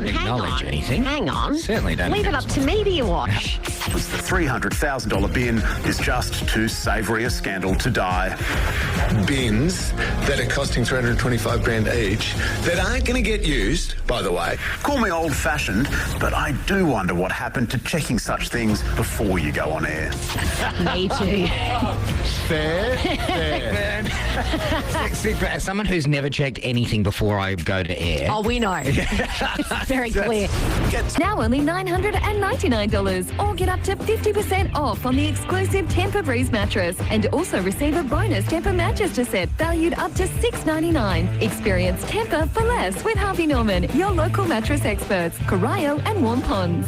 acknowledge anything. Hang on. Certainly don't. Leave it up to me, do you watch? The $300,000 bin is just too savoury a scandal to die. Bins that are costing $325,000 each that aren't going to get used, by the way. Call me old-fashioned, but I do wonder what happened to checking such things before you go on air. Me too. Fair. As someone who's never checked anything before I go to air. Oh, we know. Very clear. Now only $999, or get up to 50% off on the exclusive Tempur Breeze mattress, and also receive a bonus Tempur Manchester set valued up to $699. Experience Tempur for less with Harvey Norman, your local mattress experts, Corail and Warm Ponds.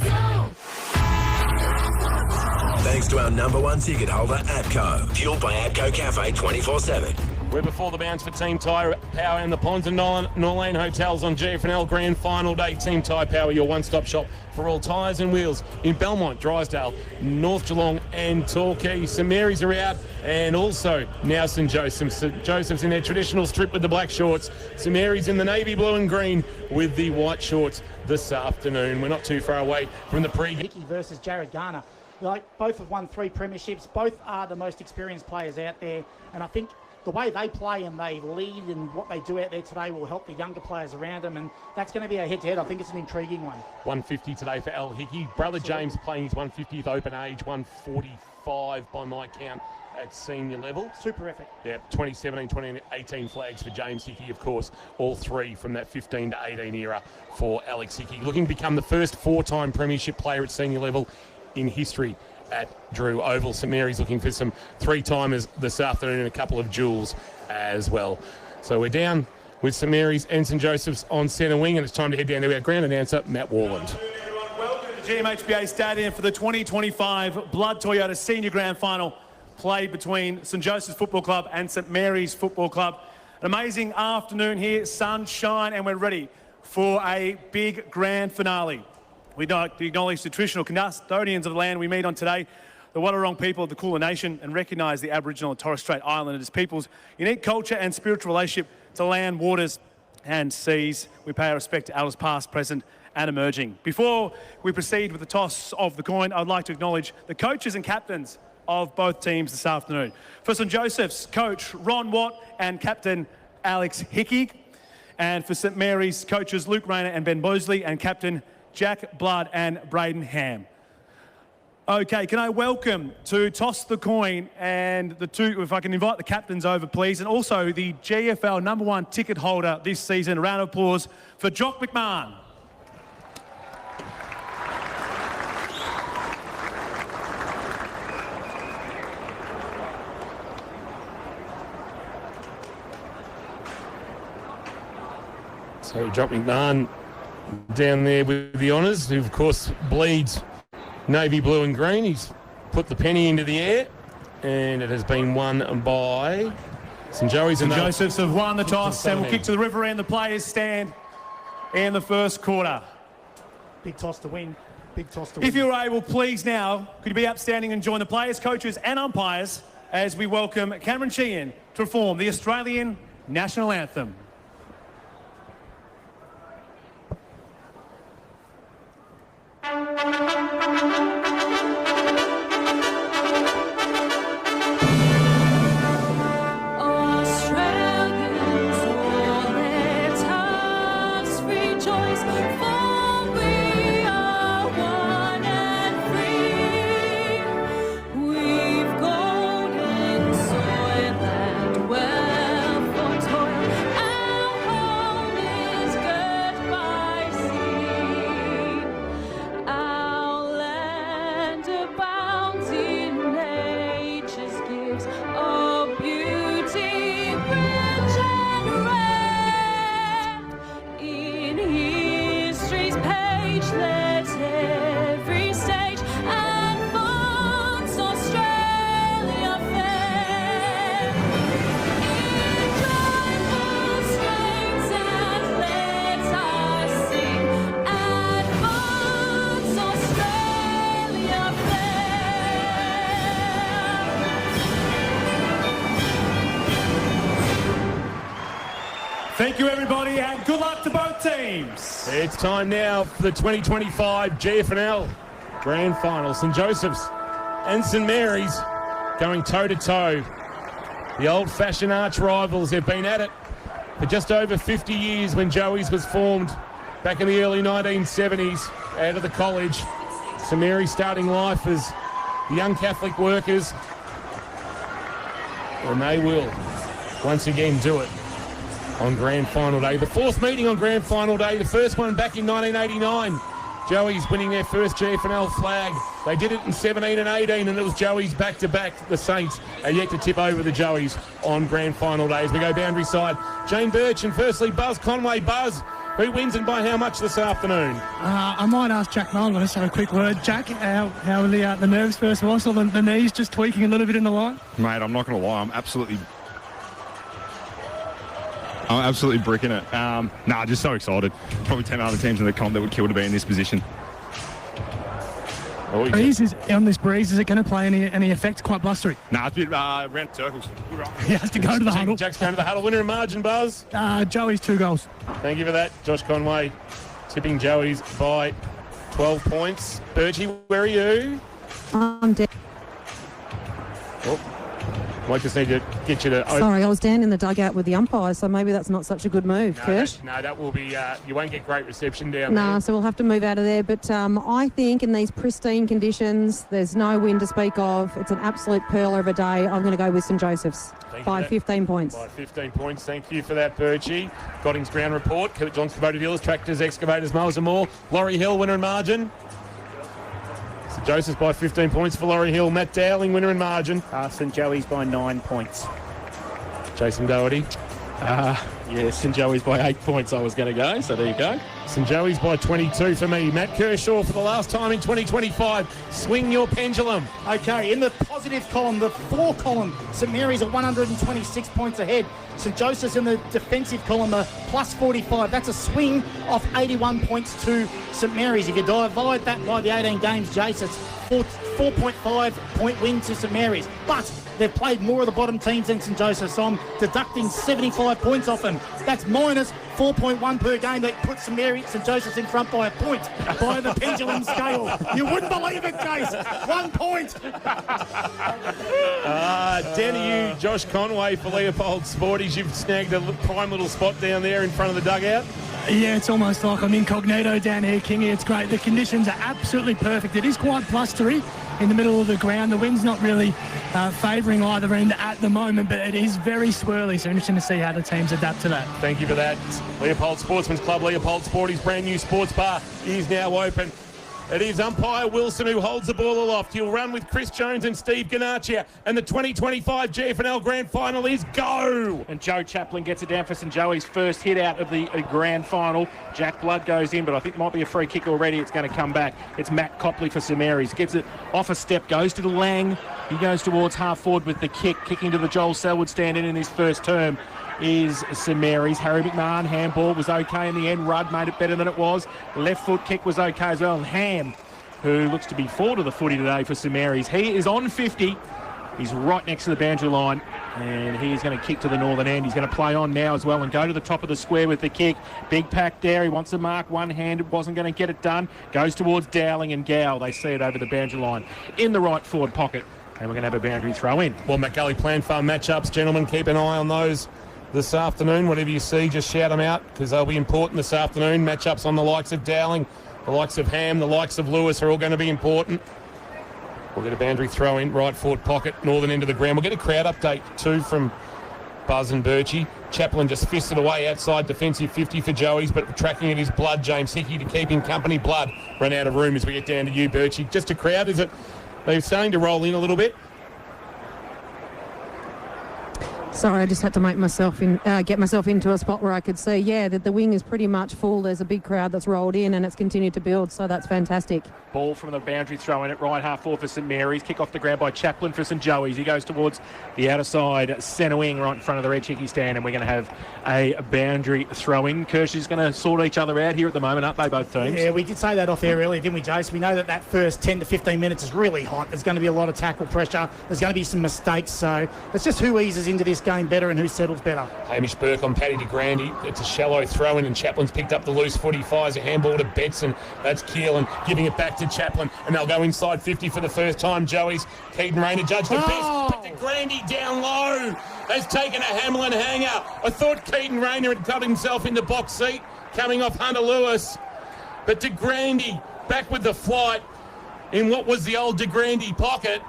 Thanks to our number one ticket holder, APCO. Fueled by APCO Cafe 24/7. We're before the bounce for Team Tyre Power and the Ponds and Norlane Hotels on GFNL Grand Final Day. Team Tyre Power, your one-stop shop for all tyres and wheels in Belmont, Drysdale, North Geelong and Torquay. St Mary's are out, and also now St Joseph's. St Joseph's in their traditional strip with the black shorts. St Mary's in the navy blue and green with the white shorts this afternoon. We're not too far away from the Hickey versus Jared Garner. Like, both have won 3 premierships. Both are the most experienced players out there, and I think the way they play and they lead and what they do out there today will help the younger players around them, and that's going to be a head-to-head. I think it's an intriguing one. 150 today for Al Hickey. Brother James playing his 150th open age, 145 by my count at senior level. Super effort. Yeah, 2017, 2018 flags for James Hickey, of course. All 3 from that 15 to 18 era for Alex Hickey. Looking to become the first 4-time premiership player at senior level in history at Drew Oval. St Mary's looking for some 3-timers this afternoon and a couple of duels as well. So we're down with St Mary's and St Joseph's on centre wing, and it's time to head down to our ground announcer, Matt Warland. Welcome to GMHBA Stadium for the 2025 Blood Toyota Senior Grand Final, played between St Joseph's Football Club and St Mary's Football Club. An amazing afternoon here, sunshine, and we're ready for a big grand finale. We'd like to acknowledge the traditional custodians of the land we meet on today, the Wadawurrung people of the Kulin Nation, and recognise the Aboriginal and Torres Strait Islanders people's unique culture and spiritual relationship to land, waters and seas. We pay our respect to elders past, present and emerging. Before we proceed with the toss of the coin, I'd like to acknowledge the coaches and captains of both teams this afternoon. For St Joseph's, Coach Ron Watt and Captain Alex Hickey. And for St Mary's, coaches Luke Rayner and Ben Bosley, and Captain Jack Blood and Braden Ham. Okay, can I welcome to toss the coin and the two, if I can invite the captains over, please, and also the GFL number 1 ticket holder this season. A round of applause for Jock McMahon. So Jock McMahon down there with the honours, who of course bleeds navy blue and green. He's put the penny into the air, and it has been won by St Joseph's have won the toss and will kick to the river end. The players stand in the first quarter. Big toss to win. Big toss to win. If you're able, please now, could you be upstanding and join the players, coaches and umpires as we welcome Cameron Sheehan to perform the Australian National Anthem. Thank you, everybody, and good luck to both teams. It's time now for the 2025 GFNL Grand Final. St Joseph's and St Mary's going toe-to-toe. The old-fashioned arch rivals have been at it for just over 50 years when Joey's was formed back in the early 1970s out of the college. St Mary's starting life as young Catholic workers, and they will once again do it on Grand Final Day. The fourth meeting on Grand Final Day, the first one back in 1989. Joey's winning their first GFNL flag. They did it in 17 and 18, and it was Joey's back-to-back. The Saints are yet to tip over the Joeys on Grand Final Day. As we go boundary side, Jane Birch and firstly Buzz Conway. Buzz, who wins and by how much this afternoon? I might ask Jack Nolan. I'll just have a quick word. Jack, how are the nerves first of all? So the knees just tweaking a little bit in the line? Mate, I'm not going to lie. I'm absolutely bricking it. Just so excited. Probably 10 other teams in the comp that would kill to be in this position. Breeze is on this breeze. Is it going to play any effect? Quite blustery. It's a bit round circles. He has to go to the huddle. Jack's going to the huddle. Winner and margin, Buzz. Joey's 2 goals. Thank you for that. Josh Conway tipping Joey's by 12 points. Bergie, where are you? I'm dead. Might just need to get you to... Sorry, I was down in the dugout with the umpire, so maybe that's not such a good move, Kirsch. That will be... you won't get great reception down there. Nah, so we'll have to move out of there. But I think in these pristine conditions, there's no wind to speak of. It's an absolute pearler of a day. I'm going to go with St Joseph's by 15 points. By 15 points. Thank you for that, Birchie. Goddings ground report. Johnson Voted Dealers, Tractors, Excavators, Mowers and more. Laurie Hill, winner and margin. St Joseph's by 15 points for Laurie Hill. Matt Dowling, winner and margin. St Joey's by 9 points. Jason Doherty. St Joey's by 8 points I was going to go, so there you go. St Joey's by 22 for me. Matt Kershaw for the last time in 2025. Swing your pendulum. Okay, in the positive column, the 4 column, St Mary's at 126 points ahead. St Joseph's in the defensive column, the plus 45. That's a swing off 81 points to St Mary's. If you divide that by the 18 games, Jace, it's 4.5 point win to St Mary's. But they've played more of the bottom teams than St Joseph's, so I'm deducting 75 points off them. That's minus 4.1 per game. That puts St Joseph's in front by a point by the pendulum scale. You wouldn't believe it, Jace. 1 point. Down to you, Josh Conway for Leopold Sporties. You've snagged a prime little spot down there in front of the dugout. Yeah, it's almost like I'm incognito down here, Kingy. It's great. The conditions are absolutely perfect. It is quite blustery in the middle of the ground. The wind's not really favouring either end at the moment, but it is very swirly, so interesting to see how the teams adapt to that. Thank you for that. Leopold Sportsman's Club, Leopold Sporties' brand new sports bar is now open. It is umpire Wilson who holds the ball aloft. He'll run with Chris Jones and Steve Ganaccia. And the 2025 GFNL Grand Final is go! And Joe Chaplin gets it down for St Joey's first hit out of the Grand Final. Jack Blood goes in, but I think it might be a free kick already. It's going to come back. It's Matt Copley for St Mary's. Gives it off a step, goes to the Lang. He goes towards half forward with the kick, kicking to the Joel Selwood stand in his first term. Is St Mary's. Harry McMahon, handball was okay in the end. Rudd made it better than it was. Left foot kick was okay as well. And Ham, who looks to be forward of the footy today for St Mary's. He is on 50. He's right next to the boundary line. And he's going to kick to the northern end. He's going to play on now as well and go to the top of the square with the kick. Big pack there. He wants to mark one-handed. Wasn't going to get it done. Goes towards Dowling and Gow. They see it over the boundary line in the right forward pocket. And we're going to have a boundary throw in. Well, McGully Plan Farm matchups, gentlemen, keep an eye on those this afternoon. Whatever you see, just shout them out because they'll be important this afternoon. Matchups on the likes of Dowling, the likes of Ham, the likes of Lewis are all going to be important. We'll get a boundary throw in, right forward pocket, northern end of the ground. We'll get a crowd update too from Buzz and Birchie. Chaplin just fisted away outside defensive 50 for Joey's, but tracking it is Blood, James Hickey, to keep him company. Blood run out of room as we get down to you, Birchie. Just a crowd, is it? They're starting to roll in a little bit. Sorry, I just had to make myself get myself into a spot where I could see, that the wing is pretty much full. There's a big crowd that's rolled in and it's continued to build, so that's fantastic. Ball from the boundary throw in at right half forward for St Mary's. Kick off the ground by Chaplin for St Joey's. He goes towards the outer side centre wing right in front of the red Hickey stand, and we're going to have a boundary throw in. Kirsch's going to sort each other out here at the moment, aren't they, both teams? Yeah, we did say that off air earlier, didn't we, Jace? We know that first 10 to 15 minutes is really hot. There's going to be a lot of tackle pressure. There's going to be some mistakes, so it's just who eases into this going better and who settles better. Hamish Burke on Paddy de Grande. It's a shallow throw-in, and Chaplin's picked up the loose footy, fires a handball to Betson. That's Keelan giving it back to Chaplin, and they'll go inside 50 for the first time. Joey's Keaton Rayner judged the best, but de Grande down low has taken a Hamlin hanger. I thought Keaton Rayner had got himself in the box seat coming off Hunter Lewis, but de Grande back with the flight in what was the old de Grande pocket.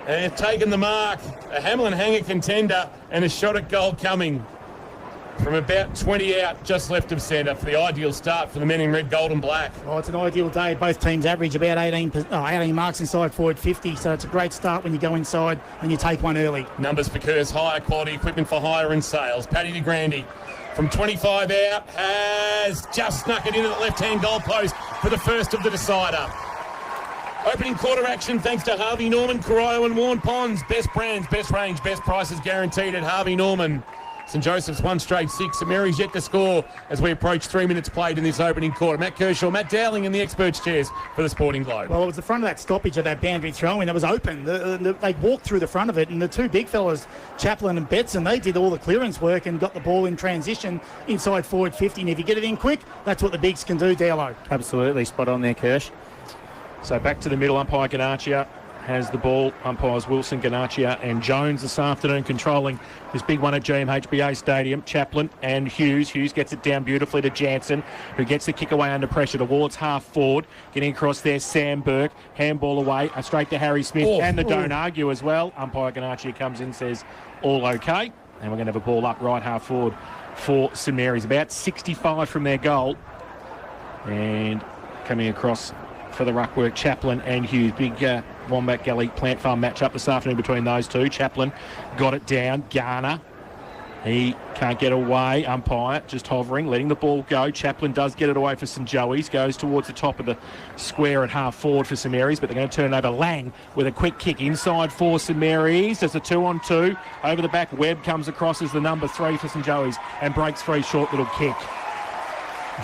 And have taken the mark. A Hamlin hanger contender and a shot at goal coming from about 20 out, just left of centre, for the ideal start for the men in red, gold and black. Oh, it's an ideal day. Both teams average about 18 marks inside forward 50, so it's a great start when you go inside and you take one early. Numbers for Kerr's hire, quality equipment for hire and sales. Paddy de Grande from 25 out has just snuck it into the left-hand goal post for the first of the decider. Opening quarter action thanks to Harvey Norman, Corio and Warren Ponds. Best brands, best range, best prices guaranteed at Harvey Norman. St Joseph's 1 straight 6. St Mary's yet to score as we approach 3 minutes played in this opening quarter. Matt Kershaw, Matt Dowling in the experts' chairs for the Sporting Globe. Well, it was the front of that stoppage of that boundary throw-in that was open. They walked through the front of it, and the two big fellas, Chaplin and Betson, they did all the clearance work and got the ball in transition inside forward 50. And if you get it in quick, that's what the bigs can do, Dowlo. Absolutely, spot on there, Kirsch. So back to the middle, umpire Ganachia has the ball. Umpires Wilson, Ganachia and Jones this afternoon controlling this big one at GMHBA Stadium. Chaplin and Hughes. Hughes gets it down beautifully to Jansen, who gets the kick away under pressure towards half forward. Getting across there, Sam Burke. Handball away, straight to Harry Smith and the don't argue as well. Umpire Ganachia comes in, says all okay. And we're going to have a ball up right half forward for St Mary's. About 65 from their goal. And coming across for the ruckwork, Chaplin and Hughes. Big Wombat Gully Plant Farm match up this afternoon between those two. Chaplin got it down. Garner, he can't get away. Umpire just hovering, letting the ball go. Chaplin does get it away for St Joey's. Goes towards the top of the square at half forward for St Mary's, but they're going to turn it over. Lang with a quick kick inside for St Mary's. There's a 2-on-2 over the back. Webb comes across as the number 3 for St Joey's and breaks free. Short little kick.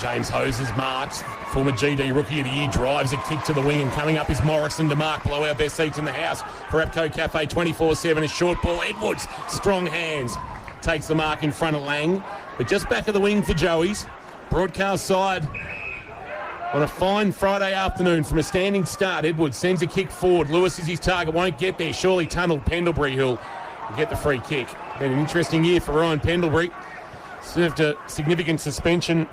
James Hoses marks. Former GD Rookie of the Year drives a kick to the wing, and coming up is Morrison to mark below our best seats in the house for APCO Cafe 24/7. A short ball. Edwards, strong hands, takes the mark in front of Lang, but just back of the wing for Joey's. Broadcast side on a fine Friday afternoon from a standing start. Edwards sends a kick forward. Lewis is his target, won't get there. Surely tunnelled. Pendlebury, who'll get the free kick. Been an interesting year for Ryan Pendlebury. Served a significant suspension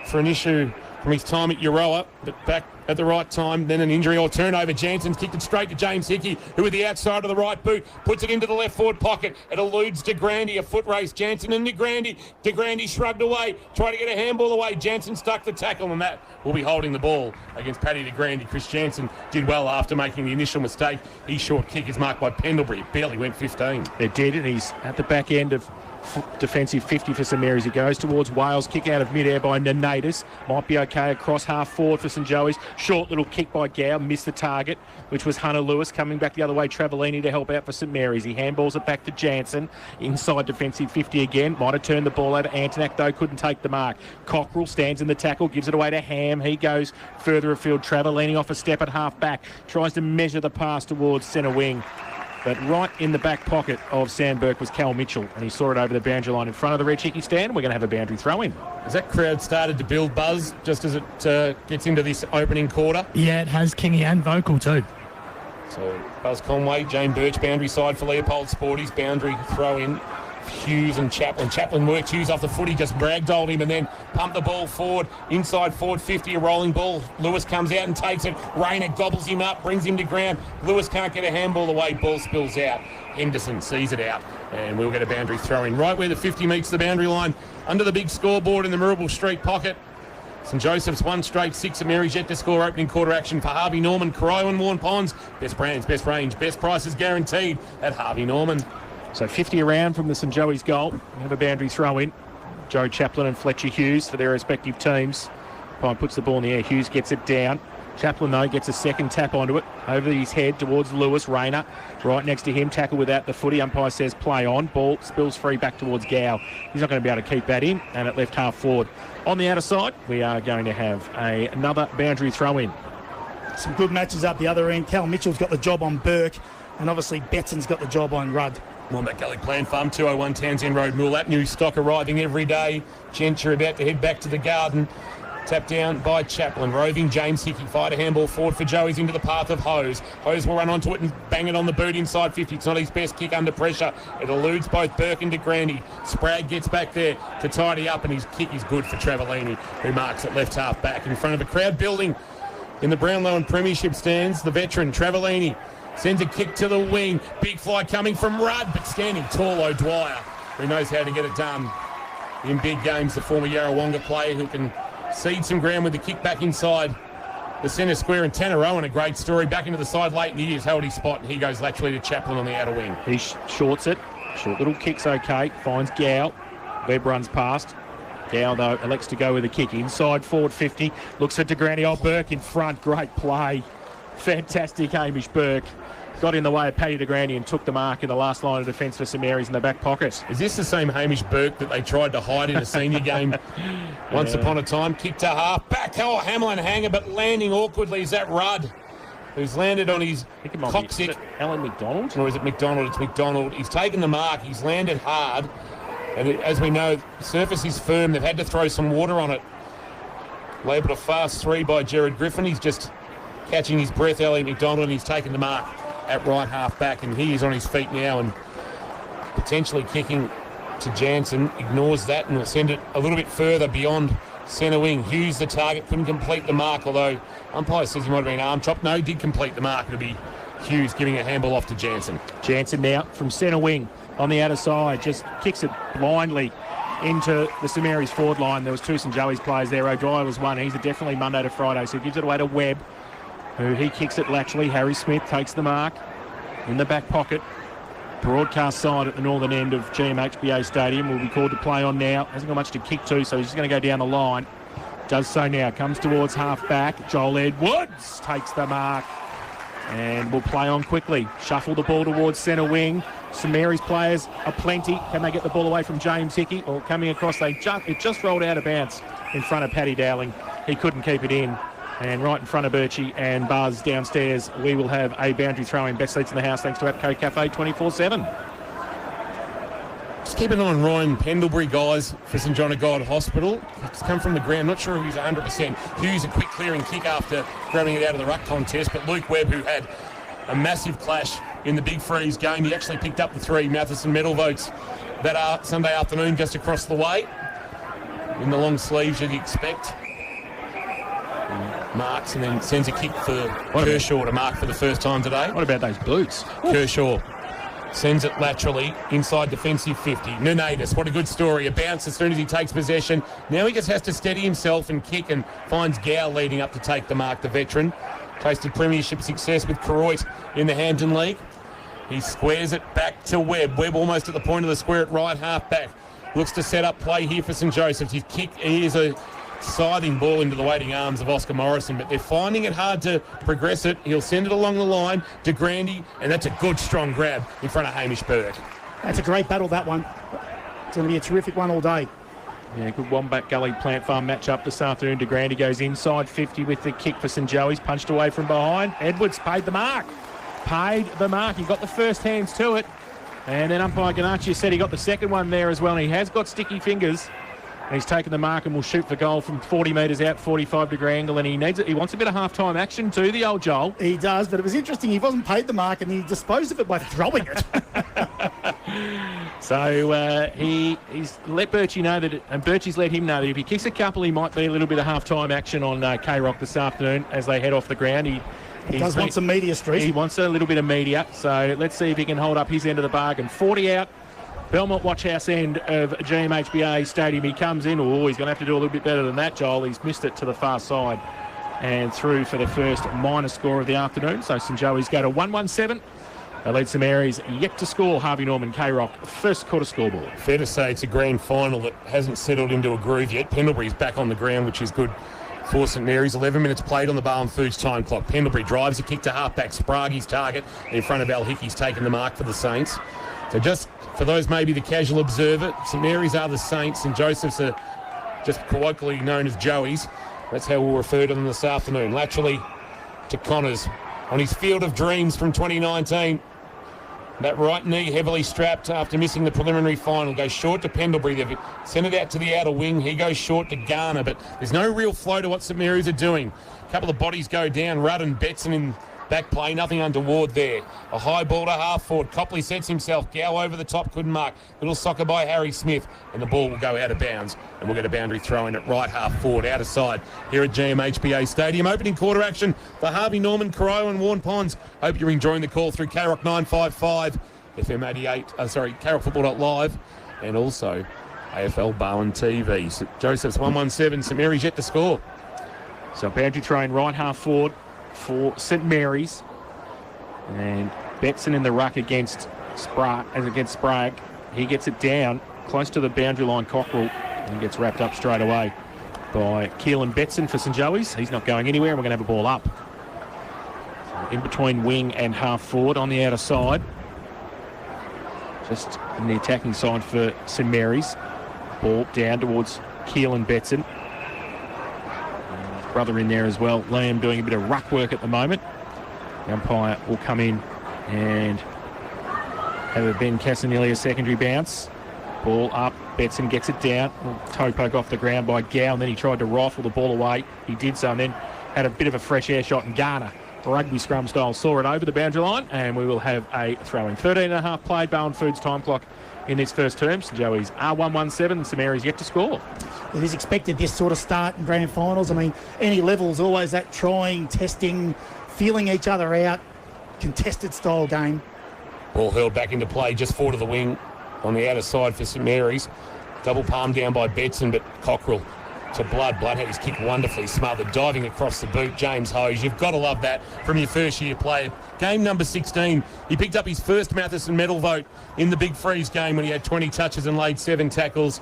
for an issue from his time at Euroa, but back at the right time, then an injury or turnover. Jansen's kicked it straight to James Hickey, who with the outside of the right boot puts it into the left forward pocket. It eludes de Grande, a foot race. Jansen and de Grande. De Grande shrugged away, tried to get a handball away. Jansen stuck the tackle, and that will be holding the ball against Paddy de Grande. Chris Jansen did well after making the initial mistake. His short kick is marked by Pendlebury. It barely went 15. It did, and he's at the back end of defensive 50 for St Mary's. He goes towards Wales, kick out of mid-air by Nanatus. Might be okay across half forward for St Joey's. Short little kick by Gow, missed the target, which was Hunter Lewis. Coming back the other way, Travellini to help out for St Mary's. He handballs it back to Jansen, inside defensive 50 again. Might have turned the ball over. Antonak, though, couldn't take the mark. Cockrell stands in the tackle, gives it away to Ham. He goes further afield. Travellini off a step at half back, tries to measure the pass towards centre wing. But right in the back pocket of Sam Burke was Cal Mitchell, and he saw it over the boundary line in front of the red chicky stand. We're going to have a boundary throw-in. Has that crowd started to build buzz just as it gets into this opening quarter? Yeah, it has, Kingy, and vocal too. So Buzz Conway, Jane Birch, boundary side for Leopold Sporties, boundary throw-in. Hughes and Chaplin. Chaplin worked Hughes off the foot. He just ragdolled him and then pumped the ball forward. Inside forward 50, a rolling ball. Lewis comes out and takes it. Rayner gobbles him up, brings him to ground. Lewis can't get a handball away. Ball spills out. Henderson sees it out. And we'll get a boundary throw in. Right where the 50 meets the boundary line. Under the big scoreboard in the Mirabel Street pocket. St Joseph's 1 straight 6. And Mary's yet to score. Opening quarter action for Harvey Norman, Corio and Warren Ponds. Best brands, best range, best prices guaranteed at Harvey Norman. So 50 around from the St Joey's goal. We have a boundary throw-in. Joe Chaplin and Fletcher Hughes for their respective teams. Pine puts the ball in the air. Hughes gets it down. Chaplin, though, gets a second tap onto it. Over his head towards Lewis. Rayner right next to him. Tackle without the footy. Umpire says play on. Ball spills free back towards Gow. He's not going to be able to keep that in. And it left half forward. On the outer side, we are going to have another boundary throw-in. Some good matches up the other end. Cal Mitchell's got the job on Burke. And obviously Betson's got the job on Rudd. Wombat Gully Plant Farm, 201 Townsend Road, Moolap. New stock arriving every day. Gents are about to head back to the garden. Tapped down by Chaplin. Roving James Hickey. Fired a handball forward for Joey's into the path of Hose. Hose will run onto it and bang it on the boot inside 50. It's not his best kick under pressure. It eludes both Burke and DeGrandy. Spragg gets back there to tidy up, and his kick is good for Travellini, who marks at left half back in front of a crowd building in the Brownlow and Premiership stands. The veteran Travellini sends a kick to the wing. Big fly coming from Rudd, but standing tall O'Dwyer, who knows how to get it done in big games. The former Yarrawonga player who can cede some ground with the kick back inside the centre square. And Tanner Owen, a great story, back into the side late in the years, held his spot, and he goes laterally to Chaplin on the outer wing. He shorts it. Short little kick's okay. Finds Gow. Webb runs past. Gow, though, elects to go with a kick. Inside forward 50. Looks at DeGrandy. Oh, Burke in front. Great play. Fantastic Hamish Burke. Got in the way of Paddy DeGrandy and took the mark in the last line of defence for St Mary's in the back pocket. Is this the same Hamish Burke that they tried to hide in a senior game once upon a time? Kick to half back. Oh, Hamlin hanger, but landing awkwardly. Is that Rudd, who's landed on his coccyx? Alan McDonald? Or is it McDonald? It's McDonald. He's taken the mark. He's landed hard. And as we know, the surface is firm. They've had to throw some water on it. Labelled a fast 3 by Gerard Griffin. He's just catching his breath, Ellie McDonald, and he's taken the mark at right half back, and he is on his feet now and potentially kicking to Jansen. Ignores that and will send it a little bit further beyond centre wing. Hughes, the target, couldn't complete the mark, although umpire says he might have been arm chopped. No, he did complete the mark. It'll be Hughes giving a handball off to Jansen. Jansen now from centre wing on the outer side, just kicks it blindly into the St Mary's forward line. There was two St Joey's players there. O'Dwyer was one. He's definitely Monday to Friday, so he gives it away to Webb, who he kicks it laterally. Harry Smith takes the mark in the back pocket. Broadcast side at the northern end of GMHBA Stadium will be called to play on now. Hasn't got much to kick to, so he's just going to go down the line. Does so now. Comes towards half back. Joel Edwards takes the mark and will play on quickly. Shuffle the ball towards centre wing. St Mary's players are plenty. Can they get the ball away from James Hickey? Or coming across, it just rolled out of bounds in front of Paddy Dowling. He couldn't keep it in. And right in front of Birchie and Buzz downstairs, we will have a boundary throw in. Best seats in the house thanks to APCO Cafe 24/7. Just keep an eye on Ryan Pendlebury, guys, for St John of God Hospital. It's come from the ground. Not sure if he's 100%. Hughes, a quick clearing kick after grabbing it out of the ruck contest. But Luke Webb, who had a massive clash in the Big Freeze game, he actually picked up the 3 Matheson medal votes that Sunday afternoon just across the way. In the long sleeves, you'd expect. Marks and then sends a kick for Kershaw to mark for the first time today. What about those boots? Kershaw sends it laterally inside defensive 50. Nenadis, what a good story. A bounce as soon as he takes possession. Now he just has to steady himself and kick, and finds Gow leading up to take the mark, the veteran. Tasted premiership success with Keroit in the Hampton League. He squares it back to Webb. Webb almost at the point of the square at right half back. Looks to set up play here for St Joseph's. His kick is a scything ball into the waiting arms of Oscar Morrison, but they're finding it hard to progress it. He'll send it along the line to Grandy, and that's a good strong grab in front of Hamish Burke. That's a great battle, that one. It's going to be a terrific one all day. Yeah, good Wombat Gully Plant Farm match-up this afternoon. DeGrandy goes inside 50 with the kick for St Joey's, punched away from behind. Edwards paid the mark. He got the first hands to it, and then umpire Ganacci said he got the second one there as well, and he has got sticky fingers. And he's taken the mark and will shoot for goal from 40 metres out, 45-degree angle, and he needs it. He wants a bit of half-time action too, the old Joel. He does, but it was interesting. He wasn't paid the mark, and he disposed of it by throwing it. So he's let Birchie know that, and Birchie's let him know that if he kicks a couple, he might be a little bit of half-time action on K-Rock this afternoon as they head off the ground. He does want some media, Street. He wants a little bit of media, so let's see if he can hold up his end of the bargain. 40 out. Belmont Watchhouse end of GMHBA Stadium. He comes in. Oh, he's going to have to do a little bit better than that, Joel. He's missed it to the far side and through for the first minor score of the afternoon. So St Joey's go to 1-1-7. They lead St Mary's yet to score. Harvey Norman, K-Rock, first quarter scoreboard. Fair to say it's a grand final that hasn't settled into a groove yet. Pendlebury's back on the ground, which is good for St Mary's. 11 minutes played on the Barwon Foods time clock. Pendlebury drives a kick to half-back. Sprague's target in front of Al Hickey's taking the mark for the Saints. So just for those maybe the casual observer, St Mary's are the Saints, and Joseph's are just colloquially known as Joey's. That's how we'll refer to them this afternoon. Laterally to Connors on his field of dreams from 2019. That right knee heavily strapped after missing the preliminary final. Goes short to Pendlebury. They've sent it out to the outer wing. He goes short to Garner, but there's no real flow to what St Mary's are doing. A couple of bodies go down. Rudd and Betson in back play, nothing untoward there. A high ball to half forward. Copley sets himself. Gow over the top, couldn't mark. Little soccer by Harry Smith, and the ball will go out of bounds, and we'll get a boundary throw in at right half forward, out of side here at GMHBA Stadium. Opening quarter action for Harvey Norman, Corowa and Warren Ponds. Hope you're enjoying the call through KROC 955, FM 88, KROCfootball.live, and also AFL Barwon TV. St Joseph's 117, St Mary's yet to score. So boundary train right half forward for St Mary's, and Betson in the ruck against Sprague. He gets it down close to the boundary line, Cockrell, and gets wrapped up straight away by Keelan Betson for St Joey's. He's not going anywhere, and we're going to have a ball up. So in between wing and half forward on the outer side, just in the attacking side for St Mary's. Ball down towards Keelan Betson. Brother in there as well. Liam doing a bit of ruck work at the moment. The umpire will come in and have a Ben Casanelli secondary bounce. Ball up. Betson gets it down. Toe poke off the ground by Gow, and then he tried to rifle the ball away. He did so, and then had a bit of a fresh air shot, and Garner, rugby scrum style, saw it over the boundary line, and we will have a throw-in. 13.5 played. Barwon Foods time clock in this first term. St Joey's are 117. St Mary's yet to score. It is expected this sort of start in grand finals. I mean, any level is always that trying, testing, feeling each other out, contested style game. Ball hurled back into play just forward of the wing on the outer side for St Mary's. Double palm down by Betson, but Cockrell to Blood. Blood had his kick wonderfully smothered, diving across the boot. James Hose, you've got to love that from your first year player. Game number 16, he picked up his first Matheson medal vote in the Big Freeze game when he had 20 touches and laid 7 tackles.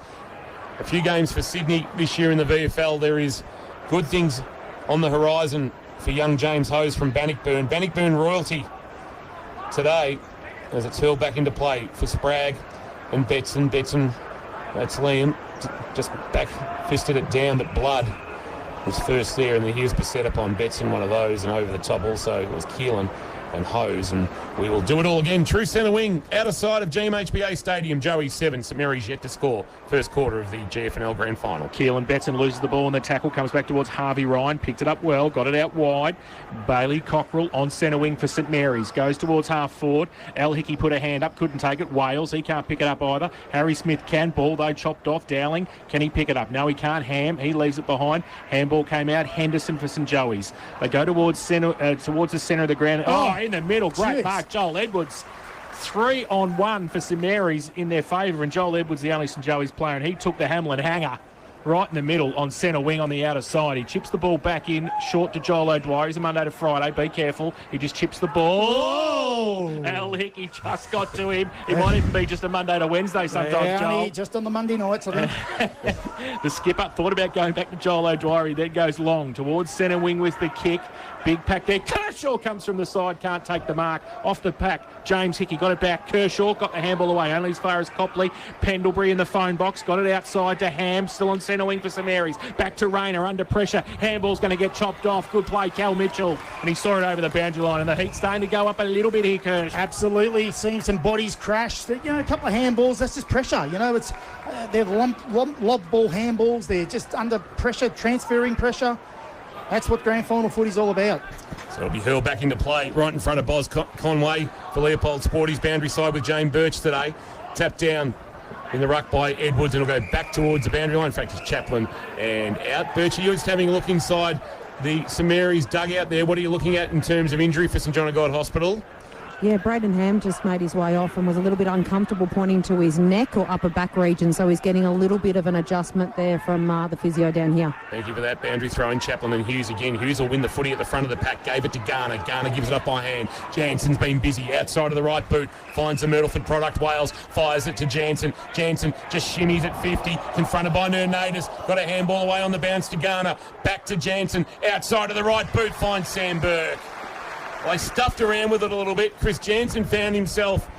A few games for Sydney this year in the VFL. There is good things on the horizon for young James Hose from Bannockburn. Bannockburn royalty today as it's hurled back into play for Sprague and Betson. Betson, that's Liam, just back fisted it down, but Blood was first there, and then here's Bissett upon Betson, one of those, and over the top also was Keelan and Hose, and we will do it all again. True centre wing, outer side of GMHBA Stadium. Joey 7, St Mary's yet to score. First quarter of the GFNL Grand Final. Keelan Betson loses the ball, and the tackle comes back towards Harvey Ryan. Picked it up well, got it out wide. Bailey Cockrell on centre wing for St Mary's. Goes towards half forward. Al Hickey put a hand up, couldn't take it. Wales, he can't pick it up either. Harry Smith can. Ball, though, chopped off. Dowling, can he pick it up? No, he can't. Ham, he leaves it behind. Handball came out. Henderson for St Joey's. They go towards the centre of the ground. Oh, in the middle. Great mark, Joel Edwards. 3-on-1 for St Mary's in their favour, and Joel Edwards the only St Joey's player, and he took the Hamlin hanger right in the middle on centre wing on the outer side. He chips the ball back in, short to Joel O'Dwyer. He's a Monday to Friday, be careful. He just chips the ball. Oh! Al Hickey just got to him. It might even be just a Monday to Wednesday sometimes, Joel. Just on the Monday nights, I think. The skipper thought about going back to Joel O'Dwyer. He then goes long towards centre wing with the kick. Big pack there. Kershaw comes from the side, can't take the mark. Off the pack, James Hickey got it back. Kershaw got the handball away, only as far as Copley. Pendlebury in the phone box, got it outside to Ham, still on centre wing for St Mary's. Back to Rayner, under pressure. Handball's going to get chopped off. Good play, Cal Mitchell. And he saw it over the boundary line, and the heat's starting to go up a little bit here, Kersh. Absolutely, seeing some bodies crash. You know, a couple of handballs, that's just pressure. You know, it's they're lob ball handballs. They're just under pressure, transferring pressure. That's what grand final footy's all about. So it'll be hurled back into play right in front of Boz Conway for Leopold Sporties. Boundary side with Jane Birch today. Tapped down in the ruck by Edwards, and it'll go back towards the boundary line. In fact, it's Chaplin and out. Birch, you're just having a look inside the St Mary's dugout there. What are you looking at in terms of injury for St John of God Hospital? Yeah, Braden Ham just made his way off and was a little bit uncomfortable, pointing to his neck or upper back region, so he's getting a little bit of an adjustment there from the physio down here. Thank you for that. Boundary throw in Chaplin and Hughes again. Hughes will win the footy at the front of the pack. Gave it to Garner. Garner gives it up by hand. Jansen's been busy outside of the right boot. Finds the Myrtleford product. Wales fires it to Jansen. Jansen just shimmies at 50. Confronted by Nernadis. Got a handball away on the bounce to Garner. Back to Jansen. Outside of the right boot. Finds Sam Burke. Well, they stuffed around with it a little bit. Chris Jansen found himself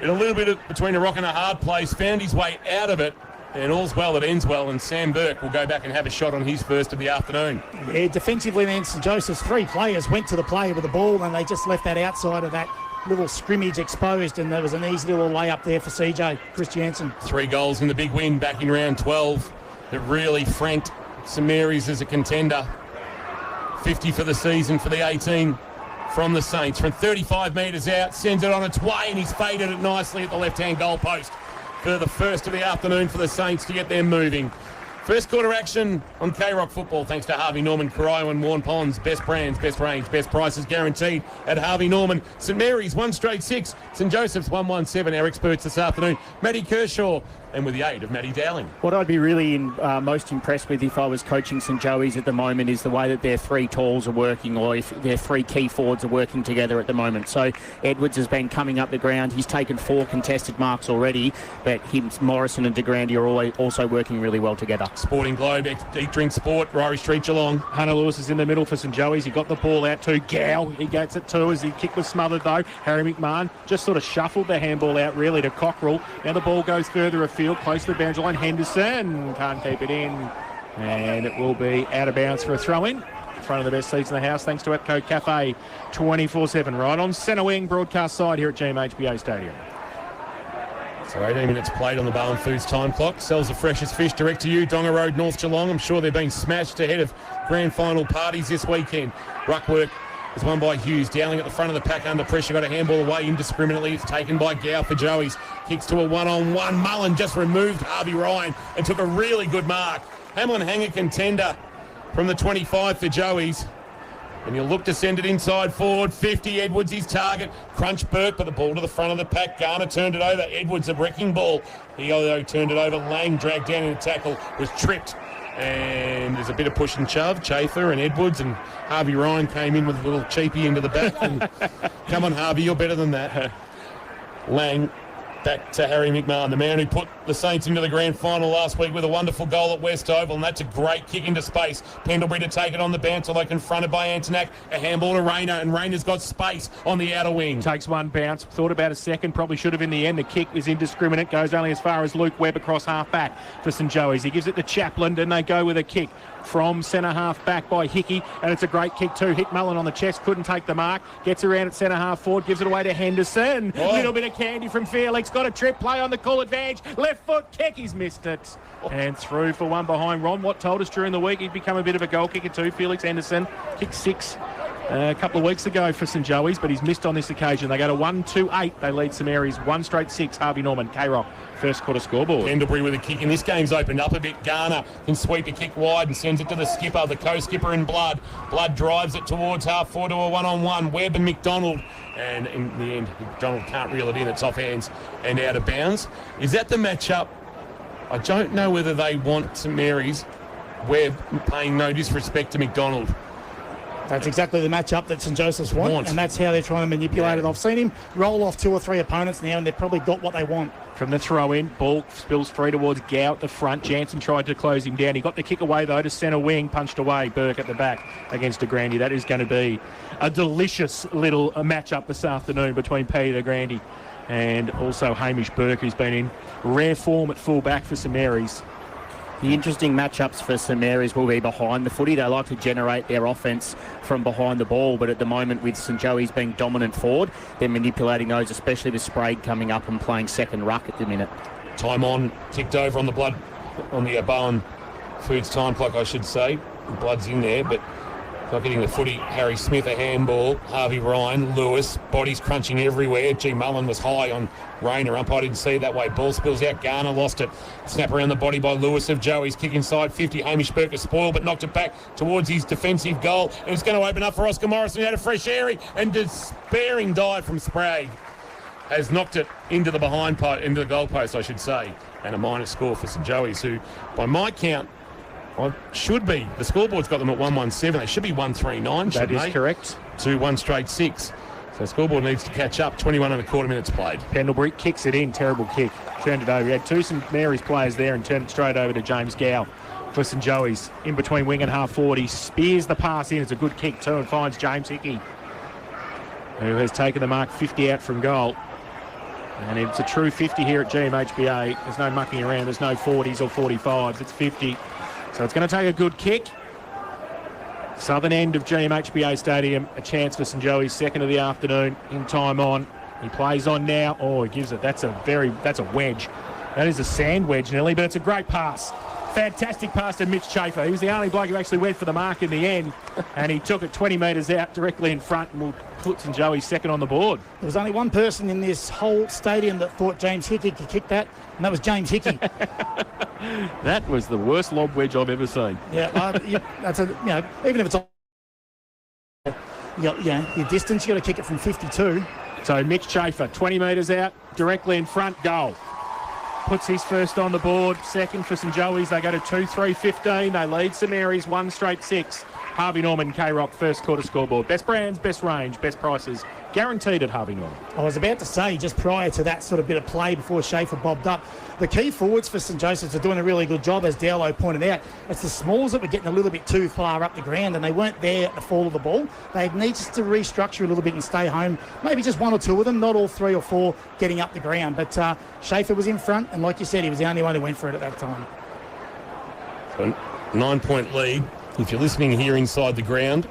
in a little bit between a rock and a hard place, found his way out of it, and all's well that ends well, and Sam Burke will go back and have a shot on his first of the afternoon. Yeah, defensively then St Joseph's 3 players went to the play with the ball, and they just left that outside of that little scrimmage exposed, and there was an easy little layup there for CJ, Chris Jansen. 3 goals in the big win back in round 12 that really franked St Mary's as a contender. 50 for the season for the 18 from the Saints. From 35 metres out, sends it on its way, and he's faded it nicely at the left-hand goal post for the first of the afternoon for the Saints to get them moving. First quarter action on K-Rock Football, thanks to Harvey Norman, Corio and Warren Ponds. Best brands, best range, best prices guaranteed at Harvey Norman. St Mary's 1 straight 6. St Joseph's 117. Our experts this afternoon, Matty Kershaw, and with the aid of Matty Dowling. What I'd be really most impressed with if I was coaching St Joey's at the moment is the way that their 3 talls are working, or if their 3 key forwards are working together at the moment. So Edwards has been coming up the ground. He's taken 4 contested marks already, but Morrison and De Grande are also working really well together. Sporting Globe, Eat Drink Sport, Rory Street, Geelong. Hunter Lewis is in the middle for St Joey's. He got the ball out to Gow. He gets it too as the kick was smothered though. Harry McMahon just sort of shuffled the handball out really to Cockrell. Now the ball goes further afield, close to the boundary line. Henderson can't keep it in. And it will be out of bounds for a throw-in. In front of the best seats in the house, thanks to Epco Cafe 24/7. Right on centre wing, broadcast side here at GMHBA Stadium. So 18 minutes played on the Barwon Foods time clock. Sells the freshest fish direct to you. Donga Road, North Geelong. I'm sure they've been smashed ahead of grand final parties this weekend. Ruckwork is won by Hughes. Dowling at the front of the pack under pressure. Got a handball away indiscriminately. It's taken by Gow for Joey's. Kicks to a one-on-one. Mullen just removed Harvey Ryan and took a really good mark. Hamlin Hanger contender from the 25 for Joey's. And you'll look to send it inside forward. 50, Edwards his target. Crunch Burke, but the ball to the front of the pack. Garner turned it over. Edwards a wrecking ball. He although turned it over. Lang dragged down in a tackle. Was tripped. And there's a bit of push and shove. Chafer and Edwards and Harvey Ryan came in with a little cheapie into the back. And come on, Harvey, you're better than that. Lang back to Harry McMahon, the man who put the Saints into the grand final last week with a wonderful goal at West Oval, and that's a great kick into space. Pendlebury to take it on the bounce, although confronted by Antonak. A handball to Rayner, and Rayner's got space on the outer wing. Takes one bounce, thought about a second, probably should have in the end. The kick was indiscriminate, goes only as far as Luke Webb across half back for St Joey's. He gives it to Chaplin, and they go with a kick from centre half back by Hickey, and it's a great kick too. Hit Mullen on the chest, couldn't take the mark, gets around at centre half forward, gives it away to Henderson. Little bit of candy from Felix, got a trip play on the call advantage, left foot kick, he's missed it, and through for one behind. Ron Watt told us during the week he'd become a bit of a goal kicker too. Felix Henderson kicked 6 a couple of weeks ago for St Joey's, but he's missed on this occasion. They go to 1-2-8. They lead St Mary's 1 straight 6. Harvey Norman, K-Rock, first quarter scoreboard. Pendlebury with a kick, and this game's opened up a bit. Garner can sweep a kick wide and sends it to the skipper, the co-skipper in Blood. Blood drives it towards half forward to a one-on-one. Webb and McDonald, and in the end, McDonald can't reel it in. It's off hands and out of bounds. Is that the matchup? I don't know whether they want St Mary's. Webb paying no disrespect to McDonald. That's exactly the matchup that St Joseph's want, and that's how they're trying to manipulate it. I've seen him roll off 2 or 3 opponents now, and they've probably got what they want. From the throw-in, ball spills free towards Gow at the front. Jansen tried to close him down. He got the kick away, though, to centre wing, punched away. Burke at the back against De Grande. That is going to be a delicious little matchup this afternoon between Peter De Grande and also Hamish Burke, who's been in rare form at full-back for St Mary's. The interesting matchups for St Mary's will be behind the footy. They like to generate their offence from behind the ball, but at the moment with St Joey's being dominant forward, they're manipulating those, especially with Sprague coming up and playing second ruck at the minute. Time on, ticked over on the Blood, on the Barwon Foods time clock, I should say. Blood's in there, but not getting the footy. Harry Smith a handball. Harvey Ryan, Lewis, bodies crunching everywhere. G. Mullen was high on Rayner. Umpire didn't see it that way. Ball spills out. Garner lost it. Snap around the body by Lewis of Joey's. Kick inside 50. Hamish Burke is spoiled, but knocked it back towards his defensive goal. And it's going to open up for Oscar Morrison out of fresh area. And despairing dive from Sprague has knocked it into the behind post, into the goalpost, I should say. And a minus score for St Joey's, who, by my count, should be. The scoreboard's got them at 117. They should be 139. That is correct. To 1 straight 6. So scoreboard needs to catch up. 21.25 minutes played. Pendlebury kicks it in. Terrible kick. Turned it over. He had 2 St Mary's players there and turned it straight over to James Gow for St Joey's. In between wing and half forward. He spears the pass in. It's a good kick too and finds James Hickey, who has taken the mark 50 out from goal. And it's a true 50 here at GMHBA. There's no mucking around. There's no 40s or 45s. It's 50. So it's going to take a good kick. Southern end of GMHBA Stadium, a chance for St Joey's, second of the afternoon in time on. He plays on now. Oh, he gives it. That's a wedge. That is a sand wedge, Nelly, but it's a great pass. Fantastic pass to Mitch Chafer. He was the only bloke who actually went for the mark in the end, and he took it 20 metres out directly in front and will put St Joey's second on the board. There was only one person in this whole stadium that thought James Hickey could kick that, and that was James Hickey. That was the worst lob wedge I've ever seen. Yeah, that's even if it's your distance, you got to kick it from 52. So Mitch Chafer, 20 metres out, directly in front, goal. Puts his first on the board, second for St Joey's. They go to 2-3-15. They lead St Mary's 1 straight 6. Harvey Norman, K-Rock, first quarter scoreboard. Best brands, best range, best prices. Guaranteed at Harvey Norman. I was about to say, just prior to that sort of bit of play before Schaefer bobbed up, the key forwards for St Joseph's are doing a really good job, as Dowlow pointed out. It's the smalls that were getting a little bit too far up the ground, and they weren't there at the fall of the ball. They need just to restructure a little bit and stay home. Maybe just 1 or 2 of them, not all 3 or 4 getting up the ground. But Schaefer was in front, and like you said, he was the only one who went for it at that time. So 9-point lead. If you're listening here inside the ground,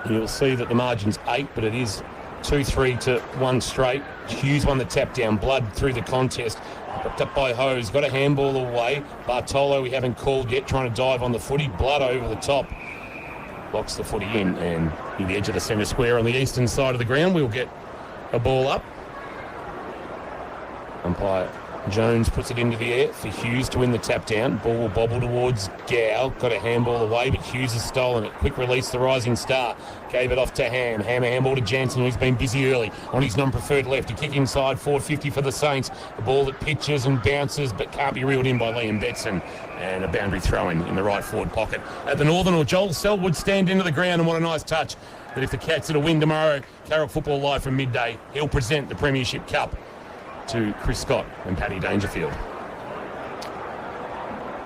you'll see that the margin's 8, but it is 2-3 to 1 straight. Hughes won the tap down. Blood through the contest. Ripped up by Hose. Got a handball away. Bartolo we haven't called yet. Trying to dive on the footy. Blood over the top. Locks the footy in. And near the edge of the centre square on the eastern side of the ground, we'll get a ball up. Umpire Jones puts it into the air for Hughes to win the tap down. Ball will bobble towards Gow. Got a handball away, but Hughes has stolen it. Quick release, the rising star. Gave it off to Ham. Ham a handball to Jansen, who's been busy early on his non-preferred left. A kick inside, 450 for the Saints. A ball that pitches and bounces, but can't be reeled in by Liam Betson. And a boundary throw-in in the right forward pocket. At the Northern, or Joel Selwood stand into the ground, and what a nice touch. That if the Cats are to win tomorrow, Carroll Football Live from midday, he'll present the Premiership Cup to Chris Scott and Paddy Dangerfield.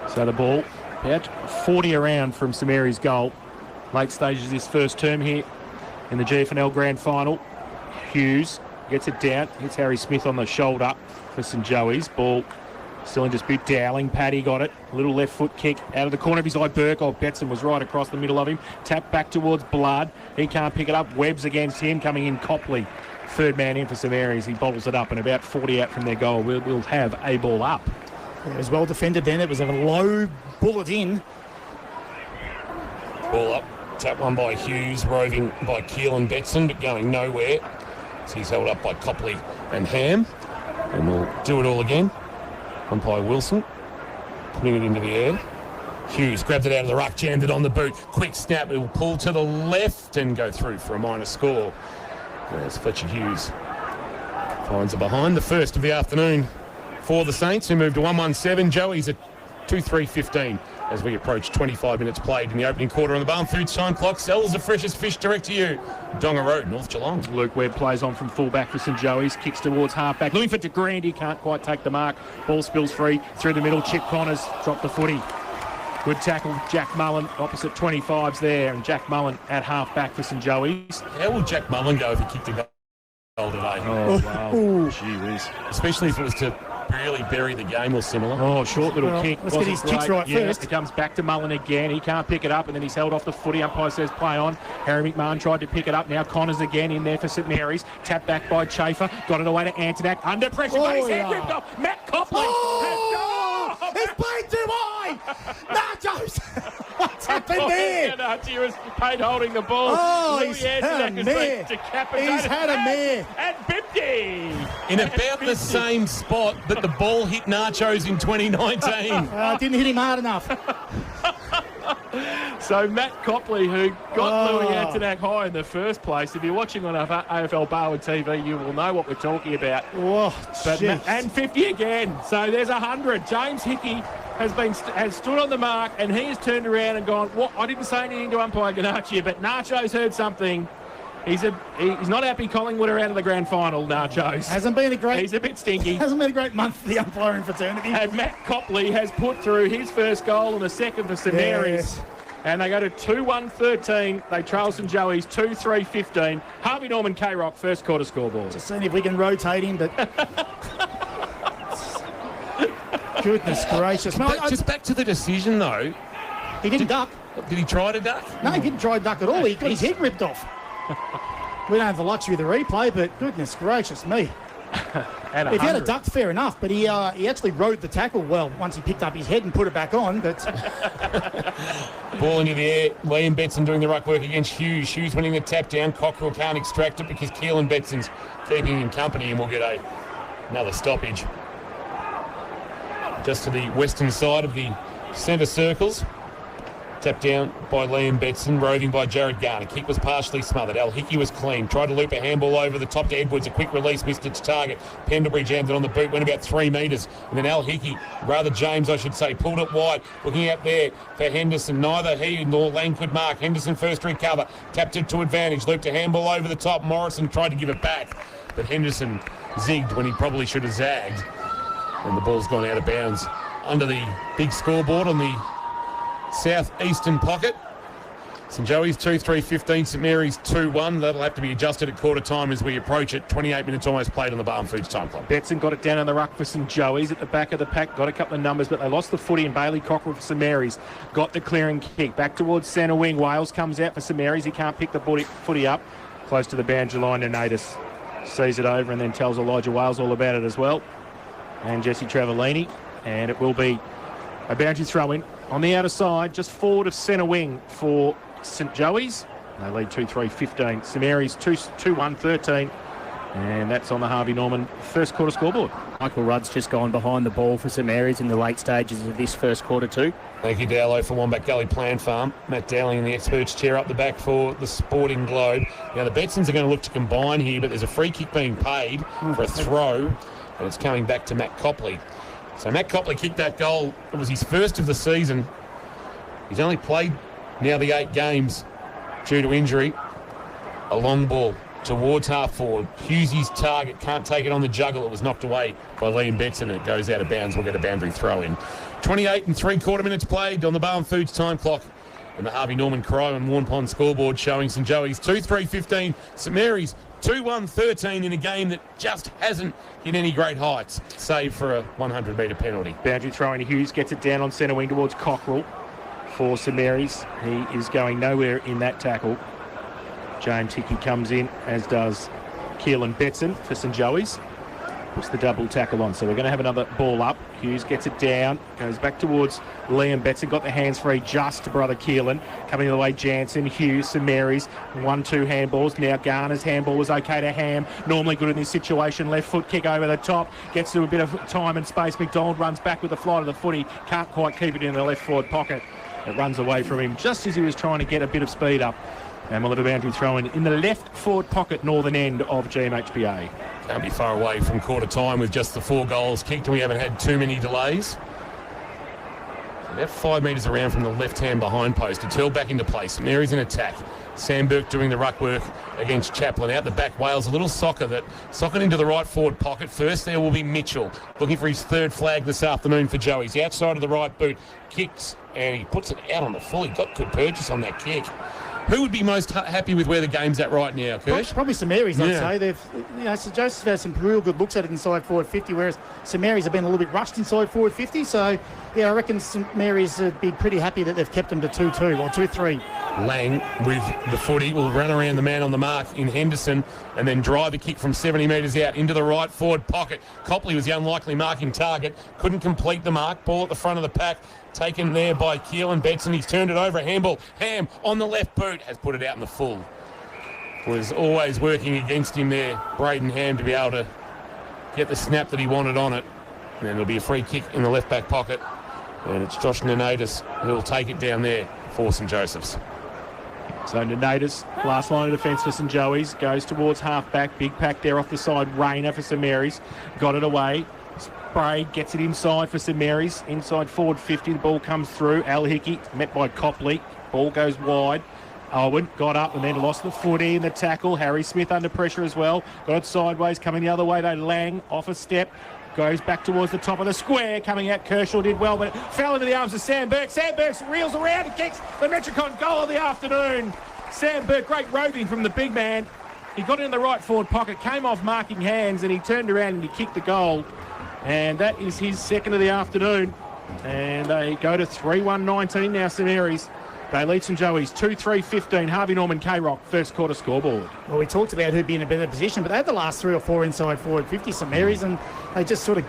So the ball about 40 around from St Mary's goal. Late stages of this first term here in the GFNL Grand Final. Hughes gets it down, hits Harry Smith on the shoulder for St Joey's. Ball still in dispute. Dowling, Paddy got it. A little left foot kick out of the corner of his eye. Burke, Betson was right across the middle of him. Tap back towards Blood. He can't pick it up. Webb's against him, coming in Copley. Third man in for St Mary's. He bobbles it up, and about 40 out from their goal. We'll have a ball up. It was well defended then. It was a low bullet in. Ball up. Tap one by Hughes, roving by Keel and Betson, but going nowhere. So he's held up by Copley and Ham. And we'll do it all again. Umpire Wilson putting it into the air. Hughes grabbed it out of the ruck, jammed it on the boot. Quick snap. It will pull to the left and go through for a minor score. There's Fletcher Hughes. Finds it behind. The first of the afternoon for the Saints, who moved to 1-1-7. Joey's at 2-3-15 as we approach 25 minutes played in the opening quarter on the Barn Foods time clock. Sells the freshest fish direct to you. Donga Road, North Geelong. Luke Webb plays on from fullback for St Joey's. Kicks towards halfback. Looking for DeGrand. He can't quite take the mark. Ball spills free through the middle. Chip Connors dropped the footy. Good tackle, Jack Mullen, opposite 25s there, and Jack Mullen at half-back for St Joey's. How will Jack Mullen go if he kicked a goal today? Oh, wow. Gee whiz. Especially if it was to really bury the game or similar. Oh, short little kick. Let's get his kicks right first. It comes back to Mullen again. He can't pick it up, and then he's held off the footy. Umpire says play on. Harry McMahon tried to pick it up. Now Connors again in there for St Mary's. Tap back by Chafer. Got it away to Antonak. Under pressure, but his head ripped off. Matt Copley. He's played too high! Nachos! What's happened there? He was paid holding the ball. Oh, he's had a mare. He's had a mare. At 50. In about the same spot that the ball hit Nachos in 2019. Didn't hit him hard enough. So Matt Copley, who got Louis Antonak high in the first place. If you're watching on AFL Barwood TV, you will know what we're talking about. Oh, and 50 again. So there's 100. James Hickey has stood on the mark, and he has turned around and gone, "What? I didn't say anything to umpire Ganache, but Nacho's heard something." He's not happy Collingwood are out of the grand final, Nachos. Hasn't been a great... He's a bit stinky. Hasn't been a great month for the umpiring fraternity. And Matt Copley has put through his first goal and the second for St Mary's. And they go to 2-1-13. They trail St Joey's 2-3-15. Harvey Norman, K-Rock, first quarter scoreboard. Just seeing if we can rotate him, but... Goodness gracious. Just back to the decision, though. He didn't duck. Did he try to duck? No, he didn't try to duck at all. He got his head ripped off. we don't have the luxury of the replay, but goodness gracious me. And if he had a duck, fair enough, but he actually rode the tackle well once he picked up his head and put it back on. But ball into the air. Liam Betson doing the ruck work against Hughes. Hughes winning the tap down. Cockrell can't extract it because Keelan Betson's keeping him company, and we'll get another stoppage. Just to the western side of the centre circles. Tapped down by Liam Betson, roving by Jared Garner. Kick was partially smothered. Al Hickey was clean. Tried to loop a handball over the top to Edwards. A quick release, missed its target. Pendlebury jammed it on the boot, went about 3 metres. And then Al Hickey, rather James I should say, pulled it wide. Looking out there for Henderson. Neither he nor Lang could mark. Henderson first recover. Tapped it to advantage. Looped a handball over the top. Morrison tried to give it back. But Henderson zigged when he probably should have zagged. And the ball's gone out of bounds. Under the big scoreboard on the south-eastern pocket. St Joey's 2-3-15, St Mary's 2-1. That'll have to be adjusted at quarter time as we approach it. 28 minutes almost played on the Barn Foods time clock. Betson got it down in the ruck for St Joey's at the back of the pack. Got a couple of numbers, but they lost the footy, and Bailey Cockrell for St Mary's got the clearing kick. Back towards centre wing. Wales comes out for St Mary's. He can't pick the footy up. Close to the boundary line, and Natus sees it over and then tells Elijah Wales all about it as well. And Jesse Travellini. And it will be a boundary throw-in on the outer side, just forward of centre wing for St Joey's. They lead 2-3-15. St Mary's 2-1-13. And that's on the Harvey Norman first quarter scoreboard. Michael Rudd's just gone behind the ball for St Mary's in the late stages of this first quarter too. Thank you, Dowlow, for Wombat Gully Plant Farm. Matt Dowling and the experts chair up the back for the Sporting Globe. Now, the Betsons are going to look to combine here, but there's a free kick being paid for a throw, and it's coming back to Matt Copley. So Matt Copley kicked that goal. It was his first of the season. He's only played now the 8 games due to injury. A long ball towards half forward. Hughesy's target can't take it on the juggle. It was knocked away by Liam Betson, and it goes out of bounds. We'll get a boundary throw in. 28 3/4 minutes played on the Barn Foods time clock. And the Harvey Norman Crow and Warn Pond scoreboard showing St Joey's 2-3-15, St Mary's 2-1-13 in a game that just hasn't hit any great heights, save for a 100-metre penalty. Boundary throw in. Hughes gets it down on centre wing towards Cockrell for St Mary's. He is going nowhere in that tackle. James Hickey comes in, as does Keelan Betson for St Joey's. Puts the double tackle on, so we're going to have another ball up. Hughes gets it down, goes back towards Liam Betson, got the hands free just to brother Keelan. Coming the way, Jansen, Hughes, St Mary's, 1-2 handballs. Now Garner's handball was okay to Ham. Normally good in this situation, left foot kick over the top, gets to a bit of time and space. McDonald runs back with the flight of the footy, can't quite keep it in the left forward pocket. It runs away from him just as he was trying to get a bit of speed up. And we'll have a boundary throw in the left forward pocket, northern end of GMHBA. Can't be far away from quarter time with just the 4 goals kicked, and we haven't had too many delays. About 5 metres around from the left-hand behind post. It's hurled back into place. Mary's in attack. Sam Burke doing the ruck work against Chaplin. Out the back, Wales, a little socket into the right forward pocket. First there will be Mitchell, looking for his 3rd flag this afternoon for Joey. He's outside of the right boot, kicks, and he puts it out on the full. He got good purchase on that kick. Who would be most happy with where the game's at right now, Kirsch? Probably St Mary's, I'd say. They've, St Joseph's had some real good looks at it inside forward 50, whereas St Mary's have been a little bit rushed inside forward 50. So, I reckon St Mary's would be pretty happy that they've kept them to 2-2 or 2-3. Lang with the footy will run around the man on the mark in Henderson and then drive a kick from 70 metres out into the right forward pocket. Copley was the unlikely marking target, couldn't complete the mark. Ball at the front of the pack, taken there by Keelan Betson. He's turned it over. A handball. Ham on the left boot has put it out in the full. Was always working against him there, Braden Ham, to be able to get the snap that he wanted on it. And then it'll be a free kick in the left back pocket. And it's Josh Nanatis who'll take it down there for St Joseph's. So Nanatis, last line of defence for St Joey's, goes towards half-back. Big pack there off the side. Rayner for St Mary's. Got it away. Spray gets it inside for St Mary's. Inside forward 50. The ball comes through. Al Hickey met by Copley. Ball goes wide. Owen got up and then lost the footy in the tackle. Harry Smith under pressure as well. Got it sideways. Coming the other way though. Lang off a step. Goes back towards the top of the square. Coming out, Kershaw did well, but it fell into the arms of Sam Burke. Sam Burke reels around and kicks the Metricon goal of the afternoon. Sam Burke, great roving from the big man. He got in the right forward pocket, came off marking hands, and he turned around and he kicked the goal. And that is his second of the afternoon. And they go to 3-1-19 now, St Mary's. They lead St Joey's 2-3-15. Harvey Norman K-Rock, first quarter scoreboard. Well, we talked about who'd be in a better position, but they had the last 3 or 4 inside forward 50 St Mary's, and they just sort of,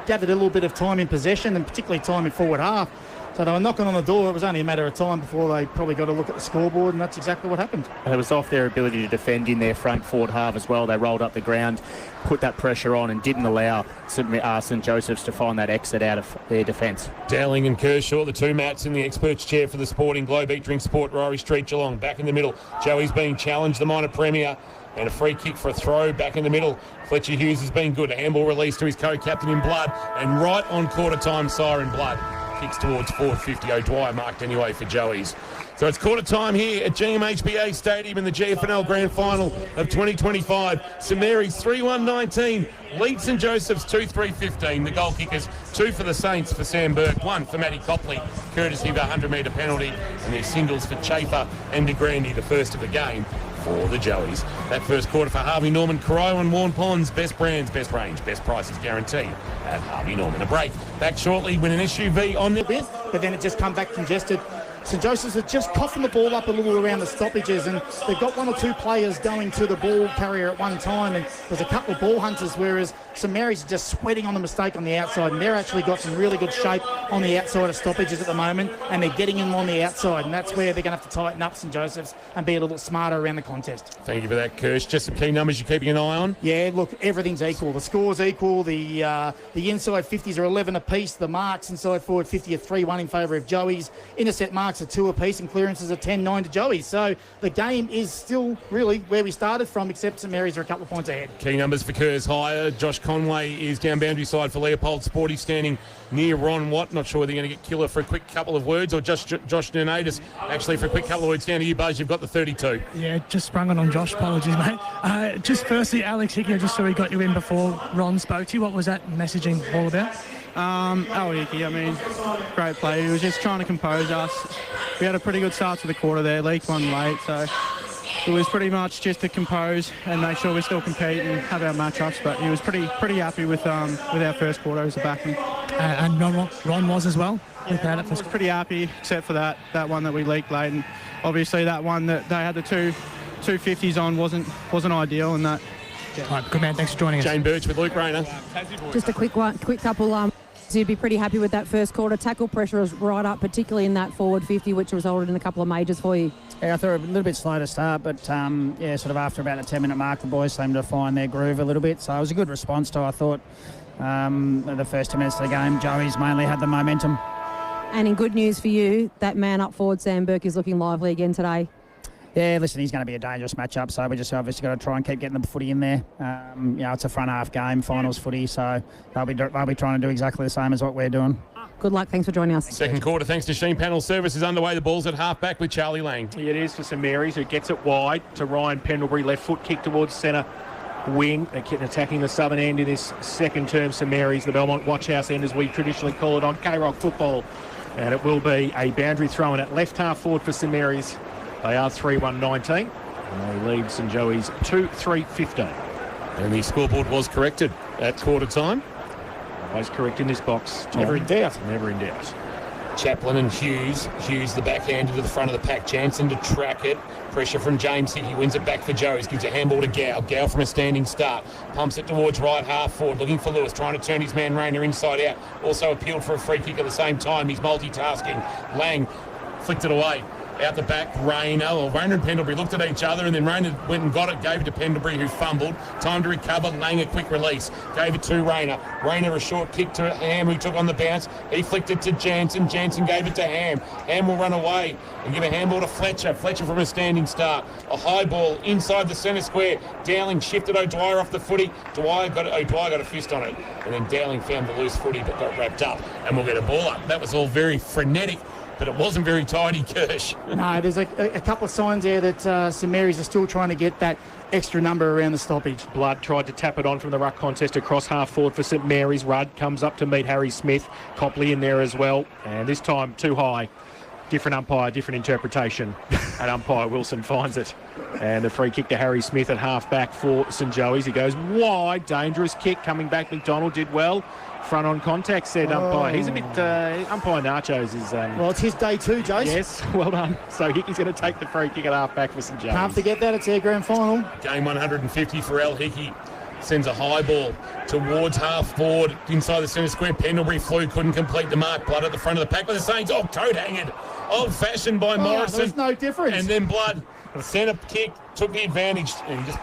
gathered a little bit of time in possession, and particularly time in forward half. So they were knocking on the door. It was only a matter of time before they probably got a look at the scoreboard, and that's exactly what happened. And it was off their ability to defend in their front forward half as well. They rolled up the ground, put that pressure on, and didn't allow St Joseph's to find that exit out of their defence. Dowling and Kershaw, the two Matts in the experts chair for the Sporting Globe, Eat Drink Sport, Rory Street, Geelong. Back in the middle, Joey's being challenged, the minor premier, and a free kick for a throw back in the middle. Fletcher Hughes has been good. A handball release to his co-captain in blood, and right on quarter time siren blood. Kicks towards forward 50. O'Dwyer marked anyway for Joey's. So it's quarter time here at GMHBA Stadium in the GFNL Grand Final of 2025. St Mary's 3-1-19. Lead St Joseph's 2-3-15. The goal kickers, 2 for the Saints for Sam Burke, 1 for Matty Copley, courtesy of a 100-metre penalty. And their singles for Chafer and De Grande, the first of the game for the Joeys. That first quarter for Harvey Norman, Corowa and Warren Ponds. Best brands, best range, best prices guaranteed at Harvey Norman. A break. Back shortly with an SUV on the bit, but then it just come back congested. St Joseph's are just coughing the ball up a little around the stoppages, and they've got 1 or 2 players going to the ball carrier at one time, and there's a couple of ball hunters, whereas St Mary's are just sweating on the mistake on the outside, and they're actually got some really good shape on the outside of stoppages at the moment, and they're getting them on the outside, and that's where they're going to have to tighten up St Joseph's and be a little smarter around the contest. Thank you for that, Kirsch. Just some key numbers you're keeping an eye on? Yeah, look, everything's equal. The score's equal. The inside 50s are 11 apiece. The marks inside forward 50 are 3-1 in favour of Joey's. Intercept marks are 2 apiece, and clearances are 10-9 to Joey's. So the game is still really where we started from, except St Mary's are a couple of points ahead. Key numbers for Kerr's higher. Josh Conway is down boundary side for Leopold Sporty, standing near Ron Watt. Not sure whether you're going to get Killer for a quick couple of words, or just Josh Nunadis actually for a quick couple of words. Down to you, Buzz. You've got the 32. Yeah, just sprung it on Josh. Apologies, mate. Just firstly, Alex Hickey, I just saw he got you in before Ron spoke to you. What was that messaging all about? Hickey, great play. He was just trying to compose us. We had a pretty good start to the quarter there, leaked one late, so it was pretty much just to compose and make sure we still compete and have our matchups. But he was pretty happy with our first quarter as a backman. And Ron was as well. Yeah, I was pretty happy, except for that one that we leaked late, and obviously that one that they had the two 50s on wasn't ideal, and that. Yeah. All right, good man. Thanks for joining us. Jane Birch with Luke Rayner. Just a quick couple. You'd be pretty happy with that first quarter. Tackle pressure was right up, particularly in that forward 50, which resulted in a couple of majors for you. Yeah, I thought a little bit slow to start, but sort of after about a 10-minute mark, the boys seemed to find their groove a little bit. So it was a good response to, I thought, the first 10 minutes of the game. Joey's mainly had the momentum. And in good news for you, that man up forward, Sam Burke, is looking lively again today. Yeah, listen, he's going to be a dangerous matchup, so we just obviously got to try and keep getting the footy in there. It's a front half game, finals footy, so they'll be trying to do exactly the same as what we're doing. Good luck. Thanks for joining us. Second quarter, thanks to Sheen Panel Services underway. The ball's at half-back with Charlie Lang. It is for St Mary's, who gets it wide to Ryan Pendlebury. Left foot kick towards centre wing. They're attacking the southern end in this second term, St Mary's, the Belmont Watchhouse end, as we traditionally call it on K-Rock football. And it will be a boundary throw in at left half forward for St Mary's. They are 3-1-19. And they lead St Joey's 2-3-15. And the scoreboard was corrected at quarter time. Always correct in this box, Tom. Never in doubt. Never in doubt. Chaplin and Hughes the backhand to the front of the pack. Jansen to track it. Pressure from James Hickey. Wins it back for Joes. Gives a handball to Gow. Gow from a standing start. Pumps it towards right half forward. Looking for Lewis. Trying to turn his man Rayner inside out. Also appealed for a free kick at the same time. He's multitasking. Lang flicked it away. Out the back, Rayner and Pendlebury looked at each other, and then Rayner went and got it, gave it to Pendlebury, who fumbled. Time to recover. Lang a quick release. Gave it to Rayner. Rayner a short kick to Ham, who took on the bounce. He flicked it to Jansen. Jansen gave it to Ham. Ham will run away and give a handball to Fletcher. Fletcher from a standing start. A high ball inside the centre square. Dowling shifted O'Dwyer off the footy. O'Dwyer got a fist on it. And then Dowling found the loose footy but got wrapped up. And we'll get a ball up. That was all very frenetic, but it wasn't very tidy, Kirsch. No, there's a couple of signs there that St Mary's are still trying to get that extra number around the stoppage. Blood tried to tap it on from the ruck contest across half forward for St Mary's. Rudd comes up to meet Harry Smith. Copley in there as well. And this time too high different umpire, different interpretation, and umpire Wilson finds it. And a free kick to Harry Smith at half-back for St Joey's. He goes wide, dangerous kick, coming back. McDonald did well. Front on contact, said umpire. He's a bit, umpire Nachos is... well, it's his day too, Jace. Yes, well done. So Hickey's going to take the free kick at half-back for St Joey's. Can't forget that, it's their grand final. Game 150 for Al Hickey. Sends a high ball towards half forward inside the centre square. Pendlebury flew, couldn't complete the mark. Blood at the front of the pack with the Saints. Oh, coat hanged. Old-fashioned by Morrison. There's no difference. And then Blood, centre kick, took the advantage and just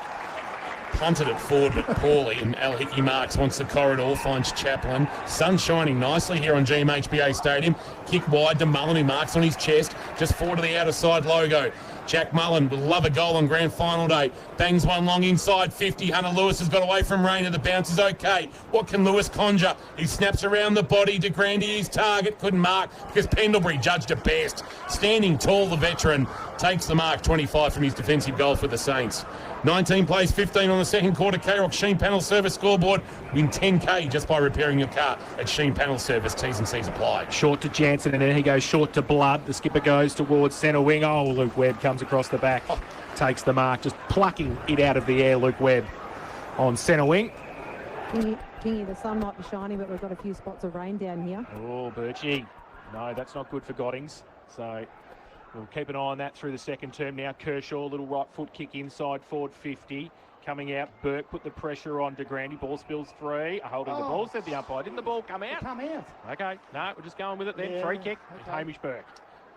punted it forward but poorly. And Al Hickey marks once the corridor, finds Chaplin. Sun shining nicely here on GMHBA Stadium. Kick wide to Mullen, who marks on his chest, just forward to the outer side logo. Jack Mullen will love a goal on grand final day. Bangs one long inside 50. Hunter Lewis has got away from Rayner. The bounce is okay. What can Lewis conjure? He snaps around the body. De Grande, his target, couldn't mark because Pendlebury judged it best. Standing tall, the veteran takes the mark. 25 from his defensive goal for the Saints. 19 plays 15 on the second quarter. K-Rock Sheen Panel Service scoreboard. Win 10K just by repairing your car at Sheen Panel Service. T's and C's apply. Short to Jansen, and then he goes short to Blood. The skipper goes towards centre wing. Oh, Luke Webb comes across the back. Takes the mark, just plucking it out of the air, Luke Webb on centre wing. Kingy, the sun might be shining, but we've got a few spots of rain down here. Oh, Birchie. No, that's not good for Goddings. So we'll keep an eye on that through the second term. Now Kershaw, little right foot kick inside, forward 50. Coming out, Burke put the pressure on De Grande. Ball spills free. Holding the ball, said the umpire. Didn't the ball come out? Come out. Okay, no, we're just going with it then. Yeah, Free kick, okay. Hamish Burke.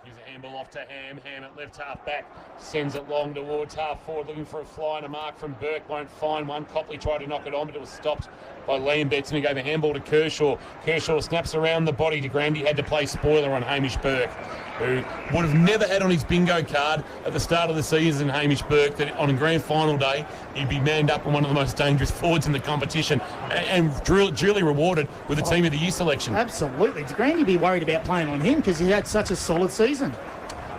Here's a handball off to Ham. Ham at left half back. Sends it long towards half forward, looking for a fly and a mark from Burke. Won't find one. Copley tried to knock it on, but it was stopped by Liam Betts, and he gave a handball to Kershaw. Kershaw snaps around the body. De Grande had to play spoiler on Hamish Burke, who would have never had on his bingo card at the start of the season, Hamish Burke, that on a grand final day he'd be manned up on one of the most dangerous forwards in the competition and duly rewarded with the Team of the Year selection. Absolutely. De Grande be worried about playing on him because he had such a solid season.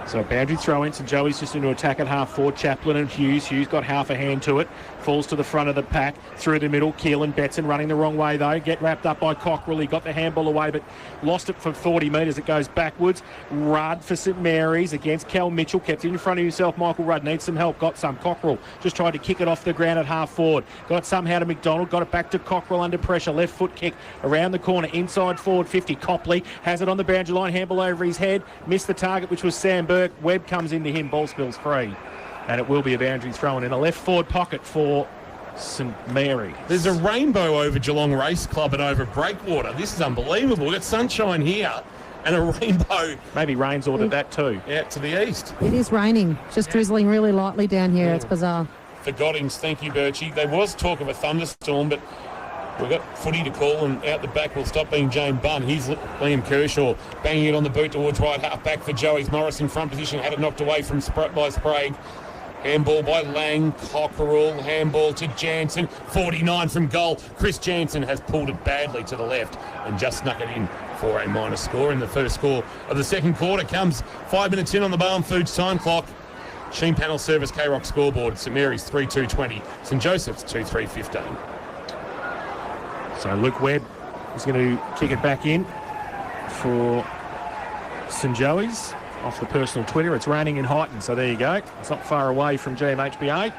So a boundary throw in. St Joey's just into attack at half forward. Chaplin and Hughes. Hughes got half a hand to it. Falls to the front of the pack. Through the middle. Keelan Betson running the wrong way though. Get wrapped up by Cockrell. He got the handball away but lost it for 40 metres. It goes backwards. Rudd for St Mary's against Cal Mitchell. Kept it in front of himself. Michael Rudd needs some help. Got some. Cockrell just tried to kick it off the ground at half forward. Got it somehow to McDonald. Got it back to Cockrell under pressure. Left foot kick around the corner. Inside forward 50. Copley has it on the boundary line. Handball over his head. Missed the target, which was Sam Burke. Webb comes into him. Ball spills free. And it will be a boundary thrown in a left forward pocket for St Mary. There's a rainbow over Geelong Race Club and over Breakwater. This is unbelievable. We've got sunshine here and a rainbow. Maybe rain's ordered that too. Out to the east. It is raining, just drizzling really lightly down here. It's bizarre. For Goddings, thank you, Birchie. There was talk of a thunderstorm, but we've got footy to call, and out the back will stop being James Bunn. Here's Liam Kershaw banging it on the boot towards right half back for Joey's. Morris in front position, had it knocked away from by Sprague. Handball by Lang, Cockerell, handball to Jansen, 49 from goal. Chris Jansen has pulled it badly to the left and just snuck it in for a minor score. In the first score of the second quarter comes 5 minutes in on the Barn Foods time clock. Sheen Panel Service K-Rock scoreboard, St Mary's 3-2-20, St Joseph's 2-3-15. So Luke Webb is going to kick it back in for St Joey's. Off the personal Twitter, it's raining in Highton, so there you go. It's not far away from GMHBA.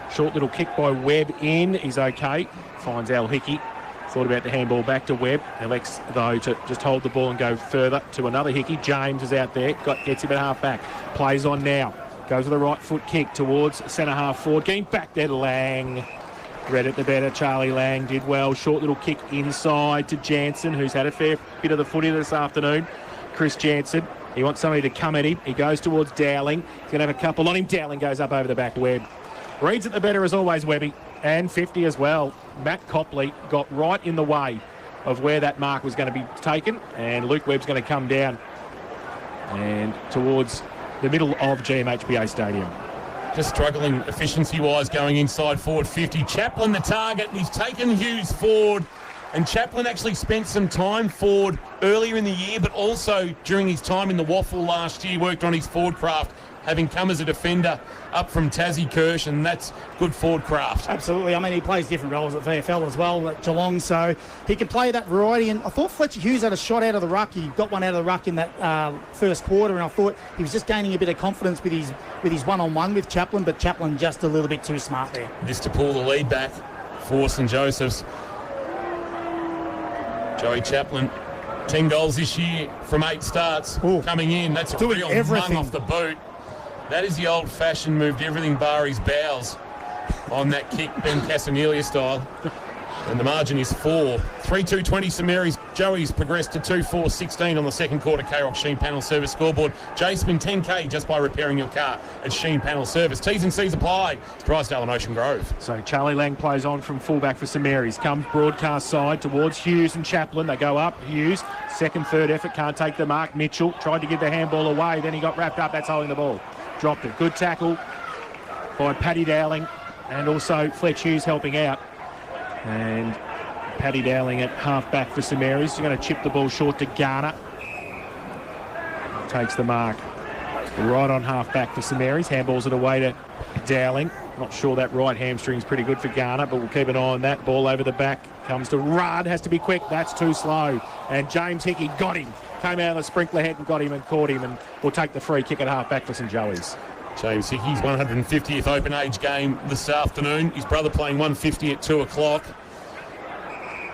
Short little kick by Webb in. He's okay. Finds Al Hickey. Thought about the handball back to Webb. Elects, though, to just hold the ball and go further to another Hickey. James is out there. Gets him at half back. Plays on now. Goes with a right foot kick towards centre half forward. Getting back there to Lang. Read it the better. Charlie Lang did well. Short little kick inside to Jansen, who's had a fair bit of the footy this afternoon. Chris Jansen. He wants somebody to come at him. He goes towards Dowling. He's going to have a couple on him. Dowling goes up over the back. Webb reads it the better as always, Webby. And 50 as well. Matt Copley got right in the way of where that mark was going to be taken. And Luke Webb's going to come down and towards the middle of GMHBA Stadium. Just struggling efficiency-wise going inside forward 50. Chaplin the target, and he's taken Hughes forward. And Chaplin actually spent some time forward earlier in the year, but also during his time in the Waffle last year, worked on his forward craft. having come as a defender up from Tassie Kirsch, and that's good forward craft. Absolutely. I mean, he plays different roles at VFL as well at Geelong, so he can play that variety. And I thought Fletcher Hughes had a shot out of the ruck. He got one out of the ruck in that first quarter, and I thought he was just gaining a bit of confidence with his one-on-one with Chaplin, but Chaplin just a little bit too smart there. This to pull the lead back for St Joseph's. Joey Chaplin, 10 goals this year from 8 starts. Coming in. That's a real mung off the boot. That is the old-fashioned moved everything bar his bowels on that kick, Ben Casanelia style. And the margin is 4. 3-2-20 St Mary's. Joey's progressed to 2-4-16 on the second quarter K-Rock Sheen Panel Service scoreboard. Jason, 10K just by repairing your car at Sheen Panel Service. T's and C's apply. Drysdale and Ocean Grove. So Charlie Lang plays on from fullback for St Mary's. Comes broadcast side towards Hughes and Chaplin. They go up. Hughes, second, third effort, can't take the mark. Mitchell tried to give the handball away. Then he got wrapped up. That's holding the ball. Dropped it. Good tackle by Paddy Dowling and also Fletch Hughes helping out. And Paddy Dowling at half-back for St Mary's. He's going to chip the ball short to Garner. Takes the mark. Right on half-back for St Mary's. Handballs it away to Dowling. Not sure that right hamstring's pretty good for Garner, but we'll keep an eye on that. Ball over the back. Comes to Rudd. Has to be quick. That's too slow. And James Hickey got him. Came out of the sprinkler head and got him and caught him. And we'll take the free kick at half-back for St Joey's. James Hickey's 150th open age game this afternoon. His brother playing 150 at 2 o'clock.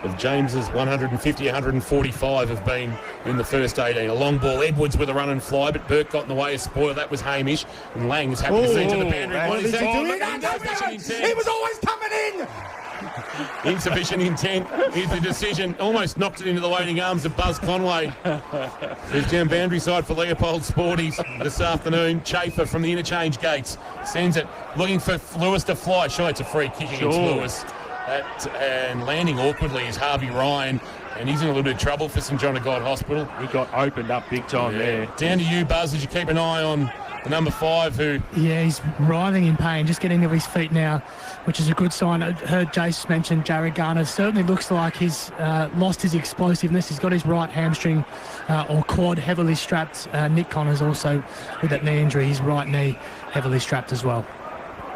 Of James's 150, 145 have been in the first 18. A long ball, Edwards with a run and fly, but Burke got in the way of spoil. That was Hamish. And Lang's happy to see to the boundary. What is he doing? He was always coming in! Insufficient intent is the decision. Almost knocked it into the waiting arms of Buzz Conway. Who's down boundary side for Leopold Sporties this afternoon. Chafer from the interchange gates sends it, looking for Lewis to fly. Sure, it's a free kick against Lewis. And landing awkwardly is Harvey Ryan, and he's in a little bit of trouble for St John of God Hospital. He got opened up big time there. Down to you, Buzz, as you keep an eye on the number 5 who... Yeah, he's writhing in pain, just getting to his feet now, which is a good sign. I heard Jace mention Jared Garner. Certainly looks like he's lost his explosiveness. He's got his right hamstring or quad heavily strapped. Nick Connors also with that knee injury, his right knee heavily strapped as well.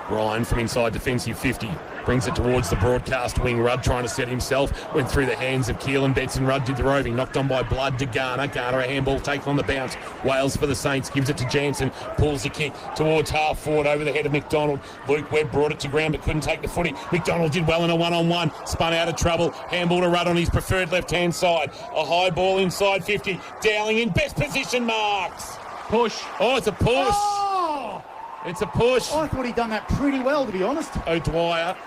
Ryan from inside defensive 50. Brings it towards the broadcast wing. Rudd trying to set himself. Went through the hands of Keelan Betts, and Rudd did the roving. Knocked on by Blood to Garner. Garner a handball take on the bounce. Wales for the Saints. Gives it to Jansen. Pulls the kick towards half forward over the head of McDonald. Luke Webb brought it to ground but couldn't take the footy. McDonald did well in a one-on-one. Spun out of trouble. Handball to Rudd on his preferred left-hand side. A high ball inside 50. Dowling in best position marks. Push. Oh, it's a push. Oh! It's a push. I thought he'd done that pretty well, to be honest. O'Dwyer.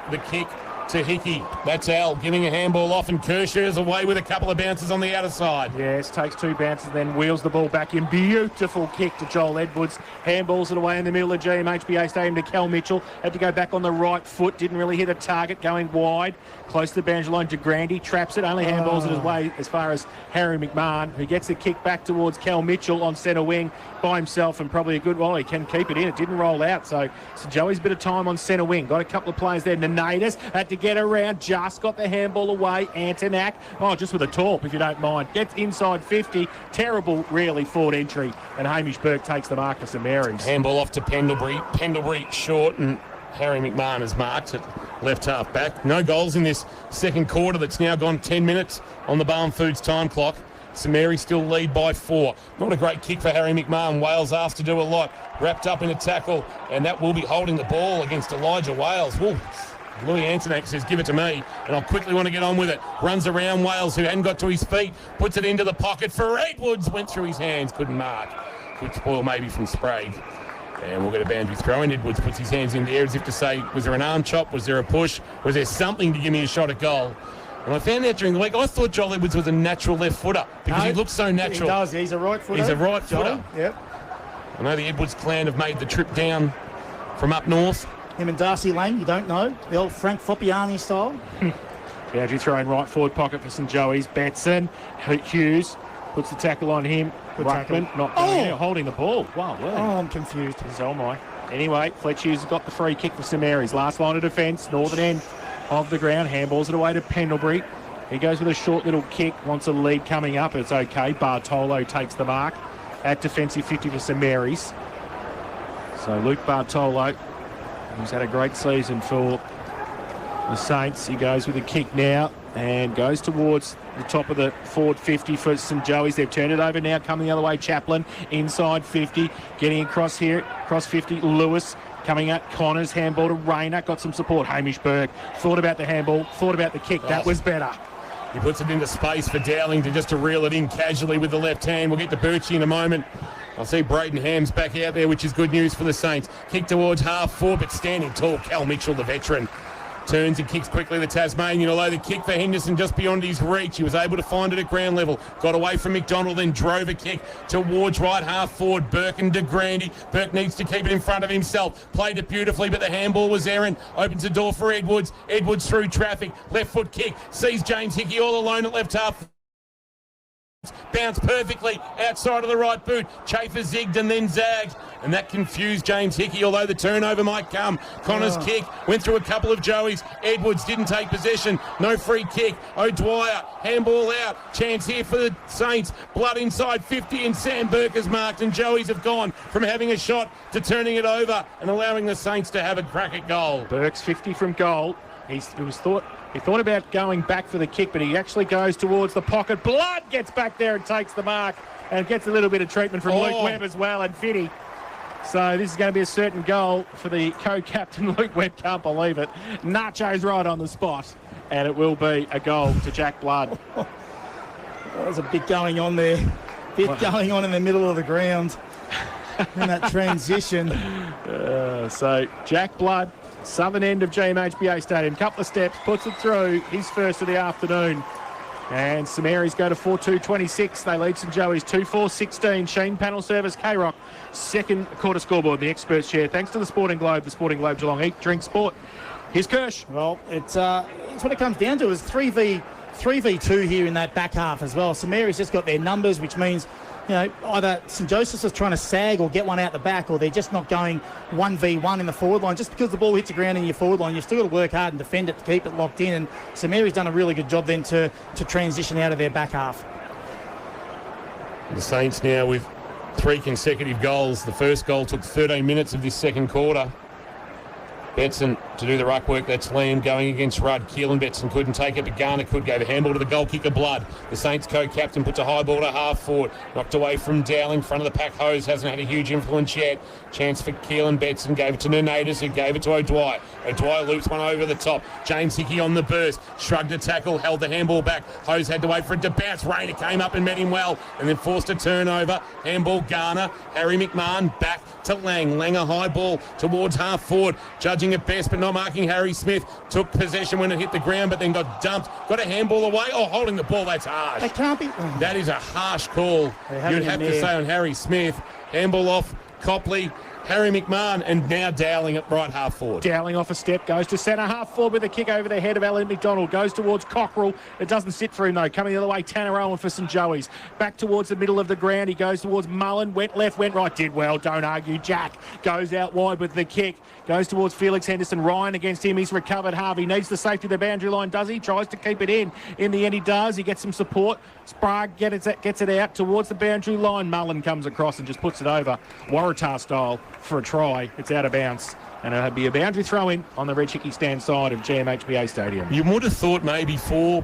The kick to Hickey. That's Al giving a handball off, and Kershaw's away with a couple of bounces on the outer side. Yes, takes 2 bounces, then wheels the ball back in. Beautiful kick to Joel Edwards. Handballs it away in the middle of GMHBA Stadium to Cal Mitchell. Had to go back on the right foot. Didn't really hit a target, going wide. Close to the boundary line to Grandy. Traps it. Only handballs it away as far as Harry McMahon, who gets the kick back towards Cal Mitchell on centre wing by himself, and probably a good... Well, he can keep it in. It didn't roll out. So Joey's a bit of time on centre wing. Got a couple of players there. Nenadis had to get around. Just got the handball away. Antonak. Oh, just with a torp, if you don't mind. Gets inside 50. Terrible, really, forward entry. And Hamish Burke takes the mark for St Mary's. Handball off to Pendlebury. Pendlebury short, and Harry McMahon has marked it. Left half back. No goals in this second quarter that's now gone 10 minutes on the Barn Foods time clock. St Mary's still lead by 4. Not a great kick for Harry McMahon. Wales asked to do a lot. Wrapped up in a tackle, and that will be holding the ball against Elijah Wales. Ooh. Louis Antonak says, give it to me, and I'll quickly want to get on with it. Runs around Wales, who hadn't got to his feet. Puts it into the pocket for Edwards. Went through his hands, couldn't mark. Could spoil maybe from Sprague. And we'll get a boundary throw in. Edwards puts his hands in the air as if to say, was there an arm chop? Was there a push? Was there something to give me a shot at goal? And I found out during the week, I thought Joel Edwards was a natural left footer because he looks so natural. He does. He's a right footer. He's a right footer. Yep. I know the Edwards clan have made the trip down from up north. Him and Darcy Lang, you don't know. The old Frank Foppiani style. Boundary throw in right forward pocket for St Joey's. Betson. Hughes puts the tackle on him. Ruckman not holding the ball. Wow. Oh, I'm confused. So am I. Anyway, Fletch Hughes has got the free kick for St Mary's. Last line of defence, northern end of the ground. Handballs it away to Pendlebury. He goes with a short little kick. Wants a lead coming up. It's okay. Bartolo takes the mark at defensive 50 for St Mary's. So Luke Bartolo, who's had a great season for the Saints, he goes with a kick now and goes towards the top of the forward 50 for St Joey's. They've turned it over now, coming the other way. Chaplin inside 50, getting across here, across 50. Lewis coming at Connors, handball to Rayner, got some support. Hamish Burke thought about the handball, thought about the kick. That was better. He puts it into space for Dowling to reel it in casually with the left hand. We'll get to Birchie in a moment. I see Braden Ham's back out there, which is good news for the Saints. Kick towards half forward, but standing tall, Cal Mitchell, the veteran. Turns and kicks quickly the Tasmanian, although the kick for Henderson just beyond his reach. He was able to find it at ground level. Got away from McDonald, then drove a kick towards right half forward. Burke and de Grande. Burke needs to keep it in front of himself. Played it beautifully, but the handball was errant. Opens the door for Edwards. Edwards through traffic. Left foot kick. Sees James Hickey all alone at left half. Bounced perfectly outside of the right boot. Chafer zigged and then zagged, and that confused James Hickey, although the turnover might come. Connor's kick went through a couple of Joeys. Edwards didn't take possession. No free kick. O'Dwyer, handball out. Chance here for the Saints. Blood inside 50, and Sam Burke is marked, and Joeys have gone from having a shot to turning it over and allowing the Saints to have a crack at goal. Burke's 50 from goal. He thought about going back for the kick, but he actually goes towards the pocket. Blood gets back there and takes the mark and gets a little bit of treatment from Luke Webb as well, and Fitty. So this is going to be a certain goal for the co-captain. Luke Webb can't believe it. Nacho's right on the spot, and it will be a goal to Jack Blood. There's a bit going on there. Going on in the middle of the ground in that transition. So Jack Blood, southern end of GMHBA Stadium, couple of steps, puts it through, his first of the afternoon. And St Mary's go to 4-2-26. They lead St Joey's 2-4-16. Sheen Panel Service, K-Rock, second quarter scoreboard, the experts share. Thanks to the Sporting Globe Geelong. Eat, drink, sport. Here's Kirsch. Well, it's what it comes down to is 3v2 here in that back half as well. St Mary's just got their numbers, which means, you know, either St Joseph's is trying to sag or get one out the back, or they're just not going 1v1 in the forward line. Just because the ball hits the ground in your forward line, you've still got to work hard and defend it to keep it locked in. And St Mary's done a really good job then to transition out of their back half. The Saints now with 3 consecutive goals. The first goal took 13 minutes of this second quarter. Betson to do the ruck work. That's Lamb going against Rudd. Keelan Betson couldn't take it, but Garner could go. The handball to the goal kicker, Blood. The Saints co-captain puts a high ball to half forward. Knocked away from Dowling. Front of the pack, Hose hasn't had a huge influence yet. Chance for Keelan Betson. Gave it to Nenatus, who gave it to O'Dwyer. O'Dwyer loops one over the top. James Hickey on the burst. Shrugged a tackle, held the handball back. Hose had to wait for it to bounce. Rayner came up and met him well, and then forced a turnover. Handball Garner. Harry McMahon back to Lang. Lang a high ball towards half forward. Judging at best, but not marking Harry Smith. Took possession when it hit the ground, but then got dumped. Got a handball away. Oh, holding the ball, that's harsh. They can't be. That is a harsh call. You'd have to say on Harry Smith. Handball off Copley. Harry McMahon, and now Dowling at right half forward. Dowling off a step, goes to centre half forward with a kick over the head of Alan McDonald. Goes towards Cockrell. It doesn't sit for him though. Coming the other way, Tanner Owen for St Joey's. Back towards the middle of the ground. He goes towards Mullen. Went left, went right. Did well. Don't argue. Jack goes out wide with the kick. Goes towards Felix Henderson. Ryan against him. He's recovered. Harvey needs the safety of the boundary line, does he? Tries to keep it in. In the end, he does. He gets some support. Sprague gets it out towards the boundary line. Mullen comes across and just puts it over Waratah style for a try. It's out of bounds. And it'll be a boundary throw-in on the Red Hickey stand side of GMHBA Stadium. You would have thought maybe 4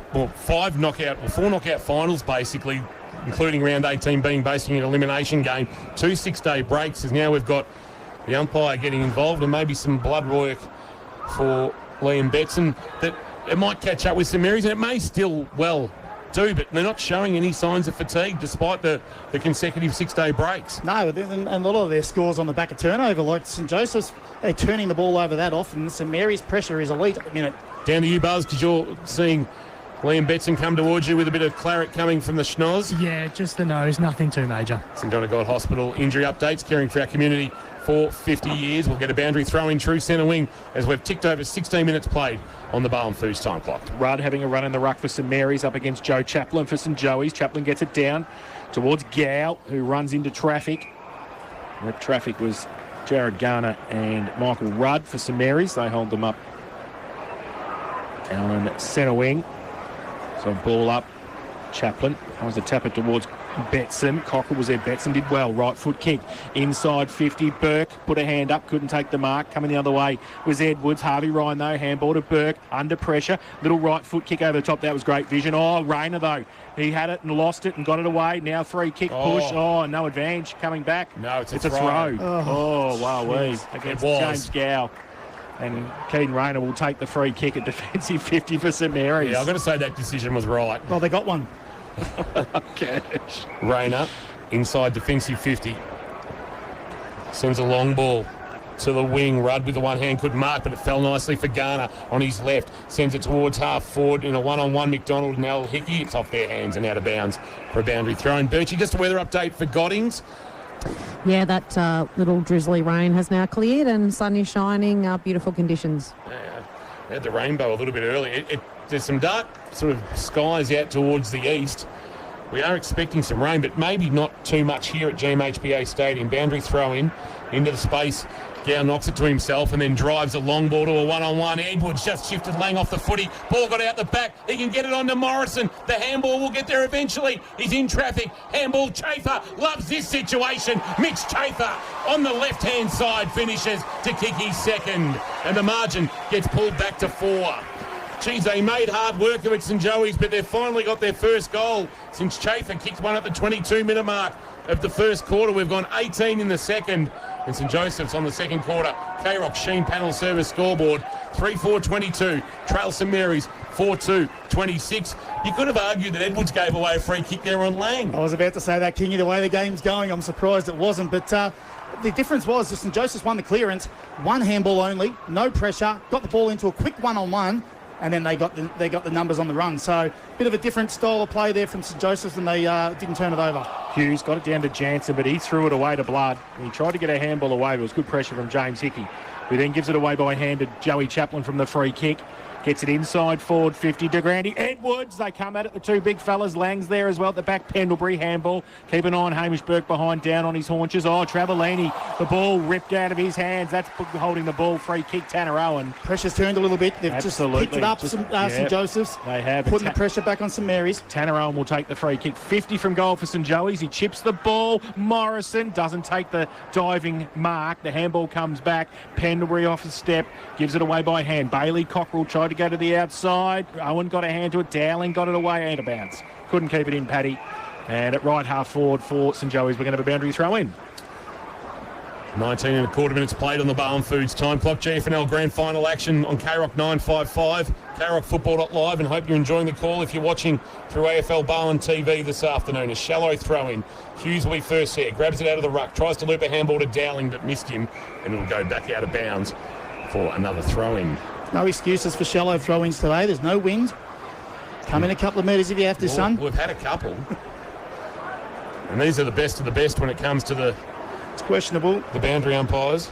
knockout finals, basically, including round 18 being basically an elimination game. 2 6-day breaks, as now we've got the umpire getting involved and maybe some blood work for Liam Betson, that it might catch up with St Mary's, and it may still well do, but they're not showing any signs of fatigue despite the consecutive 6-day breaks. No, and a lot of their scores on the back of turnover, like St Joseph's, they're turning the ball over that often. St Mary's pressure is elite at the minute. Down to you, Buzz, because you're seeing Liam Betson come towards you with a bit of claret coming from the schnoz. Yeah, just the nose, nothing too major. St John of God Hospital injury updates, caring for our community for 50 years. We'll get a boundary throw in true centre wing as we've ticked over 16 minutes played on the Barwon Foods time clock. Rudd having a run in the ruck for St Mary's up against Joe Chaplin for St Joey's. Chaplin gets it down towards Gow, who runs into traffic. That traffic was Jared Garner and Michael Rudd for St Mary's. They hold them up. Allen centre wing. So ball up. Chaplin. That was a tap it towards Betson. Cockrell was there. Betson did well. Right foot kick. Inside 50. Burke put a hand up. Couldn't take the mark. Coming the other way was Edwards. Harvey Ryan, though. Handball to Burke. Under pressure. Little right foot kick over the top. That was great vision. Oh, Rayner, though. He had it and lost it and got it away. Now free kick push. Oh, no advantage. Coming back. No, it's a throw. throw. Oh, wow. Against James Gow. And Keaton Rayner will take the free kick at defensive 50 for St Mary's. Yeah, I've got to say that decision was right. Well, they got one. Okay. Rayner, inside defensive 50. Sends a long ball to the wing. Rudd with the one hand couldn't mark, but it fell nicely for Garner on his left. Sends it towards half forward in a one-on-one. McDonald and Al Hickey. It's off their hands and out of bounds for a boundary throw. And Birchie, just a weather update for Goddings. Yeah, that little drizzly rain has now cleared and sun is shining. Beautiful conditions. Had the rainbow a little bit early. There's some dark sort of skies out towards the east. We are expecting some rain, but maybe not too much here at GMHBA Stadium. Boundary throw in into the space. Gow knocks it to himself and then drives a long ball to a one-on-one. Edwards just shifted Lang off the footy. Ball got out the back. He can get it on to Morrison. The handball will get there eventually. He's in traffic. Handball, Chafer loves this situation. Mitch Chafer on the left-hand side finishes to kick his second. And the margin gets pulled back to 4. Geez, they made hard work of it, St Joey's, but they've finally got their first goal since Chafer kicked one at the 22-minute mark of the first quarter. We've gone 18 in the second. And St Joseph's on the second quarter. K-Rock Sheen panel service scoreboard 3-4-22. Trail St Mary's 4-2-26. You could have argued that Edwards gave away a free kick there on Lang. I was about to say that, Kingy, the way the game's going, I'm surprised it wasn't. But the difference was that St Joseph's won the clearance, one handball only, no pressure, got the ball into a quick one-on-one, and then they got the numbers on the run. So a bit of a different style of play there from St Joseph's, and they didn't turn it over. Hughes got it down to Jansen, but he threw it away to Blood. He tried to get a handball away, but it was good pressure from James Hickey, who then gives it away by hand to Joey Chaplin from the free kick. Gets it inside forward 50. DeGrande, Edwards. They come at it, the two big fellas. Lang's there as well at the back. Pendlebury handball. Keep an eye on Hamish Burke behind, down on his haunches. Oh, Travellini. The ball ripped out of his hands. That's holding the ball. Free kick, Tanner Owen. Pressure's turned a little bit. They've just picked it up, St Joseph's. They have. Putting the pressure back on St Mary's. Tanner Owen will take the free kick. 50 from goal for St Joey's. He chips the ball. Morrison doesn't take the diving mark. The handball comes back. Pendlebury off the step. Gives it away by hand. Bailey Cockrell tried to go to the outside. Owen got a hand to it. Dowling got it away out of bounds. Couldn't keep it in, Paddy. And at right half forward for St Joey's, we're going to have a boundary throw in. 19 and a quarter minutes played on the Barn Foods time clock. GFNL Grand Final action on K-Rock 955, KRockFootball.live, and hope you're enjoying the call if you're watching through AFL Barn TV this afternoon. A shallow throw in. Hughes will be first here. Grabs it out of the ruck. Tries to loop a handball to Dowling, but missed him. And it'll go back out of bounds for another throw in. No excuses for shallow throw-ins today. There's no wind. Come in a couple of metres if you have to, son. We've had a couple. And these are the best of the best when it comes to it's questionable. The boundary umpires.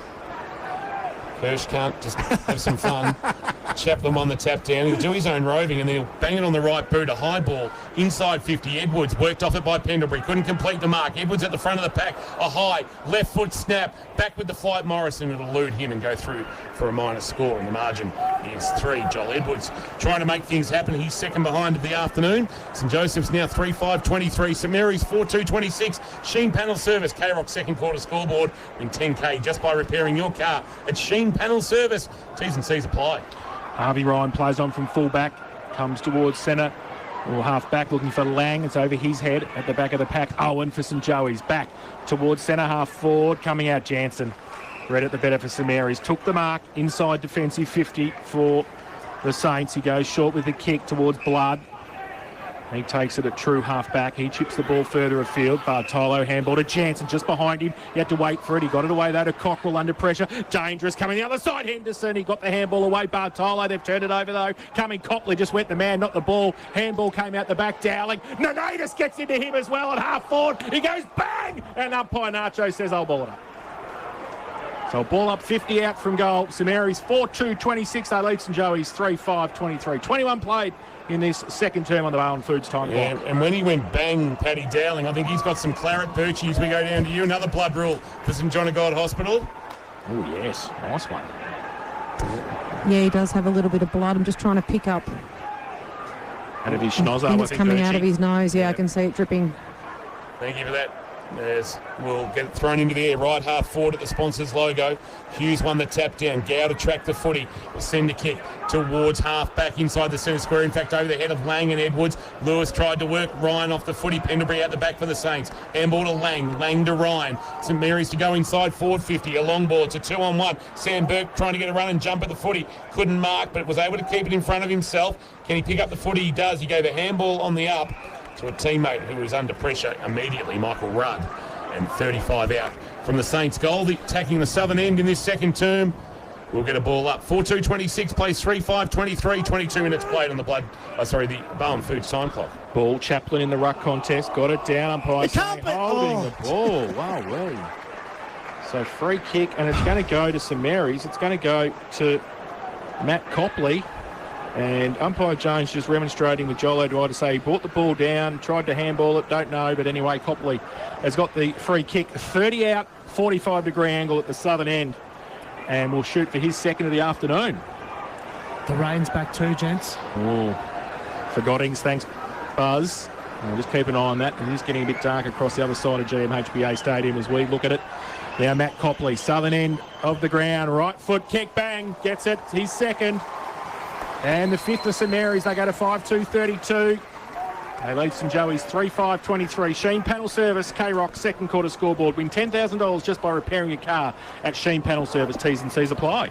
Kirsch can't just have some fun. Chaplin on the tap down. He'll do his own roving and then he'll bang it on the right boot. A high ball inside 50. Edwards worked off it by Pendlebury. Couldn't complete the mark. Edwards at the front of the pack. A high left foot snap. Back with the flight. Morrison. It'll elude him and go through for a minor score. And the margin is 3. Joel Edwards trying to make things happen. He's second behind of the afternoon. St Joseph's now 3-5-23. St Mary's 4-2-26. Sheen panel service. K-Rock second quarter scoreboard. Win 10K just by repairing your car at Sheen panel service. T's and C's apply. Harvey Ryan plays on from full-back, comes towards centre, or half-back looking for Lang. It's over his head at the back of the pack. Owen for St Joey's. Back towards centre, half-forward, coming out Jansen. Read it the better for St Mary's. Took the mark, inside defensive 50 for the Saints. He goes short with the kick towards Blood. He takes it at true half-back. He chips the ball further afield. Bartolo handball to Jansen just behind him. He had to wait for it. He got it away though to Cockrell under pressure. Dangerous coming the other side. Henderson. He got the handball away. Bartolo. They've turned it over though. Coming Copley just went the man, not the ball. Handball came out the back. Dowling. Nonadis gets into him as well at half forward. He goes bang! And umpire Nacho says I'll ball it up. So ball up 50 out from goal. St Mary's 4-2-26. They lead St Joey's 3-5-23. 21 played in this second term on the Barn Foods time clock. And when he went bang, Paddy Dowling, I think he's got some claret Birchie as we go down to you. Another blood rule for St John of God Hospital. Oh, yes. Nice one. Yeah, he does have a little bit of blood. I'm just trying to pick up. Out of his schnoz, I think it's coming out of his nose. Yeah, I can see it dripping. Thank you for that. We'll get it thrown into the air, right half forward at the sponsor's logo. Hughes won the tap down. Gow to track the footy. Will send a kick towards half back inside the centre square. In fact, over the head of Lang and Edwards. Lewis tried to work Ryan off the footy. Pendlebury out the back for the Saints. Handball to Lang. Lang to Ryan. St Mary's to go inside forward 50. A long ball. It's a 2-on-1. Sam Burke trying to get a run and jump at the footy. Couldn't mark, but was able to keep it in front of himself. Can he pick up the footy? He does. He gave a handball on the up to a teammate who was under pressure immediately, Michael Rudd. And 35 out from the Saints goal. Attacking the southern end in this second term. We'll get a ball up. 4-2-26, plays 3-5-23, 22 minutes played on the the Bowen Foods time clock. Ball, Chaplin in the ruck contest, got it down, umpire holding the ball. Wow, so free kick, and it's going to go to St Mary's. It's going to go to Matt Copley. And umpire Jones just remonstrating with Joel O'Dwyer to say he brought the ball down, tried to handball it, don't know. But anyway, Copley has got the free kick. 30 out, 45-degree angle at the southern end. And will shoot for his second of the afternoon. The rain's back too, gents. Oh, for Goddings, thanks, Buzz. We'll just keep an eye on that. It is getting a bit dark across the other side of GMHBA Stadium as we look at it. Now Matt Copley, southern end of the ground, right foot kick, bang, gets it, he's second. And the fifth of St Mary's, they go to 5-2-32. They lead St Joey's 3-5-23. Sheen Panel Service, K-Rock, second quarter scoreboard. Win $10,000 just by repairing your car at Sheen Panel Service. T's and C's apply.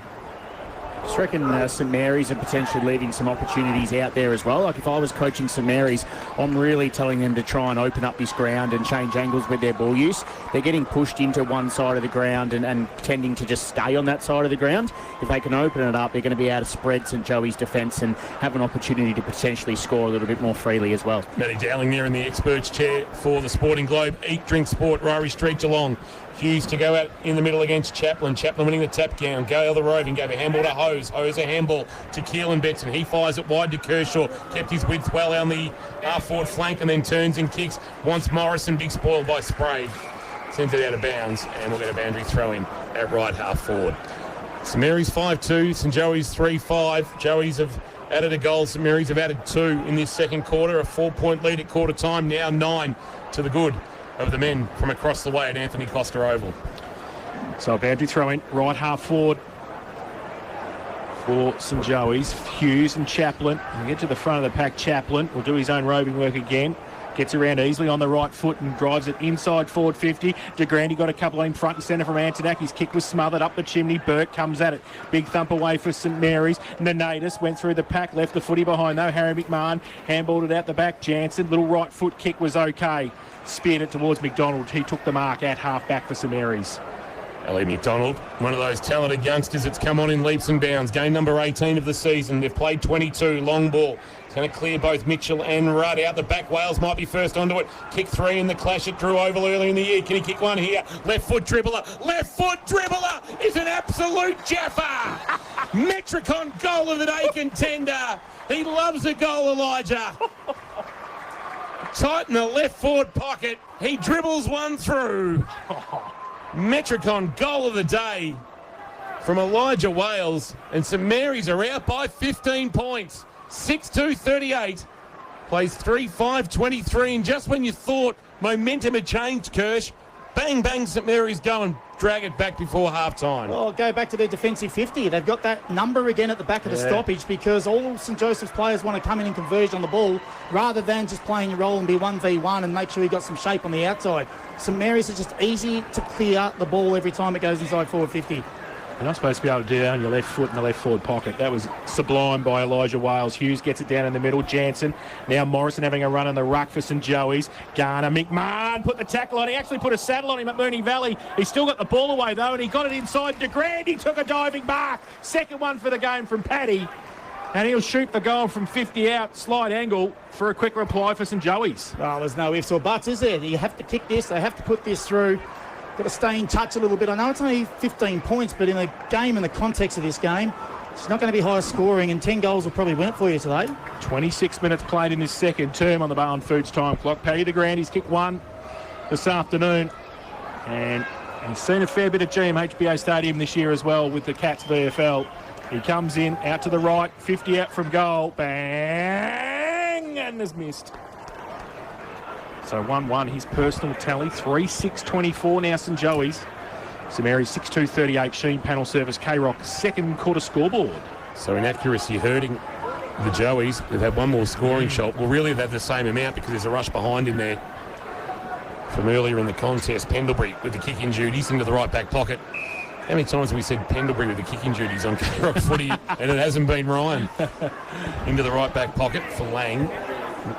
I just reckon St Mary's are potentially leaving some opportunities out there as well. Like if I was coaching St Mary's, I'm really telling them to try and open up this ground and change angles with their ball use. They're getting pushed into one side of the ground and tending to just stay on that side of the ground. If they can open it up, they're going to be able to spread St Joey's defence and have an opportunity to potentially score a little bit more freely as well. Matty Dowling there in the experts chair for the Sporting Globe. Eat, drink, sport, Ryrie Street, Geelong. Hughes to go out in the middle against Chaplin. Chaplin winning the tap down. Gale the roving. Gave a handball to Hose. Hose a handball to Keelan Betson. He fires it wide to Kershaw. Kept his width well on the half-forward flank and then turns and kicks. Wants Morrison. Big spoil by Sprague. Sends it out of bounds and we'll get a boundary throw in at right half-forward. St Mary's 5-2. St Joey's 3-5. Joey's have added a goal. St Mary's have added 2 in this second quarter. A 4-point lead at quarter time. Now 9 to the good of the men from across the way at Anthony Costa Oval. So a boundary throw in, right half forward for St Joey's. Hughes and Chaplin. We get to the front of the pack. Chaplin will do his own roving work again. Gets around easily on the right foot and drives it inside forward 50. De Grande got a couple in front and centre from Antonak. His kick was smothered up the chimney. Burke comes at it. Big thump away for St Mary's. Nenadis went through the pack, left the footy behind though. Harry McMahon handballed it out the back. Jansen, little right foot kick was okay. Speared it towards McDonald. He took the mark at half back for St Mary's. Ellie McDonald, one of those talented youngsters that's come on in leaps and bounds. Game number 18 of the season. They've played 22. Long ball. It's going to clear both Mitchell and Rudd out the back. Wales might be first onto it. Kick 3 in the clash at Drew Oval early in the year. Can he kick one here? Left foot dribbler. Left foot dribbler is an absolute jaffer. Metricon goal of the day contender. He loves a goal, Elijah. Tight in the left forward pocket. He dribbles one through. Metricon goal of the day from Elijah Wales. And St Mary's are out by 15 points. 6-2-38. Plays 3-5-23. And just when you thought momentum had changed, Kirsch, bang, bang, St Mary's go and drag it back before half-time. Well, go back to their defensive 50. They've got that number again at the back of the stoppage because all St Joseph's players want to come in and converge on the ball rather than just playing your role and be 1v1 and make sure you got some shape on the outside. St Mary's is just easy to clear the ball every time it goes inside forward 50. You're not supposed to be able to do that on your left foot in the left forward pocket. That was sublime by Elijah Wales. Hughes gets it down in the middle. Jansen. Now Morrison having a run in the ruck for St Joey's. Garner. McMahon put the tackle on. He actually put a saddle on him at Moonee Valley. He still got the ball away though, and he got it inside. De Grande. He took a diving mark. Second one for the game from Paddy. And he'll shoot the goal from 50 out, slide angle for a quick reply for St Joey's. Oh, there's no ifs or buts, is there? You have to kick this. They have to put this through. Got to stay in touch a little bit. I know it's only 15 points, but in the game, in the context of this game, it's not going to be high scoring, and 10 goals will probably win it for you today. 26 minutes played in this second term on the Bowen Foods time clock. Paddy de Grande, he's kicked one this afternoon. And he's seen a fair bit of GMHBA Stadium this year as well with the Cats VFL. He comes in, out to the right, 50 out from goal. Bang! And has missed. So 1-1, his personal tally. 3-6-24 now, St Joey's. St Mary's 6-2-38, Sheen panel service, K-Rock second quarter scoreboard. So inaccuracy hurting the Joeys. They've had one more scoring shot. Well, really, they've had the same amount because there's a rush behind in there from earlier in the contest. Pendlebury with the kicking duties into the right back pocket. How many times have we said Pendlebury with the kicking duties on K-Rock footy, and it hasn't been Ryan? Into the right back pocket for Lang.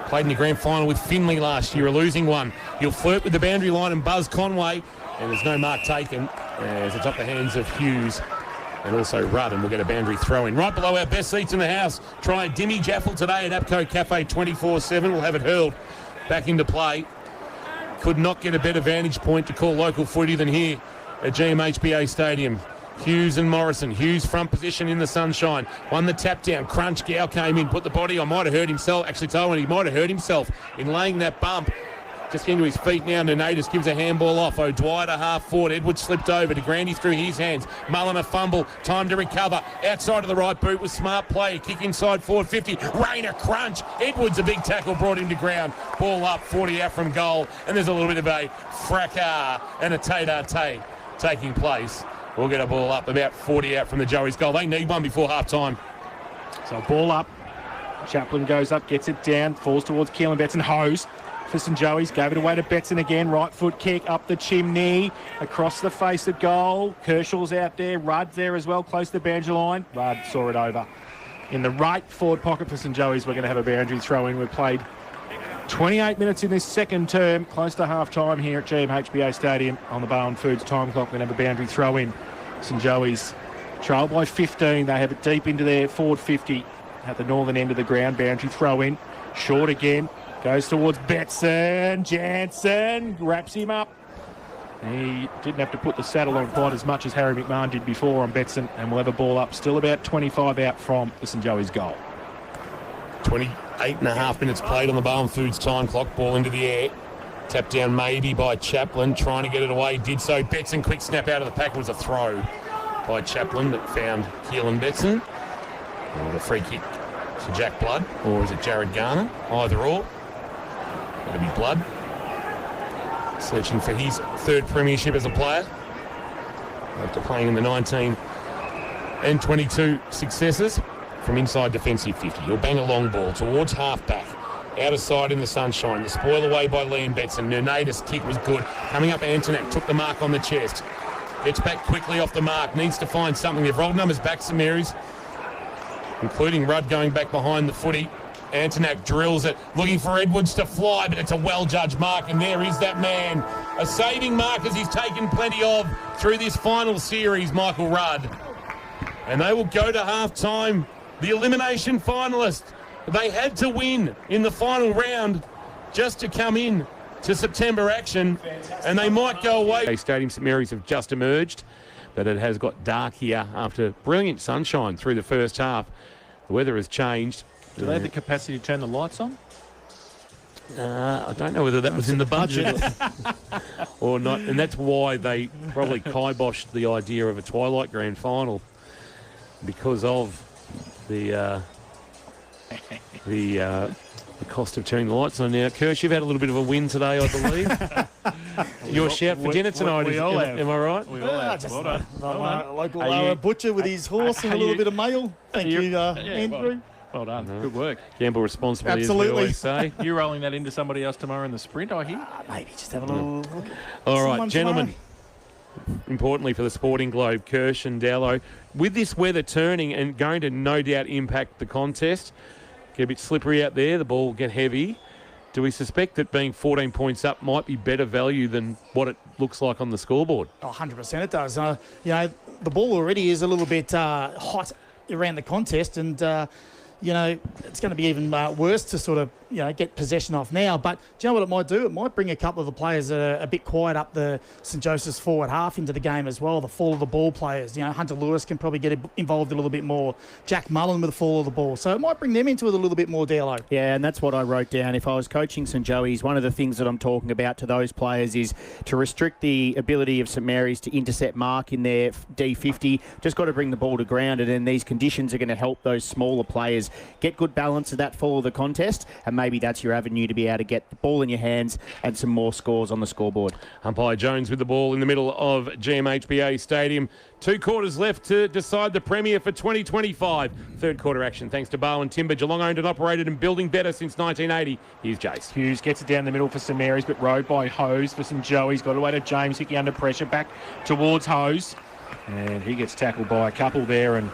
Played in the grand final with Finley last year, a losing one. He'll flirt with the boundary line and buzz Conway, and there's no mark taken as it's up the hands of Hughes and also Rudd, and we'll get a boundary throw in. Right below our best seats in the house, try Dimmy Jaffel today at Apco Cafe 24/7. We'll have it hurled back into play. Could not get a better vantage point to call local footy than here at GMHBA Stadium. Hughes and Morrison. Hughes front position in the sunshine. Won the tap down. Crunch. Gow came in. Put the body on. Might have hurt himself. Actually, Tolman, he might have hurt himself in laying that bump. Just into his feet now. Donatus gives a handball off. O'Dwyer to half forward. Edwards slipped over to Grandy through his hands. Mullen a fumble. Time to recover. Outside of the right boot with smart play. Kick inside forward 50. Rayner crunch. Edwards a big tackle brought him to ground. Ball up 40 out from goal. And there's a little bit of a fracas and a tete-a-tete taking place. We'll get a ball up about 40 out from the Joey's goal. They need one before half time. So ball up. Chaplin goes up, gets it down, falls towards Keelan Betson. Hose for St Joey's. Gave it away to Betson again. Right foot kick up the chimney. Across the face of goal. Kershaw's out there. Rudd's there as well, close to the boundary line. Rudd saw it over. In the right forward pocket for St Joey's, we're going to have a boundary throw in. We've played 28 minutes in this second term, close to half-time here at GMHBA Stadium on the Bowen Foods time clock. We're going to have a boundary throw in. St Joey's trail by 15. They have it deep into their forward 50 at the northern end of the ground. Boundary throw in. Short again. Goes towards Betson. Jansen wraps him up. He didn't have to put the saddle on quite as much as Harry McMahon did before on Betson, and we'll have a ball up. Still about 25 out from the St Joey's goal. 28.5 minutes played on the Bowen Foods time clock. Ball into the air. Tapped down maybe by Chaplin. Trying to get it away. Did so. Betson quick snap out of the pack. It was a throw by Chaplin that found Keelan Betson. And a free kick to Jack Blood. Or is it Jared Garner? Either or. It'll be Blood. Searching for his third premiership as a player. After playing in the 19 and 22 successes. From inside defensive 50. He'll bang a long ball towards half-back. Out of sight in the sunshine. The spoil away by Liam Betson. Nunatus' kick was good. Coming up, Antonak took the mark on the chest. Gets back quickly off the mark. Needs to find something. They've rolled numbers back, St Mary's, including Rudd going back behind the footy. Antonak drills it, looking for Edwards to fly, but it's a well-judged mark, and there is that man. A saving mark as he's taken plenty of through this final series, Michael Rudd. And they will go to half-time. The elimination finalist. They had to win in the final round just to come in to September action, and they might go away. Stadium St Mary's have just emerged, but it has got dark here after brilliant sunshine through the first half. The weather has changed. Do they have the capacity to turn the lights on? I don't know whether that was in the budget or not, and that's why they probably kiboshed the idea of a twilight grand final, because of the cost of turning the lights on. Now, Kirsch, you've had a little bit of a win today, I believe. Your shout for dinner tonight, am I right? We all have. Well done. Local butcher with his horse and a little bit of mail. Thank you, Andrew. Well done. Good work. Gamble responsibly, Absolutely. as we always say. You rolling that into somebody else tomorrow in the sprint, I hear? Maybe just have a little look at All right, someone gentlemen. tomorrow. Importantly for the Sporting Globe, Kirsch and Dallow, with this weather turning and going to no doubt impact the contest, get a bit slippery out there, the ball will get heavy. Do we suspect that being 14 points up might be better value than what it looks like on the scoreboard? 100% it does. The ball already is a little bit hot around the contest, and it's going to be even worse to sort of, get possession off now. But do you know what it might do? It might bring a couple of the players that are a bit quiet up the St Joseph's forward half into the game as well, the fall of the ball players. Hunter Lewis can probably get involved a little bit more. Jack Mullen with the fall of the ball. So it might bring them into it a little bit more, Darlow. Yeah, and that's what I wrote down. If I was coaching St Joey's, one of the things that I'm talking about to those players is to restrict the ability of St Mary's to intercept mark in their D50. Just got to bring the ball to ground, and then these conditions are going to help those smaller players get good balance of that fall of the contest and maybe that's your avenue to be able to get the ball in your hands and some more scores on the scoreboard. Umpire Jones with the ball in the middle of GMHBA Stadium. 2 quarters left to decide the Premier for 2025. Third quarter action thanks to Barwon Timber. Geelong owned and operated and building better since 1980. Here's Jace. Hughes gets it down the middle for St Mary's, but rowed by Hose for St Joey's. Got away to James Hickey under pressure. Back towards Hose. And he gets tackled by a couple there, and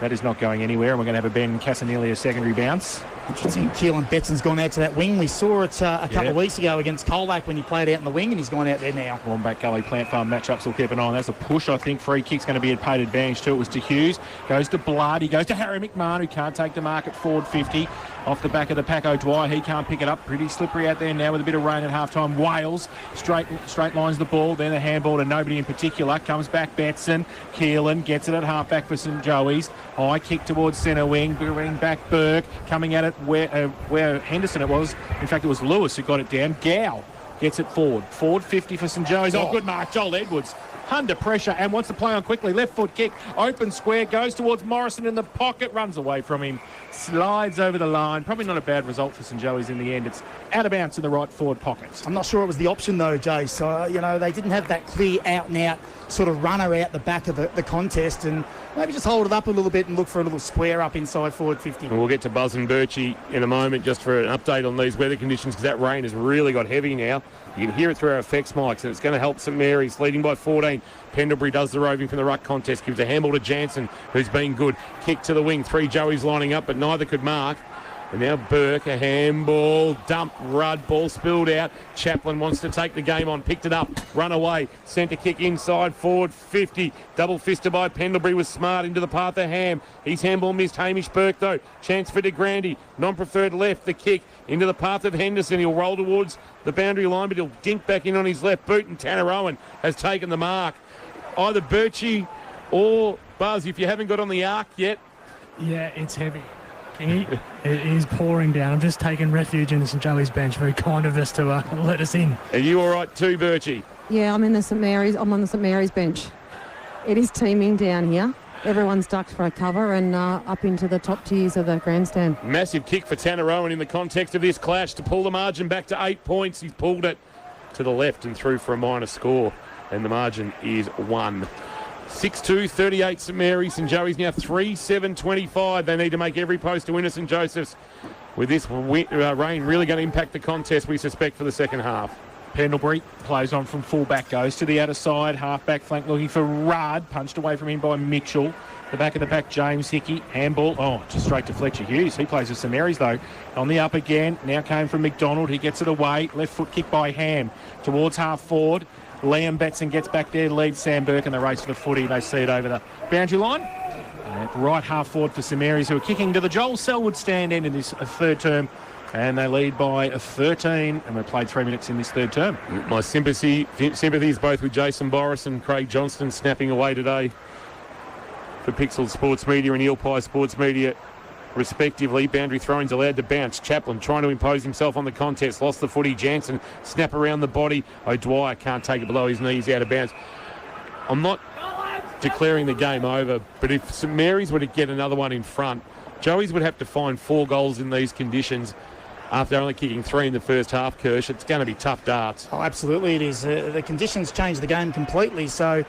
that is not going anywhere. And we're going to have a Ben Casanelli secondary bounce. Interesting. Keelan Betson's gone out to that wing. We saw it a couple of weeks ago against Colac when he played out in the wing, and he's gone out there now. Wombat Gully Plant Farm matchups will keep an eye on. That's a push, I think. Free kick's going to be at paid advantage too. It was to Hughes. Goes to Blood. He goes to Harry McMahon, who can't take the mark at forward 50. Off the back of the pack, O'Dwyer. He can't pick it up. Pretty slippery out there now with a bit of rain at half-time. Wales straight lines the ball. Then the handball to nobody in particular. Comes back Betson. Keelan gets it at half-back for St Joey's. High kick towards centre wing. Bring back Burke. Coming at it where Henderson it was. In fact, it was Lewis who got it down. Gow gets it forward. Forward 50 for St Joey's. Oh, good mark. Joel Edwards under pressure and wants to play on quickly. Left foot kick. Open square. Goes towards Morrison in the pocket. Runs away from him. Slides over the line. Probably not a bad result for St Joey's in the end. It's out of bounds in the right forward pocket. I'm not sure it was the option though, Jay. So, they didn't have that clear out-and-out sort of runner out the back of the contest, and maybe just hold it up a little bit and look for a little square up inside forward 50. And we'll get to Buzz and Birchie in a moment just for an update on these weather conditions, because that rain has really got heavy now. You can hear it through our effects mics, and it's going to help St Mary's, leading by 14. Pendlebury does the roving from the ruck contest, gives a handball to Jansen, who's been good. Kick to the wing, 3 Joeys lining up, but neither could mark. And now Burke, a handball, dump, Rudd, ball spilled out. Chaplin wants to take the game on, picked it up, run away. Centre kick inside, forward 50. Double fisted by Pendlebury, was smart into the path of Ham. His handball missed Hamish Burke though. Chance for De Grande, non-preferred left, the kick into the path of Henderson. He'll roll towards the boundary line, but he'll dink back in on his left boot, and Tanner Owen has taken the mark. Either Birchie or Buzz, if you haven't got on the arc yet. Yeah, it's heavy. It is pouring down. I'm just taking refuge in the St Joey's bench. Very kind of us to let us in. Are you all right too, Birchie? Yeah, I'm on the St Mary's bench. It is teeming down here. Everyone's ducked for a cover and up into the top tiers of the grandstand. Massive kick for Tanner Owen in the context of this clash to pull the margin back to 8 points. He's pulled it to the left and through for a minor score, and the margin is 1. 6-2, 38 St Mary's. St Joey's now 3-7-25. They need to make every post to win at St Joseph's. With this rain really going to impact the contest, we suspect, for the second half. Pendlebury plays on from full-back, goes to the outer side, half-back flank looking for Rudd, punched away from him by Mitchell. The back of the pack, James Hickey, handball, just straight to Fletcher Hughes. He plays with St Mary's though. On the up again, now came from McDonald, he gets it away, left foot kick by Ham, towards half forward. Liam Betson gets back there, leads Sam Burke in the race for the footy. They see it over the boundary line. Right half forward for St Mary's, who are kicking to the Joel Selwood stand end in this third term. And they lead by 13, and we've played 3 minutes in this third term. My sympathies both with Jason Boris and Craig Johnston snapping away today for Pixel Sports Media and Eel Pie Sports Media, respectively. Boundary throw-ins allowed to bounce. Chaplin trying to impose himself on the contest. Lost the footy. Jansen snap around the body. O'Dwyer can't take it below his knees, out of bounds. I'm not declaring the game over, but if St Mary's were to get another one in front, Joey's would have to find 4 goals in these conditions. After only kicking 3 in the first half, Kirsch, it's going to be tough darts. Oh, absolutely it is. The conditions change the game completely, so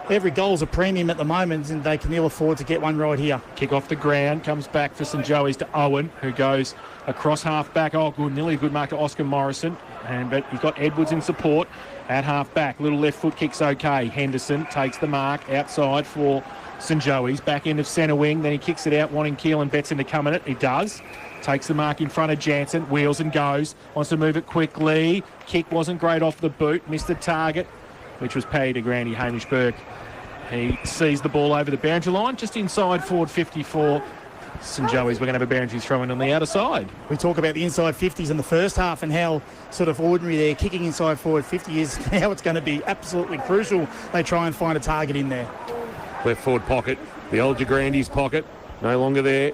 every goal's a premium at the moment, and they can ill afford to get one right here. Kick off the ground, comes back for St Joey's to Owen, who goes across half back. Oh, good, nearly a good mark to Oscar Morrison, but he's got Edwards in support at half back. Little left foot kick's okay. Henderson takes the mark outside for St Joey's, back end of centre wing, then he kicks it out, wanting Keelan Betson to come in it. He does. Takes the mark in front of Jansen, wheels and goes, wants to move it quickly. Kick wasn't great off the boot, missed the target, which was Paddy De Grande, Hamish Burke. He sees the ball over the boundary line, just inside forward 54. St Joey's, we're going to have a boundary throw-in on the outer side. We talk about the inside 50s in the first half and how sort of ordinary they're kicking inside forward 50 is. Now it's going to be absolutely crucial they try and find a target in there. Left forward pocket, the old De Grande's pocket, no longer there.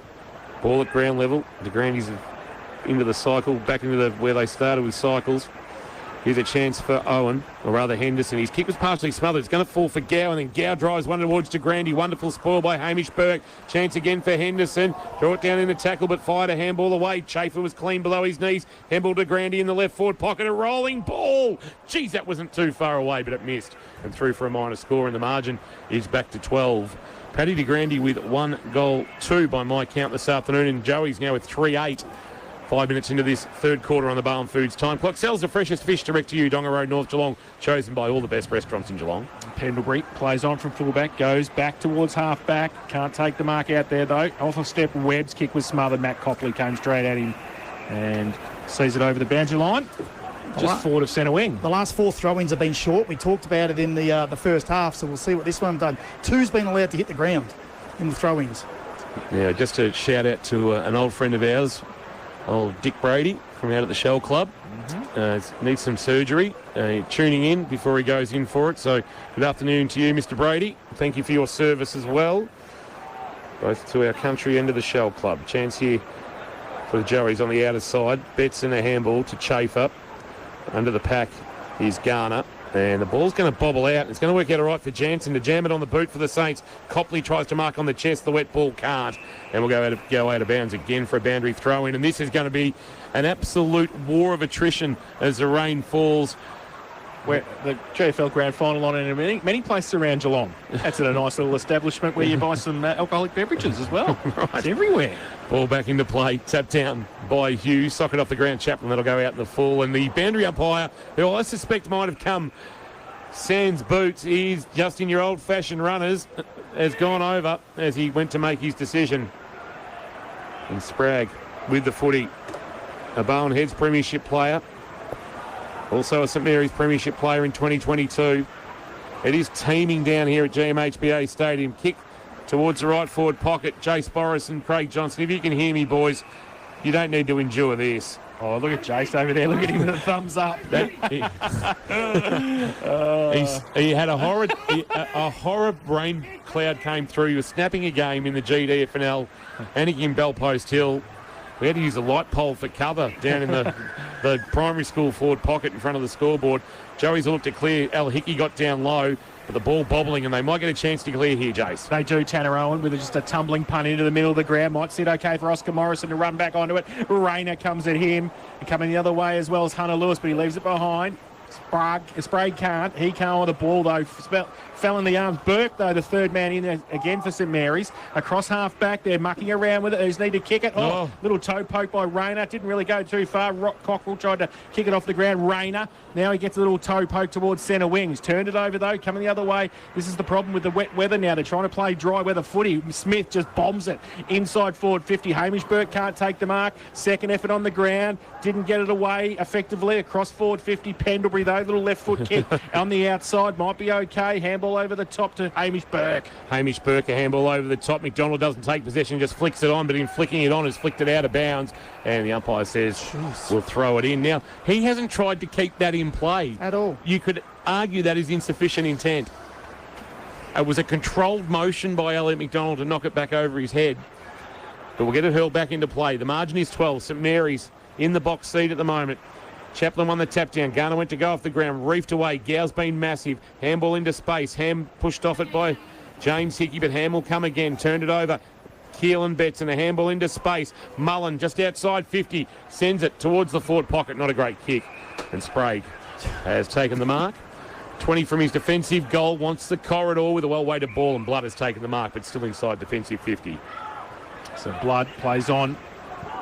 Ball at ground level. De Grande's into the cycle, back into where they started with cycles. Here's a chance for Owen, or rather Henderson. His kick was partially smothered. It's going to fall for Gow, and then Gow drives one towards de Grande. Wonderful spoil by Hamish Burke. Chance again for Henderson. Draw it down in the tackle, but fired a handball away. Chafer was clean below his knees. Handball de Grande in the left forward pocket. A rolling ball. Geez, that wasn't too far away, but it missed. And through for a minor score, and the margin is back to 12. Paddy de Grande with 1 goal, 2 by my count this afternoon, and Joey's now with 3-8. 5 minutes into this third quarter on the Barn Foods time clock. Sells the freshest fish direct to you, Donga Road, North Geelong, chosen by all the best restaurants in Geelong. Pendlebury plays on from fullback, goes back towards half-back. Can't take the mark out there, though. Off a step, Webb's kick was smothered. Matt Copley came straight at him and sees it over the boundary line. Just forward of centre wing. The last 4 throw-ins have been short. We talked about it in the first half, so we'll see what this one's done. 2's been allowed to hit the ground in the throw-ins. Yeah, just a shout-out to an old friend of ours, old Dick Brady from out at the Shell Club. Needs some surgery. Tuning in before he goes in for it. So good afternoon to you, Mr. Brady. Thank you for your service as well, both to our country and to the Shell Club. Chance here for the Joeys on the outer side. Betts in a handball to Chafer. Under the pack is Garner. And the ball's going to bobble out. It's going to work out all right for Jansen to jam it on the boot for the Saints. Copley tries to mark on the chest. The wet ball can't. And we'll go out of bounds again for a boundary throw-in. And this is going to be an absolute war of attrition as the rain falls. Where the GFL Grand Final on in many places around Geelong. That's at a nice little establishment where you buy some alcoholic beverages as well. Right. It's everywhere. Ball back into play. Tapped down by Hughes. Socket off the ground. Chaplin. That'll go out in the full. And the boundary umpire, who I suspect might have come sans boots, he's just in your old-fashioned runners, has gone over as he went to make his decision. And Spragg with the footy. A Bowen Heads premiership player. Also a St Mary's premiership player in 2022. It is teeming down here at GMHBA Stadium. Kick towards the right forward pocket. Jace Boris and Craig Johnson. If you can hear me, boys, you don't need to endure this. Oh, look at Jace over there. Look at him with a thumbs up. He had a horrid rain cloud came through. He was snapping a game in the GD FNL and in Bellpost Hill. We had to use a light pole for cover down in the primary school forward pocket in front of the scoreboard. Joey's looked to clear. Al Hickey got down low, but the ball bobbling, and they might get a chance to clear here, Jace. They do. Tanner Owen with just a tumbling punt into the middle of the ground. Might sit okay for Oscar Morrison to run back onto it. Rayner comes at him and coming the other way as well as Hunter Lewis, but he leaves it behind. Sprague can't. He can't with the ball, though. Fell in the arms. Burke, though, the third man in there again for St Mary's. Across half back, they're mucking around with it. Who's need to kick it? Oh, little toe poke by Rayner. Didn't really go too far. Cockrell tried to kick it off the ground. Rayner. Now he gets a little toe poke towards centre wing. He's turned it over, though, coming the other way. This is the problem with the wet weather now. They're trying to play dry weather footy. Smith just bombs it. Inside forward 50. Hamish Burke can't take the mark. Second effort on the ground. Didn't get it away effectively. Across forward 50. Pendlebury, though. Little left foot kick on the outside. Might be okay. Handball over the top to Hamish Burke. Hamish Burke, a handball over the top. McDonald doesn't take possession, just flicks it on, but in flicking it on has flicked it out of bounds. And the umpire says, we'll throw it in. Now, he hasn't tried to keep that in play. At all. You could argue that is insufficient intent. It was a controlled motion by Elliot McDonald to knock it back over his head. But we'll get it hurled back into play. The margin is 12. St Mary's in the box seat at the moment. Chaplin won the tap down. Garner went to go off the ground. Reefed away. Gow's been massive. Handball into space. Ham pushed off it by James Hickey, but Ham will come again. Turned it over. Keelan Betts and a handball into space. Mullen just outside 50. Sends it towards the forward pocket. Not a great kick. And Sprague has taken the mark. 20 from his defensive goal. Wants the corridor with a well-weighted ball, and Blood has taken the mark, but still inside defensive 50. So Blood plays on.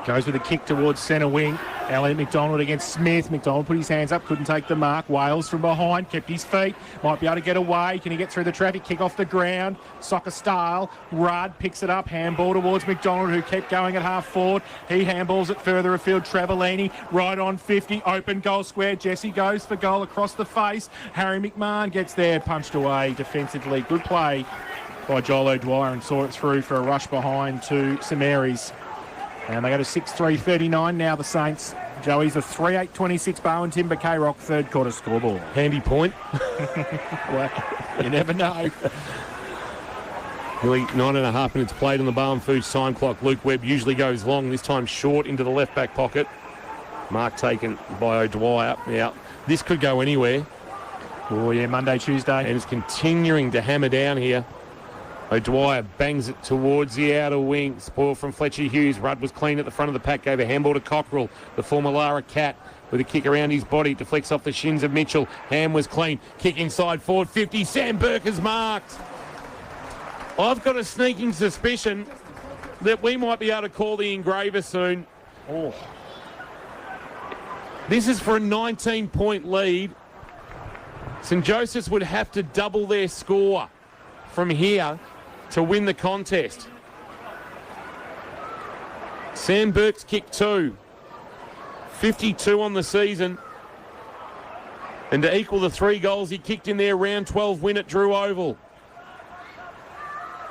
Goes with a kick towards centre wing. Elliot McDonald against Smith. McDonald put his hands up, couldn't take the mark. Wales from behind, kept his feet. Might be able to get away. Can he get through the traffic? Kick off the ground. Soccer style. Rudd picks it up. Handball towards McDonald, who kept going at half forward. He handballs it further afield. Travellini right on 50. Open goal square. Jesse goes for goal across the face. Harry McMahon gets there. Punched away defensively. Good play by Joel O'Dwyer and saw it through for a rush behind to St Mary's. And they go to 6-3-39 now, the Saints. Joey's a 3-8-26 Bowen Timber K-Rock third quarter scoreboard. Handy point. Well, you never know. Nearly 9.5 minutes played on the Bowen Foods time clock. Luke Webb usually goes long, this time short into the left back pocket. Mark taken by O'Dwyer. Yeah, this could go anywhere. Oh, yeah, Monday, Tuesday. And it's continuing to hammer down here. O'Dwyer bangs it towards the outer wing. Spoil from Fletcher Hughes. Rudd was clean at the front of the pack. Gave a handball to Cockrell. The former Lara Cat with a kick around his body. Deflects off the shins of Mitchell. Ham was clean. Kick inside forward 50. Sam Burke is marked. I've got a sneaking suspicion that we might be able to call the engraver soon. Oh. This is for a 19-point lead. St Joseph's would have to double their score from here to win the contest. Sam Burke's kicked 2. 52 on the season. And to equal the 3 goals he kicked in their round 12 win at Drew Oval.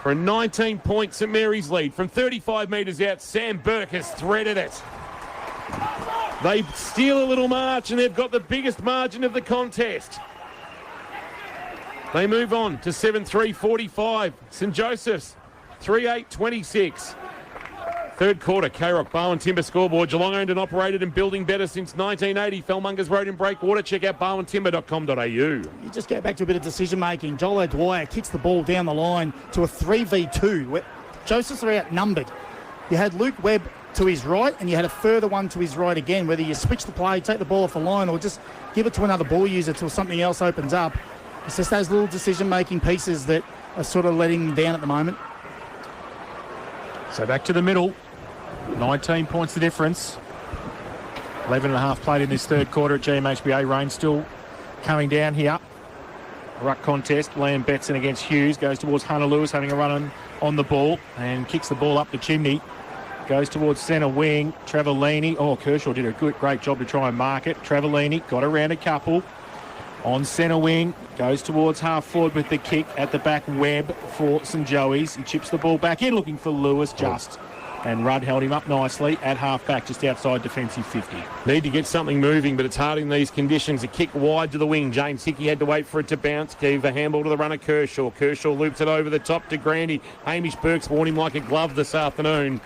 For a 19-point St Mary's lead. From 35 metres out, Sam Burke has threaded it. They steal a little march and they've got the biggest margin of the contest. They move on to 7-3-45. St Joseph's 3-8-26. Third quarter, K-Rock, Barwon Timber scoreboard. Geelong owned and operated and building better since 1980. Fellmongers Road in Breakwater. Check out barwontimber.com.au. You just go back to a bit of decision-making. Joel O'Dwyer kicks the ball down the line to a 3v2. Where Joseph's are outnumbered. You had Luke Webb to his right and you had a further one to his right again. Whether you switch the play, take the ball off the line, or just give it to another ball user till something else opens up. It's just those little decision-making pieces that are sort of letting them down at the moment. So back to the middle. 19 points the difference. 11 and a half played in this third quarter at GMHBA. Rain still coming down here. Ruck contest. Liam Betson against Hughes. Goes towards Hunter Lewis, having a run on the ball and kicks the ball up the chimney. Goes towards centre wing. Travellini. Oh, Kershaw did a great job to try and mark it. Travellini got around a couple. On centre wing, goes towards half forward with the kick at the back. Webb for St Joey's. He chips the ball back in, looking for Lewis just. And Rudd held him up nicely at half back, just outside defensive 50. Need to get something moving, but it's hard in these conditions. A kick wide to the wing. James Hickey had to wait for it to bounce. Gave a handball to the runner, Kershaw. Kershaw loops it over the top to Grandy. Hamish Burke's worn him like a glove this afternoon.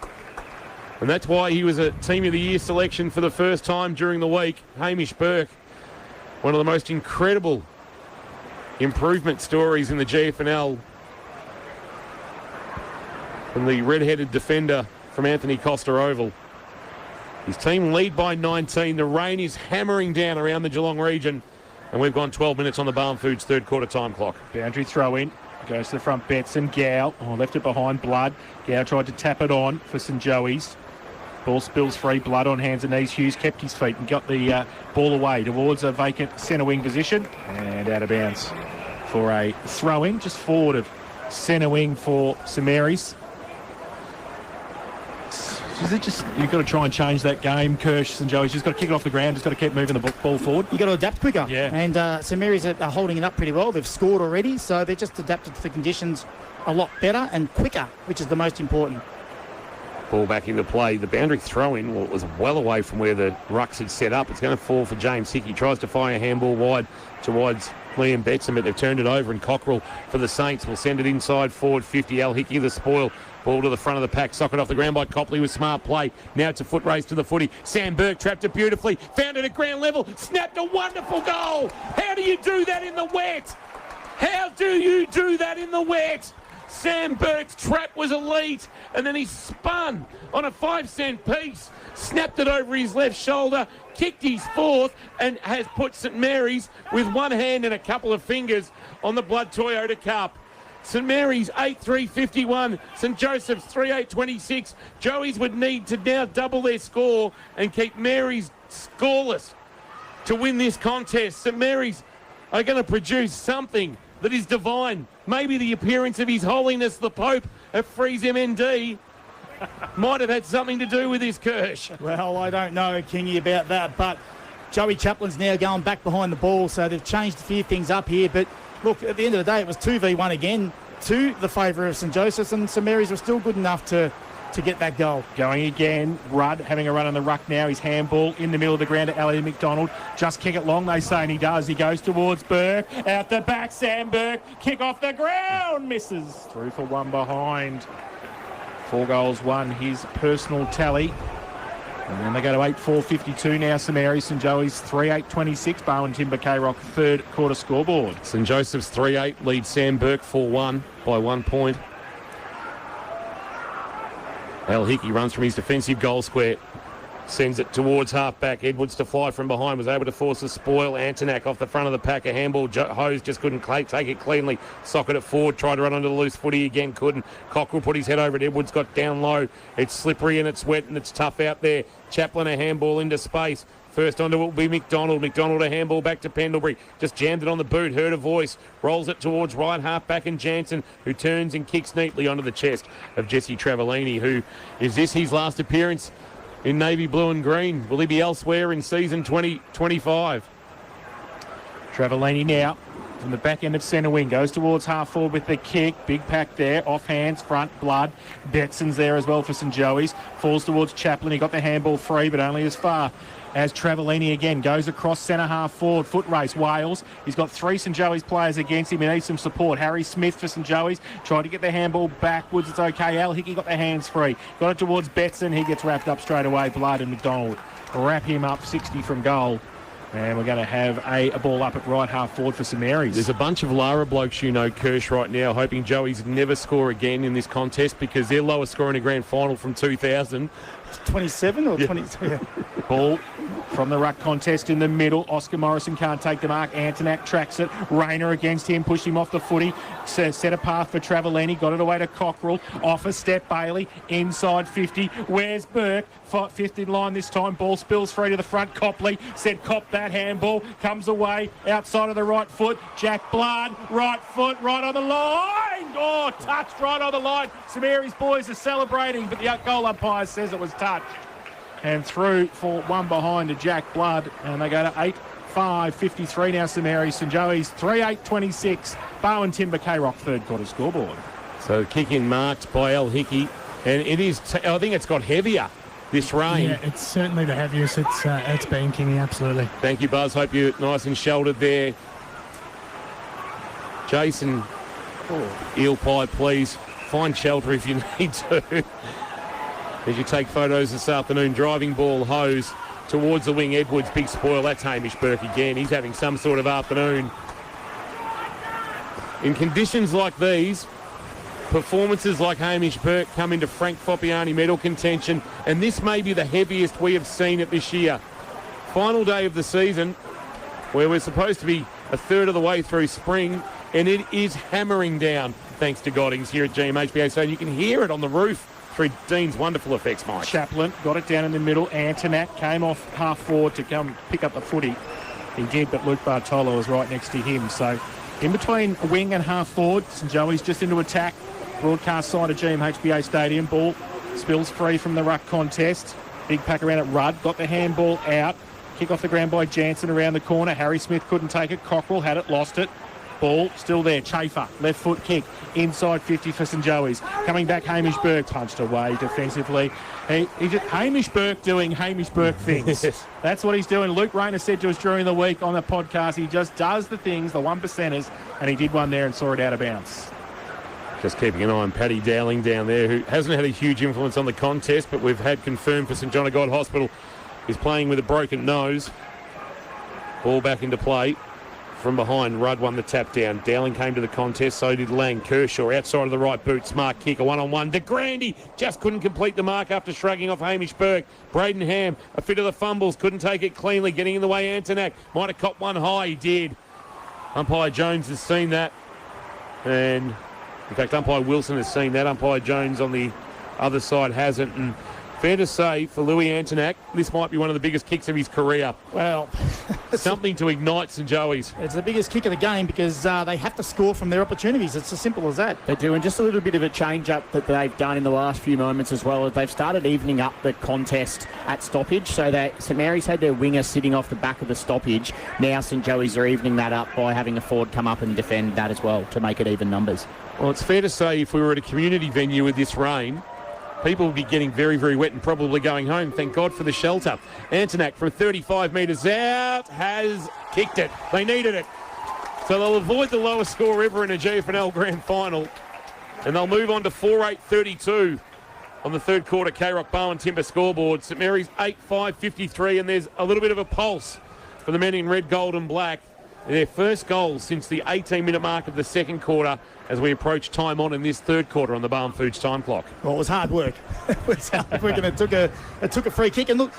And that's why he was a Team of the Year selection for the first time during the week. Hamish Burke. One of the most incredible improvement stories in the GFNL from the red-headed defender from Anthony Costa Oval. His team lead by 19. The rain is hammering down around the Geelong region, and we've gone 12 minutes on the Barn Foods third quarter time clock. Boundary throw in. Goes to the front, Betson. Gow. Oh, left it behind. Blood. Gow tried to tap it on for St Joey's. Ball spills free, blood on hands and knees. Hughes kept his feet and got the ball away towards a vacant centre wing position and out of bounds for a throw-in just forward of centre wing for St Mary's. Is it just, you've got to try and change that game, Kirsch, St Joey's just got to kick it off the ground, just got to keep moving the ball forward. You've got to adapt quicker. Yeah. And St Mary's are holding it up pretty well. They've scored already, so they're just adapted to the conditions a lot better and quicker, which is the most important. Ball back into play. The boundary throw-in was well away from where the rucks had set up. It's going to fall for James Hickey. Tries to fire a handball wide towards Liam Betson, but they've turned it over, and Cockrell for the Saints will send it inside forward 50. Al Hickey the spoil. Ball to the front of the pack. Socket off the ground by Copley with smart play. Now it's a foot race to the footy. Sam Burke trapped it beautifully. Found it at ground level. Snapped a wonderful goal. How do you do that in the wet? How do you do that in the wet? Sam Burke's trap was elite, and then he spun on a 5-cent piece, snapped it over his left shoulder, kicked his fourth, and has put St Mary's with one hand and a couple of fingers on the Blood Toyota Cup. St Mary's 8-3-51, St Joseph's 3-8-26. Joey's would need to now double their score and keep Mary's scoreless to win this contest. St Mary's are going to produce something that is divine. Maybe the appearance of His Holiness the Pope at Freeze MND might have had something to do with this, Kirsch. Well, I don't know, Kingy, about that, but Joey Chaplin's now going back behind the ball, so they've changed a few things up here. But look, at the end of the day, it was 2v1 again to the favour of St Joseph's, and St Mary's were still good enough to get that goal. Going again, Rudd having a run on the ruck now. His handball in the middle of the ground to Elliot McDonald. Just kick it long, they say, and he does. He goes towards Burke. Out the back, Sam Burke. Kick off the ground. Misses. Through for one behind. 4 goals, 1. His personal tally. And then they go to 8-4-52 now. St Mary's, St Joey's 3-8-26. Bowen Timber K-Rock third quarter scoreboard. St Joseph's 3-8 leads Sam Burke 4-1 by 1 point. Al Hickey runs from his defensive goal square. Sends it towards half-back. Edwards to fly from behind. Was able to force a spoil. Antonak off the front of the pack. A handball. Hose just couldn't take it cleanly. Socket it forward. Tried to run onto the loose footy again. Couldn't. Cockrell put his head over it. Edwards got down low. It's slippery and it's wet and it's tough out there. Chaplin a handball into space. First onto it will be McDonald. McDonald a handball back to Pendlebury. Just jammed it on the boot. Heard a voice. Rolls it towards right half-back and Jansen, who turns and kicks neatly onto the chest of Jesse Travellini, who is this his last appearance in navy blue and green. Will he be elsewhere in season 2025? Travellini now from the back end of centre wing. Goes towards half forward with the kick. Big pack there. Off hands, front, Blood. Betson's there as well for St Joey's. Falls towards Chaplin. He got the handball free, but only as far as Travellini again goes across centre half forward. Foot race, Wales. He's got 3 St Joey's players against him. He needs some support. Harry Smith for St Joey's. Tried to get the handball backwards. It's okay. Al Hickey got the hands free. Got it towards Betson. He gets wrapped up straight away. Blood and McDonald wrap him up 60 from goal. And we're going to have a ball up at right half forward for St Mary's. There's a bunch of Lara blokes, Kirsch, right now, hoping Joey's never score again in this contest because their lowest score in a grand final from 2000. 27 or 20? Yeah. Ball from the ruck contest in the middle. Oscar Morrison can't take the mark. Antonak tracks it. Rayner against him, pushed him off the footy. Set a path for Travellini. Got it away to Cockrell. Off a step, Bailey. Inside 50. Where's Burke? Fifth in line this time. Ball spills free to the front. Copley said cop that handball. Comes away outside of the right foot. Jack Blood. Right foot. Right on the line. Oh, touched right on the line. St Mary's boys are celebrating, but the goal umpire says it was touched. And through for one behind to Jack Blood. And they go to 8-5-53 now. St Mary's. St Joey's 3-8-26. Bowen Timber K-Rock third quarter scoreboard. So kick in marked by Al Hickey. And it is, I think it's got heavier this rain. Yeah, it's certainly the heaviest it's been, Kingy, absolutely. Thank you, Buzz. Hope you're nice and sheltered there. Jason, eel pie, please. Find shelter if you need to. As you take photos this afternoon, driving ball, Hose towards the wing. Edwards, big spoil. That's Hamish Burke again. He's having some sort of afternoon. In conditions like these, performances like Hamish Burke come into Frank Foppiani medal contention, and this may be the heaviest we have seen it this year. Final day of the season, where we're supposed to be a third of the way through spring, and it is hammering down, thanks to Goddings here at GMHBA. So you can hear it on the roof through Dean's wonderful effects, Mike. Chaplin got it down in the middle. Antonak came off half forward to come pick up the footy. He did, but Luke Bartolo was right next to him. So in between wing and half forward, St Joey's just into attack. Broadcast side of GMHBA Stadium. Ball spills free from the ruck contest. Big pack around at Rudd. Got the handball out. Kick off the ground by Jansen around the corner. Harry Smith couldn't take it. Cockrell had it, lost it. Ball still there. Chafer, left foot kick. Inside 50 for St Joey's. Coming back, Hamish Burke punched away defensively. Hamish Burke doing Hamish Burke things. Yes. That's what he's doing. Luke Rayner said to us during the week on the podcast, he just does the things, the 1%ers, and he did one there and saw it out of bounds. Just keeping an eye on Paddy Dowling down there, who hasn't had a huge influence on the contest, but we've had confirmed for St John of God Hospital is playing with a broken nose. Ball back into play from behind. Rudd won the tap down. Dowling came to the contest, so did Lang. Kershaw outside of the right boot. Smart kick, a one-on-one. De Grande just couldn't complete the mark after shrugging off Hamish Burke. Braden Ham, a fit of the fumbles, couldn't take it cleanly. Getting in the way, Antonak. Might have copped one high, he did. Umpire Jones has seen that. And in fact, umpire Wilson has seen that. Umpire Jones on the other side hasn't. And fair to say, for Louis Antonak, this might be one of the biggest kicks of his career. Well, something to ignite St Joey's. It's the biggest kick of the game because they have to score from their opportunities. It's as simple as that. They do, and just a little bit of a change-up that they've done in the last few moments as well. They've started evening up the contest at stoppage, so that St Mary's had their winger sitting off the back of the stoppage. Now St Joey's are evening that up by having a forward come up and defend that as well to make it even numbers. Well, it's fair to say if we were at a community venue with this rain, people would be getting very, very wet and probably going home. Thank God for the shelter. Antonak from 35 metres out has kicked it. They needed it. So they'll avoid the lowest score ever in a GFNL Grand Final. And they'll move on to 4-8-32 on the third quarter K-Rock Bowen Timber scoreboard. St Mary's 8-5-53, and there's a little bit of a pulse for the men in red, gold and black. Their first goal since the 18-minute mark of the second quarter as we approach time on in this third quarter on the Barn Foods time clock. Well, it was hard work. It was hard work, and it took a free kick. And look,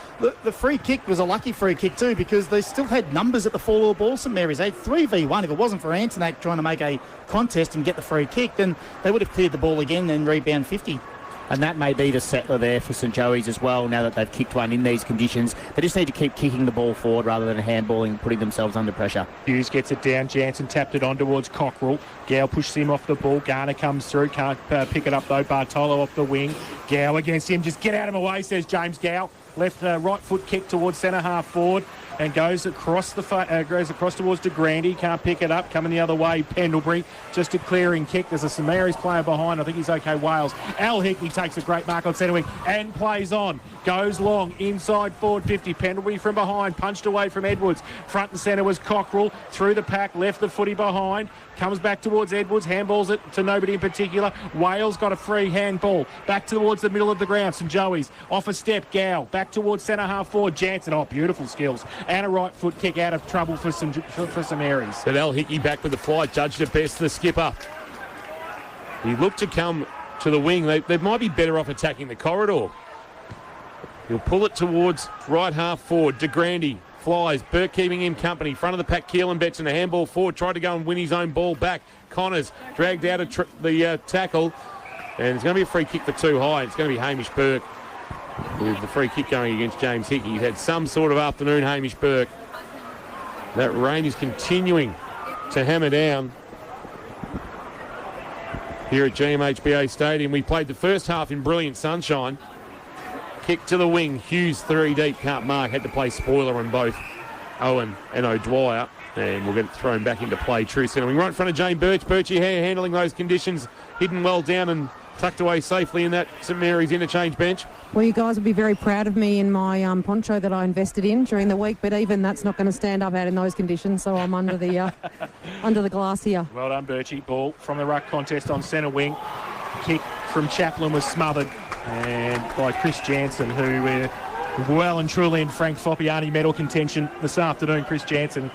the free kick was a lucky free kick too, because they still had numbers at the fall of the ball, St Mary's. They had 3v1. If it wasn't for Antonak trying to make a contest and get the free kick, then they would have cleared the ball again and rebound 50. And that may be the settler there for St Joey's as well, now that they've kicked one in these conditions. They just need to keep kicking the ball forward rather than handballing, putting themselves under pressure. Hughes gets it down. Jansen tapped it on towards Cockrell. Gow pushes him off the ball. Garner comes through. Can't pick it up, though. Bartolo off the wing. Gow against him. Just get out of my way, says James Gow. Left right foot kick towards centre half forward and goes across towards De Grande. Can't pick it up. Coming the other way, Pendlebury. Just a clearing kick. There's a St Mary's player behind. I think he's okay. Wales. Al Hickey takes a great mark on centre wing and plays on. Goes long inside forward 50. Pendlebury from behind. Punched away from Edwards. Front and centre was Cockrell. Through the pack. Left the footy behind. Comes back towards Edwards. Handballs it to nobody in particular. Wales got a free handball. Back towards the middle of the ground. St Joey's. Off a step. Gow. Back towards centre half forward. Jansen. Oh, beautiful skills. And a right foot kick out of trouble for St Mary's. But Al Hickey back with the fly. Judged it best, the skipper. He looked to come to the wing. They might be better off attacking the corridor. He'll pull it towards right half forward. De Grande flies. Burke keeping him company. Front of the pack, Keelan Betson. A handball forward. Tried to go and win his own ball back. Connors dragged out of the tackle. And it's going to be a free kick for too high. It's going to be Hamish Burke with the free kick going against James Hickey. He's had some sort of afternoon, Hamish Burke. That rain is continuing to hammer down here at GMHBA Stadium. We played the first half in brilliant sunshine. Kick to the wing. Hughes 3 deep. Can't mark. Had to play spoiler on both Owen and O'Dwyer. And we'll get it thrown back into play. True centering right in front of Jane Birch. Birchie handling those conditions. Hidden well down and tucked away safely in that St Mary's interchange bench. Well, you guys will be very proud of me in my poncho that I invested in during the week, but even that's not going to stand up out in those conditions, so I'm under the under the glass here. Well done, Birchie. Ball from the ruck contest on centre wing. Kick from Chaplin was smothered and by Chris Jansen, who we're well and truly in Frank Foppiani medal contention this afternoon. Chris Jansen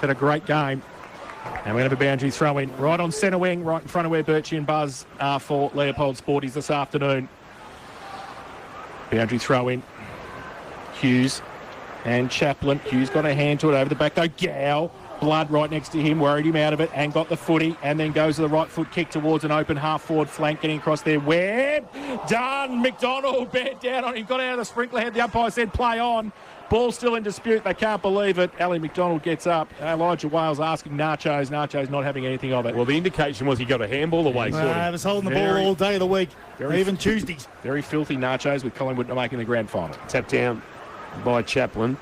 had a great game. And we're going to have a boundary throw in right on centre wing, right in front of where Birchie and Buzz are for Leopold Sporties this afternoon. Boundary throw in. Hughes and Chaplin. Hughes got a hand to it over the back though. Gow, blood right next to him, worried him out of it and got the footy and then goes to the right foot kick towards an open half forward flank, getting across there. Webb, done. McDonald bear down on him, got out of the sprinkler head. The umpire said play on. Ball still in dispute. They can't believe it. Ali McDonald gets up. Elijah Wales asking Nachos. Nachos not having anything of it. Well, the indication was he got a handball away. I was holding the ball all day of the week, even Tuesdays. Very filthy Nachos with Collingwood not making the grand final. Tapped down by Chaplin.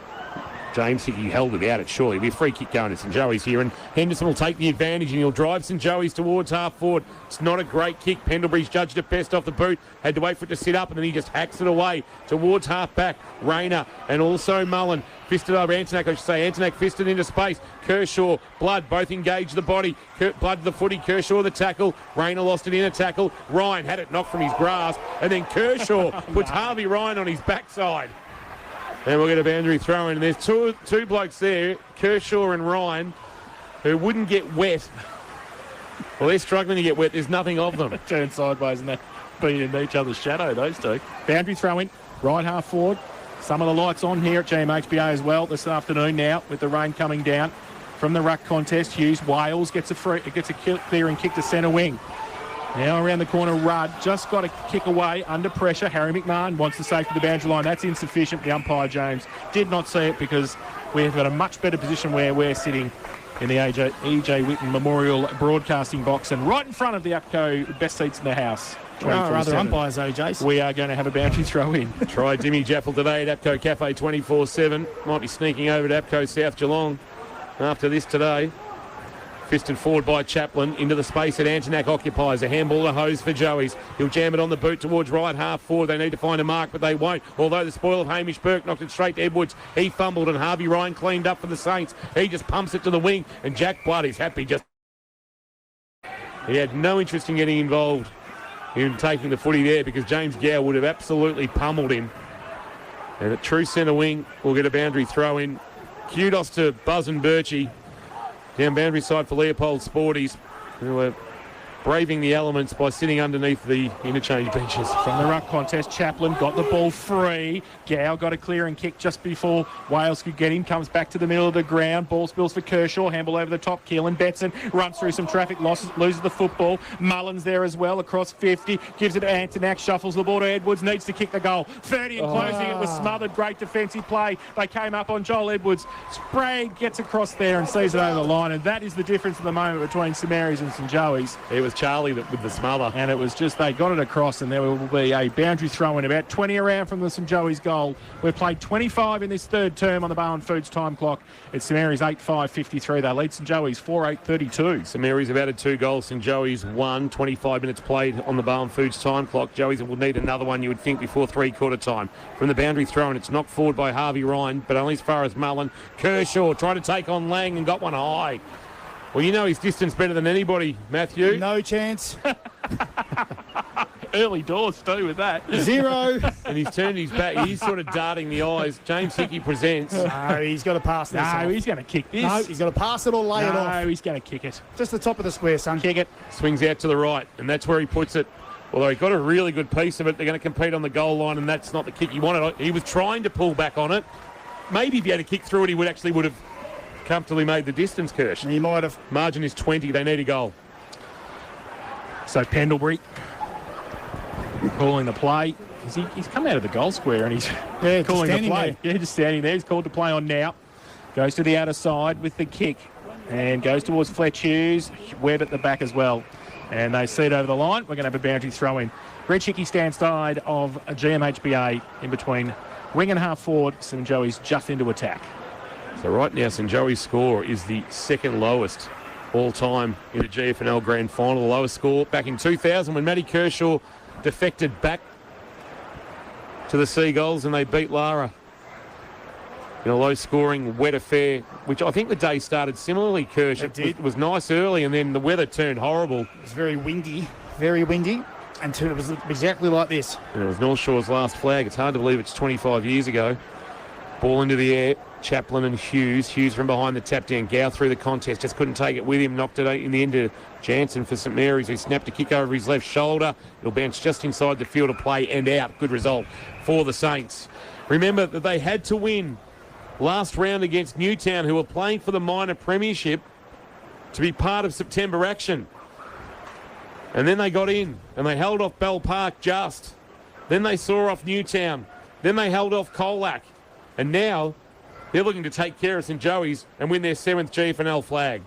James Hickey held it out. It surely be a free kick going to St Joey's here, and Henderson will take the advantage and he'll drive St Joey's towards half forward. It's not a great kick. Pendlebury's judged it best off the boot. Had to wait for it to sit up, and then he just hacks it away towards half back. Rayner and also Mullen fisted over Antonak. I should say Antonak fisted into space. Kershaw, Blood both engage the body. Blood the footy. Kershaw the tackle. Rayner lost it in a tackle. Ryan had it knocked from his grasp, and then Kershaw puts Harvey Ryan on his backside. And we'll get a boundary throw in. There's two blokes there, Kershaw and Ryan, who wouldn't get wet. Well, they're struggling to get wet. There's nothing of them. Turn sideways and they're being in each other's shadow, those two. Boundary throw in, right half forward. Some of the lights on here at GMHBA as well this afternoon now with the rain coming down from the ruck contest. Hughes, Wales gets a clearing kick to centre wing. Now around the corner, Rudd just got a kick away under pressure. Harry McMahon wants the safety of the boundary line. That's insufficient. The umpire, James, did not see it because we've got a much better position where we're sitting in the E.J. Whitten Memorial Broadcasting Box and right in front of the APCO best seats in the house. Other umpires, though, Jace. We are going to have a boundary throw in. Try Jimmy Jaffel today at APCO Cafe 24/7. Might be sneaking over to APCO South Geelong after this today. Fisted forward by Chaplin into the space that Antonak occupies. A handball, a hose for Joey's. He'll jam it on the boot towards right half forward. They need to find a mark, but they won't. Although the spoil of Hamish Burke knocked it straight to Edwards. He fumbled and Harvey Ryan cleaned up for the Saints. He just pumps it to the wing and Jack Blood is happy. He had no interest in getting involved in taking the footy there because James Gow would have absolutely pummeled him. And at true centre wing, we'll get a boundary throw in. Kudos to Buzz and Birchie down boundary side for Leopold Sporties, who are braving the elements by sitting underneath the interchange benches. From the ruck contest, Chaplin got the ball free. Gow got a clearing kick just before Wales could get him. Comes back to the middle of the ground. Ball spills for Kershaw. Handball over the top. Keelan Betson runs through some traffic, loses the football. Mullins there as well across 50. Gives it to Antonak. Shuffles the ball to Edwards. Needs to kick the goal. 30 and closing. It was smothered. Great defensive play. They came up on Joel Edwards. Sprague gets across there and sees it over the line. And that is the difference at the moment between St Mary's and St Joey's. It was Charlie with the smother. And it was just, they got it across, and there will be a boundary throw in about 20 around from the St Joey's goal. We've played 25 in this third term on the Bowen Foods time clock. It's St Mary's 8-5-53. They lead St Joey's 4-8-32. St Mary's have added 2 goals. St Joey's 1. 25 minutes played on the Bowen Foods time clock. Joey's will need another one, you would think, before three-quarter time. From the boundary throw, and it's knocked forward by Harvey Ryan, but only as far as Mullen. Kershaw trying to take on Lang and got one high. Well, you know his distance better than anybody, Matthew. No chance. Early doors too with that. 0. And he's turned his back. He's sort of darting the eyes. James Hickey presents. No, he's got to pass this. No, he's going to kick this. No, he's got to pass it or lay it off. No, he's going to kick it. Just the top of the square, son. Kick it. Swings out to the right, and that's where he puts it. Although he got a really good piece of it, they're going to compete on the goal line, and that's not the kick he wanted. He was trying to pull back on it. Maybe if he had a kick through it, he would have comfortably made the distance, Kirsch. He might have. Margin is 20. They need a goal. So Pendlebury calling the play. He's come out of the goal square and he's calling the play. There. Yeah, just standing there. He's called to play on now. Goes to the outer side with the kick and goes towards Fletch Hughes. Webb at the back as well. And they see it over the line. We're going to have a boundary throw in. Reg Hickey stands side of a GMHBA in between wing and half forward. St Joey's just into attack. So right now, St Joey's score is the second lowest all time in the GFNL Grand Final. The lowest score back in 2000 when Matty Kershaw defected back to the Seagulls and they beat Lara in a low-scoring, wet affair, which I think the day started similarly, Kirsch. It was nice early and then the weather turned horrible. It was very windy, and it was exactly like this. And it was North Shore's last flag. It's hard to believe it's 25 years ago. Ball into the air. Chaplin and Hughes. Hughes from behind the tap down. Gow through the contest. Just couldn't take it with him. Knocked it in the end to Jansen for St Mary's, who snapped a kick over his left shoulder. It'll bounce just inside the field of play and out. Good result for the Saints. Remember that they had to win last round against Newtown, who were playing for the minor premiership, to be part of September action. And then they got in and they held off Bell Park just. Then they saw off Newtown. Then they held off Colac. And now they're looking to take care of St Joey's and win their 7th GFNL flag.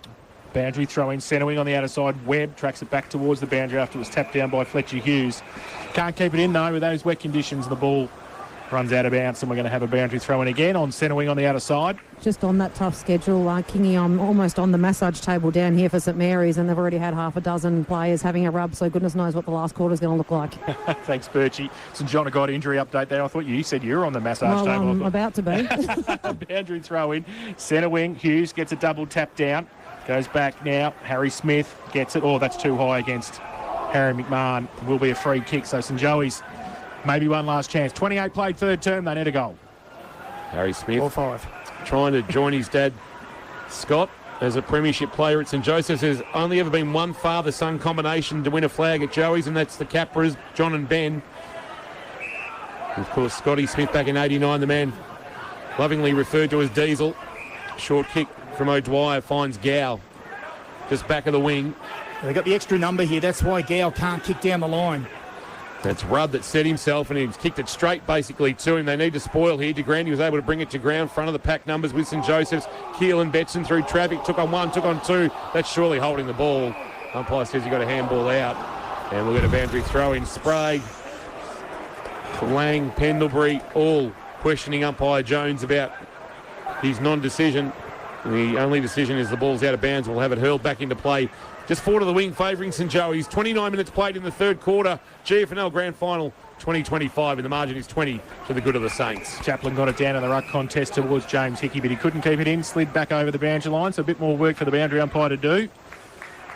Boundary throw in, centre wing on the outer side. Webb tracks it back towards the boundary after it was tapped down by Fletcher Hughes. Can't keep it in though with those wet conditions. The ball runs out of bounds and we're going to have a boundary throw in again on centre wing on the outer side. Just on that tough schedule, Kingy, I'm almost on the massage table down here for St Mary's and they've already had half a dozen players having a rub, so goodness knows what the last quarter's going to look like. Thanks, Birchie. St John got injury update there. I thought you said you were on the massage table. I'm about to be. Boundary throw in. Centre wing, Hughes gets a double tap down. Goes back now. Harry Smith gets it. Oh, that's too high against Harry McMahon. Will be a free kick, so St Joey's maybe one last chance. 28 played third term. They need a goal. Harry Smith. 4-5. Trying to join his dad, Scott, as a premiership player at St Joseph's. There's only ever been one father-son combination to win a flag at Joey's, and that's the Capras, John and Ben. And of course, Scotty Smith back in 89, the man lovingly referred to as Diesel. Short kick from O'Dwyer finds Gow just back of the wing. They got the extra number here. That's why Gow can't kick down the line. That's Rudd that set himself and he's kicked it straight basically to him. They need to spoil here. DeGrande was able to bring it to ground, front of the pack numbers with St Joseph's. Keelan Betson through traffic, took on one, took on two. That's surely holding the ball. Umpire says he got a handball out. And we'll get a boundary throw in. Sprague, Lang, Pendlebury, all questioning umpire Jones about his non-decision. The only decision is the ball's out of bounds. We'll have it hurled back into play. Just forward of the wing, favouring St Joey's. 29 minutes played in the third quarter. GFNL Grand Final 2025, and the margin is 20 to the good of the Saints. Chaplin got it down in the ruck contest towards James Hickey, but he couldn't keep it in. Slid back over the boundary line, so a bit more work for the boundary umpire to do.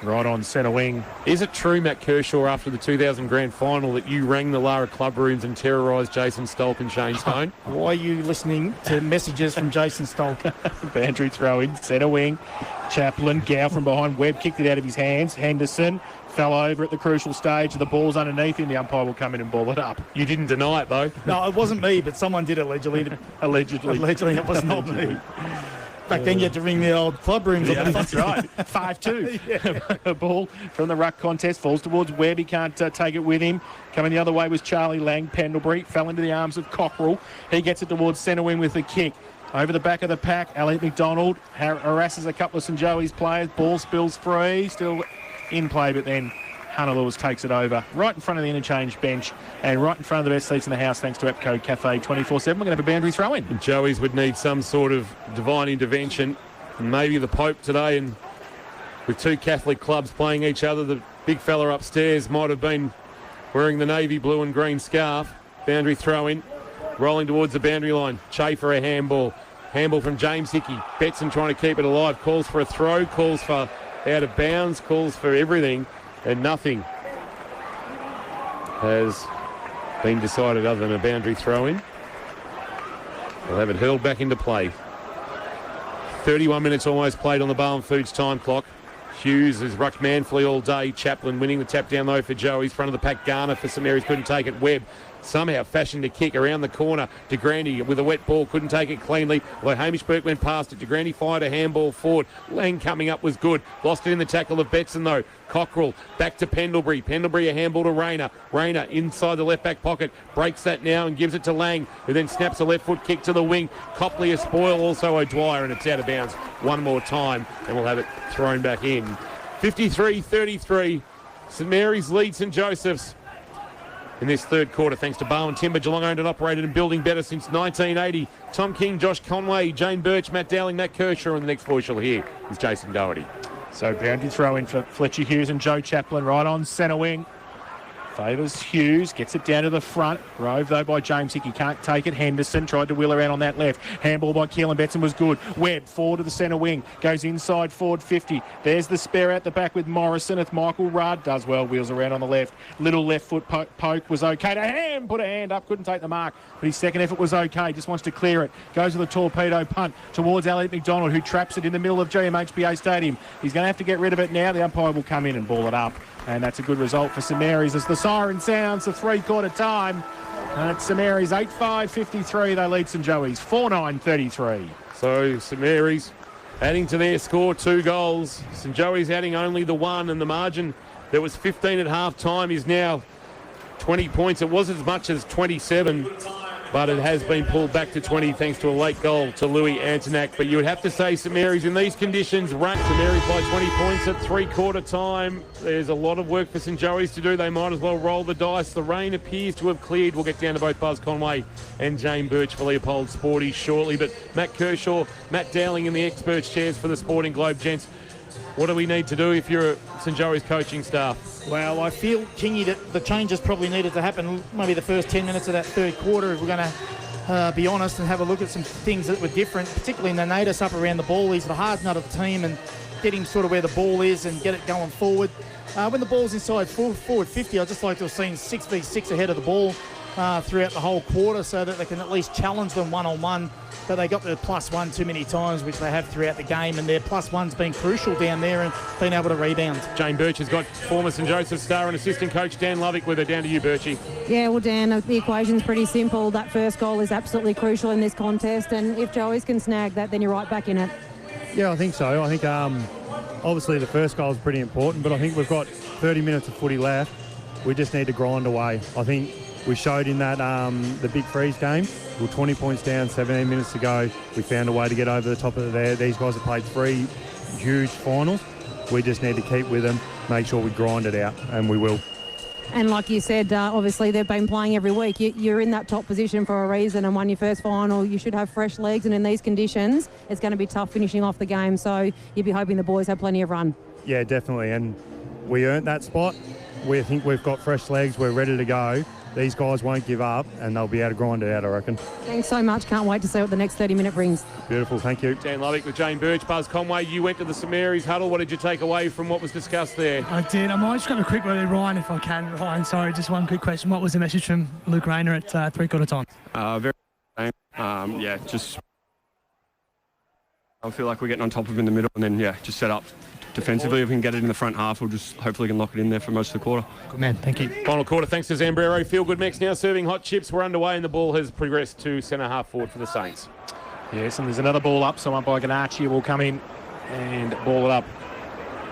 right on centre wing. Is it true, Matt Kershaw, after the 2000 grand final, that you rang the Lara club rooms and terrorised Jason Stolk and Shane Stone? Why are you listening to messages from Jason Stolk? Boundary throw in, centre wing. Chaplin, Gow from behind. Webb kicked it out of his hands. Henderson fell over at the crucial stage. The ball's underneath him. The umpire will come in and ball it up. You didn't deny it, though. No, it wasn't me, but someone did allegedly. Allegedly. Allegedly, it was not me. Back then, you had to ring the old club rooms. Yeah, that's right. 5-2. A ball from the ruck contest falls towards Webb. He can't take it with him. Coming the other way was Charlie Lang. Pendlebury fell into the arms of Cockrell. He gets it towards centre wing with the kick. Over the back of the pack, Elliot McDonald harasses a couple of St Joey's players. Ball spills free. Still in play, but then Hannah Lewis takes it over right in front of the interchange bench and right in front of the best seats in the house thanks to Epco Cafe 24/7. We're going to have a boundary throw in. Joey's would need some sort of divine intervention. Maybe the Pope today, and with two Catholic clubs playing each other, the big fella upstairs might have been wearing the navy blue and green scarf. Boundary throw in, rolling towards the boundary line. Chafer a handball. Handball from James Hickey. Betson trying to keep it alive. Calls for a throw, calls for out of bounds, calls for everything, and nothing has been decided other than a boundary throw-in. They'll have it hurled back into play. 31 minutes almost played on the Barwon Foods time clock. Hughes has rucked manfully all day. Chaplin winning the tap down though for Joey's. Front of the pack, Garner for St Mary's couldn't take it. Webb somehow fashioned a kick around the corner. De Grande with a wet ball, couldn't take it cleanly. Although Hamish Burke went past it. De Grande fired a handball forward. Lang coming up was good. Lost it in the tackle of Betson though. Cockrell back to Pendlebury. Pendlebury a handball to Rayner. Rayner inside the left back pocket. Breaks that now and gives it to Lang, who then snaps a left foot kick to the wing. Copley a spoil, also O'Dwyer, and it's out of bounds one more time, and we'll have it thrown back in. 53-33. St Mary's lead St Joseph's in this third quarter, thanks to Barwon Timber, Geelong owned and operated and building better since 1980. Tom King, Josh Conway, Jane Birch, Matt Dowling, Matt Kershaw, and the next voice you'll hear is Jason Doherty. So boundary throw in for Fletcher Hughes and Joe Chaplin right on centre wing. Favours Hughes, gets it down to the front. Rove though by James Hickey, can't take it. Henderson tried to wheel around on that left. Handball by Keelan Betson was good. Webb forward to the centre wing, goes inside forward 50. There's the spare out the back with Morrison. If Michael Rudd does well, wheels around on the left. Little left foot poke was okay. To put a hand up, couldn't take the mark, but his second effort was okay. Just wants to clear it. Goes with a torpedo punt towards Elliot McDonald, who traps it in the middle of GMHBA Stadium. He's going to have to get rid of it now. The umpire will come in and ball it up. And that's a good result for St Mary's as the siren sounds the three-quarter time. And it's St Mary's 8-5-53. They lead St Joey's 4-9-33. So St Mary's adding to their score 2 goals. St Joey's adding only the 1, and the margin that was 15 at half-time is now 20 points. It was as much as 27, but it has been pulled back to 20 thanks to a late goal to Louis Antonak. But you would have to say St Mary's in these conditions ranked St Mary's by 20 points at three-quarter time. There's a lot of work for St Joey's to do. They might as well roll the dice. The rain appears to have cleared. We'll get down to both Buzz Conway and Jane Birch for Leopold Sporty shortly. But Matt Kershaw, Matt Dowling in the experts' chairs for the Sporting Globe. Gents, what do we need to do if you're St Joey's coaching staff? Well, I feel, Kingy, that the changes probably needed to happen maybe the first 10 minutes of that third quarter if we're going to be honest and have a look at some things that were different, particularly Nanatus up around the ball. He's the hard nut of the team, and get him sort of where the ball is and get it going forward. When the ball's inside forward 50, I'd just like to have seen 6v6 ahead of the ball throughout the whole quarter so that they can at least challenge them one-on-one. But they got the +1 too many times, which they have throughout the game, and their +1's been crucial down there and being able to rebound. Jane Birch has got former St Joseph star and assistant coach Dan Lovick with her. Down to you, Birchie. Yeah, well, Dan, the equation's pretty simple. That first goal is absolutely crucial in this contest, and if Joey's can snag that, then you're right back in it. Yeah, I think so. I think obviously the first goal is pretty important, but I think we've got 30 minutes of footy left. We just need to grind away. I think we showed in that the big freeze game. We were 20 points down, 17 minutes to go. We found a way to get over the top of there. These guys have played 3 huge finals. We just need to keep with them, make sure we grind it out, and we will. And like you said, obviously they've been playing every week. You're in that top position for a reason, and won your first final. You should have fresh legs, and in these conditions, it's going to be tough finishing off the game. So you'd be hoping the boys have plenty of run. Yeah, definitely, and we earned that spot. We think we've got fresh legs. We're ready to go. these guys won't give up and they'll be able to grind it out, I reckon. Thanks so much. Can't wait to see what the next 30-minute brings. Beautiful, thank you. Dan Lovick with Jane Birch, Buzz Conway. You went to the St Mary's huddle. What did you take away from what was discussed there? I did. I might just grab a quick word with Ryan if I can. Ryan, sorry, just one quick question. What was the message from Luke Rayner at three-quarter time? Very just I feel like we're getting on top of him in the middle and then, just set up defensively. If we can get it in the front half, we'll just hopefully can lock it in there for most of the quarter. Good man, thank you. Final quarter, thanks to Zambrero. Feel Good Mex now serving hot chips. We're underway and the ball has progressed to centre-half forward for the Saints. Yes, and there's another ball up. Someone by Ganache will come in and ball it up.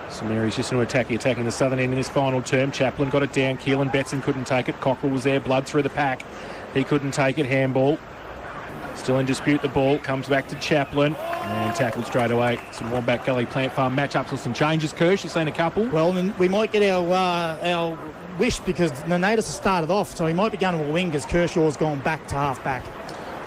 St Mary's just going to attacking the southern end in this final term. Chaplin got it down. Keelan Betson couldn't take it. Cockrell was there. Blood through the pack. He couldn't take it. Handball. Still in dispute, the ball comes back to Chaplin and tackled straight away. Some Wombat Gully Plant Farm matchups with some changes. Kirsch, you've seen a couple. Well, we might get our wish because Nanatus has started off, so he might be going to a wing as Kershaw's gone back to half-back.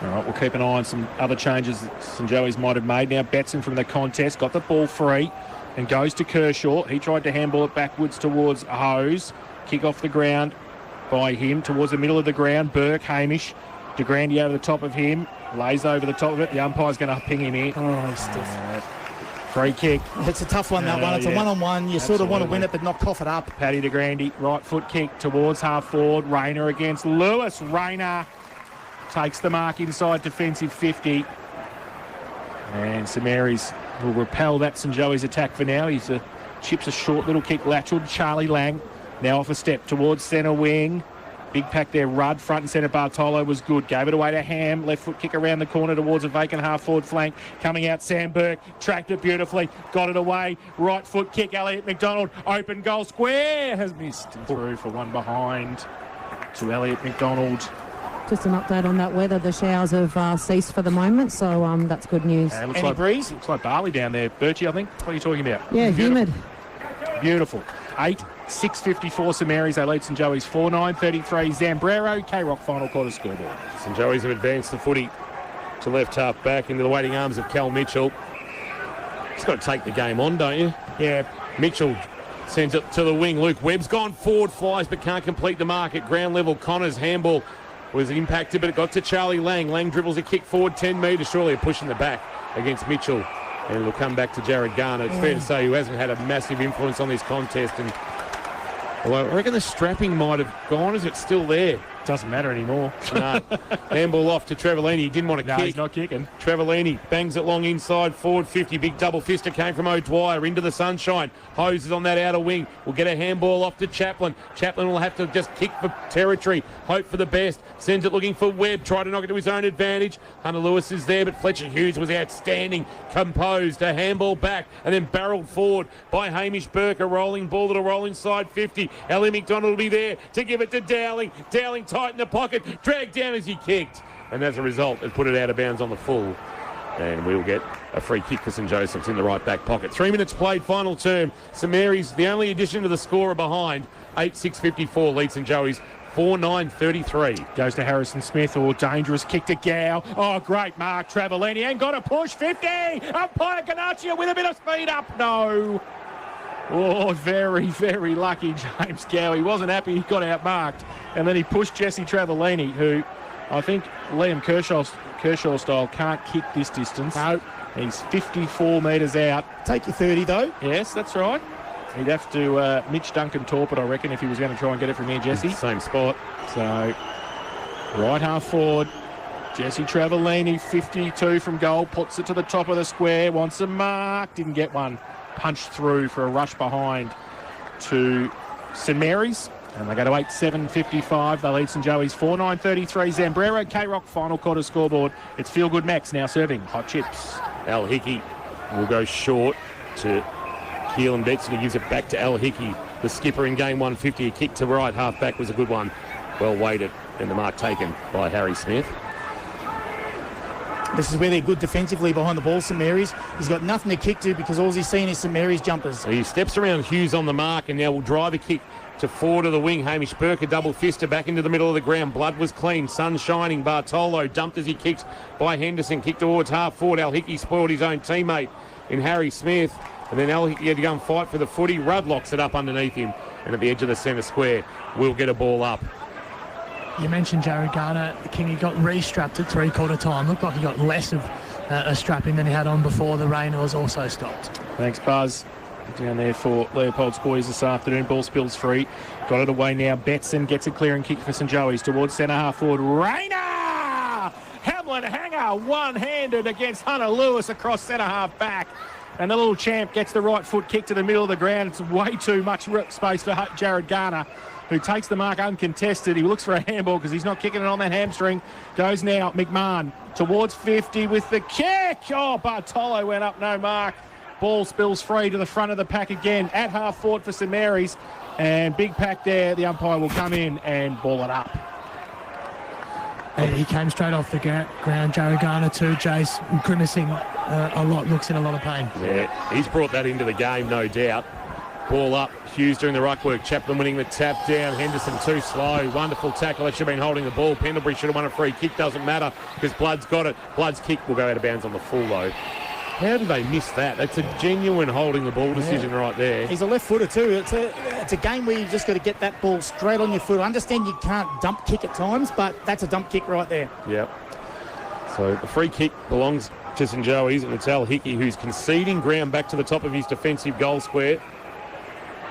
All right, we'll keep an eye on some other changes that St Joey's might have made. Now Betson from the contest got the ball free and goes to Kershaw. He tried to handball it backwards towards Hose. Kick off the ground by him towards the middle of the ground. Burke, Hamish. De Grande over the top of him, lays over the top of it. The umpire's going to ping him in. Oh, stiff. Free kick. It's a tough one, that one. It's a one-on-one. You sort of want to win it, but not cough it up. Paddy De Grande, right foot kick towards half forward. Rayner against Lewis. Rayner takes the mark inside defensive 50. And St Mary's will repel that St Joey's attack for now. He chips a short little kick lateral. Charlie Lang now off a step towards centre wing. Big pack there, Rudd, front and centre. Bartolo was good. Gave it away to Ham. Left foot kick around the corner towards a vacant half-forward flank. Coming out, Sam Burke. Tracked it beautifully. Got it away. Right foot kick, Elliot McDonald. Open goal square. Has missed. And through for one behind to Elliot McDonald. Just an update on that weather. The showers have ceased for the moment, so that's good news. Any breeze? Looks like barley down there. Birchie, I think. What are you talking about? Yeah, humid. Beautiful. 6:54 St Mary's. They lead St Joey's 4-9-33. Zambrero, K-Rock final quarter scoreboard. St Joey's have advanced the footy to left half back into the waiting arms of Cal Mitchell. He's got to take the game on, don't you? Yeah. Mitchell sends it to the wing. Luke Webb's gone forward, flies but can't complete the mark at ground level. Connor's handball was impacted, but it got to Charlie Lang. Lang dribbles a kick forward 10 metres, surely a push in the back against Mitchell. And it'll come back to Jared Garner. It's fair to say who hasn't had a massive influence on this contest. And well, I reckon the strapping might have gone. Is it still there? Doesn't matter anymore. No. Handball off to Trevelini. He didn't want to kick. No, he's not kicking. Trevelini bangs it long inside, forward 50. Big double fister came from O'Dwyer into the sunshine. Hose is on that outer wing. We'll get a handball off to Chaplin. Chaplin will have to just kick for territory. Hope for the best. Sends it looking for Webb. Try to knock it to his own advantage. Hunter Lewis is there, but Fletcher Hughes was outstanding. Composed. A handball back and then barreled forward by Hamish Burke. A rolling ball that'll roll inside 50. Ellie McDonald will be there to give it to Dowling. Dowling tight in the pocket. Dragged down as he kicked. And as a result, it put it out of bounds on the full. And we'll get a free kick for St Joseph's in the right back pocket. 3 minutes played, final term. St Mary's, the only addition to the scorer behind. 8-6-54 lead St Joey's. 4-9-33. Goes to Harrison Smith. Oh, dangerous kick to Gow. Oh, great mark, Trevelini. And got a push. 50. Umpire Ganaccio with a bit of speed up. No. Oh, very, very lucky James Gow. He wasn't happy. He got outmarked. And then he pushed Jesse Trevelini, who I think Liam Kershaw style can't kick this distance. No. He's 54 metres out. Take your 30, though. Yes, that's right. He'd have to Mitch Duncan torp it, I reckon, if he was going to try and get it from here, Jesse. Same spot. So, right half forward. Jesse Trevelini, 52 from goal, puts it to the top of the square, wants a mark, didn't get one. Punched through for a rush behind to St Mary's. And they go to 8-7-55. They lead St Joey's 4-9-33. Zambrero, K-Rock, final quarter scoreboard. It's Feel Good Max now serving hot chips. Al Hickey will go short to Keelan Betson. He gives it back to Al Hickey, the skipper in game 150. A kick to right half back was a good one. Well weighted, and the mark taken by Harry Smith. This is where they're good defensively behind the ball, St Mary's. He's got nothing to kick to because all he's seen is St Mary's jumpers. He steps around Hughes on the mark and now will drive a kick to forward of the wing. Hamish Burke, a double fister back into the middle of the ground. Blood was clean, sun shining. Bartolo dumped as he kicked by Henderson. Kicked towards half forward. Al Hickey spoiled his own teammate in Harry Smith. And then Al Hickey had to go and fight for the footy. Rudd locks it up underneath him. And at the edge of the centre square, we'll get a ball up. You mentioned Jared Garner. Kingy got re-strapped at three-quarter time. Looked like he got less of a strapping than he had on before. The rain was also stopped. Thanks, Buzz. Down there for Leopold's boys this afternoon. Ball spills free. Got it away now. Betson gets a clearing kick for St Joey's towards centre half forward. Rayner! Hamlin hanger one-handed against Hunter Lewis across centre half back. And the little champ gets the right foot kick to the middle of the ground. It's way too much space for Jared Garner, who takes the mark uncontested. He looks for a handball because he's not kicking it on that hamstring. Goes now, McMahon towards 50 with the kick. Oh, Bartolo went up, no mark. Ball spills free to the front of the pack again at half forward for St Mary's. And big pack there. The umpire will come in and ball it up. He came straight off the ground. Jared Garner too, Jace, grimacing a lot, looks in a lot of pain. Yeah, he's brought that into the game, no doubt. Ball up, Hughes doing the ruck work. Chaplin winning the tap down. Henderson too slow. Wonderful tackle. That should have been holding the ball. Pendlebury should have won a free kick. Doesn't matter because Blood's got it. Blood's kick will go out of bounds on the full though. How did they miss that? That's a genuine holding the ball decision right there. He's a left footer too. It's a game where you've just got to get that ball straight on your foot. I understand you can't dump kick at times, but that's a dump kick right there. Yep. So the free kick belongs to St Joey's, and it's Al Hickey who's conceding ground back to the top of his defensive goal square.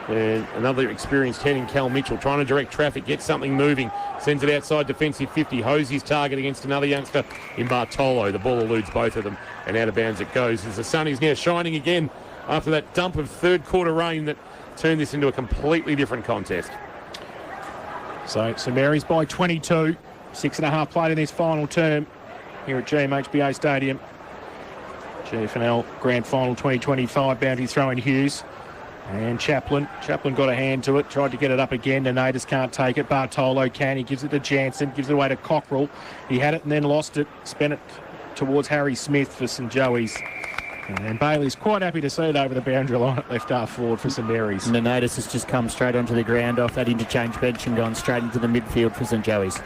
And another experienced 10 in Cal Mitchell trying to direct traffic, get something moving, sends it outside defensive 50, hose his target against another youngster in Bartolo. The ball eludes both of them and out of bounds it goes as the sun is now shining again after that dump of third quarter rain that turned this into a completely different contest. So St Mary's by 22, 6.5 played in this final term here at GMHBA Stadium. GFNL Grand Final 2025, boundary throw in Hughes. And Chaplin got a hand to it, tried to get it up again. Donatus can't take it. Bartolo can. He gives it to Jansen, gives it away to Cockrell. He had it and then lost it. Spent it towards Harry Smith for St Joey's. And Bailey's quite happy to see it over the boundary line at left half forward for St Mary's. Donatus has just come straight onto the ground off that interchange bench and gone straight into the midfield for St Joey's.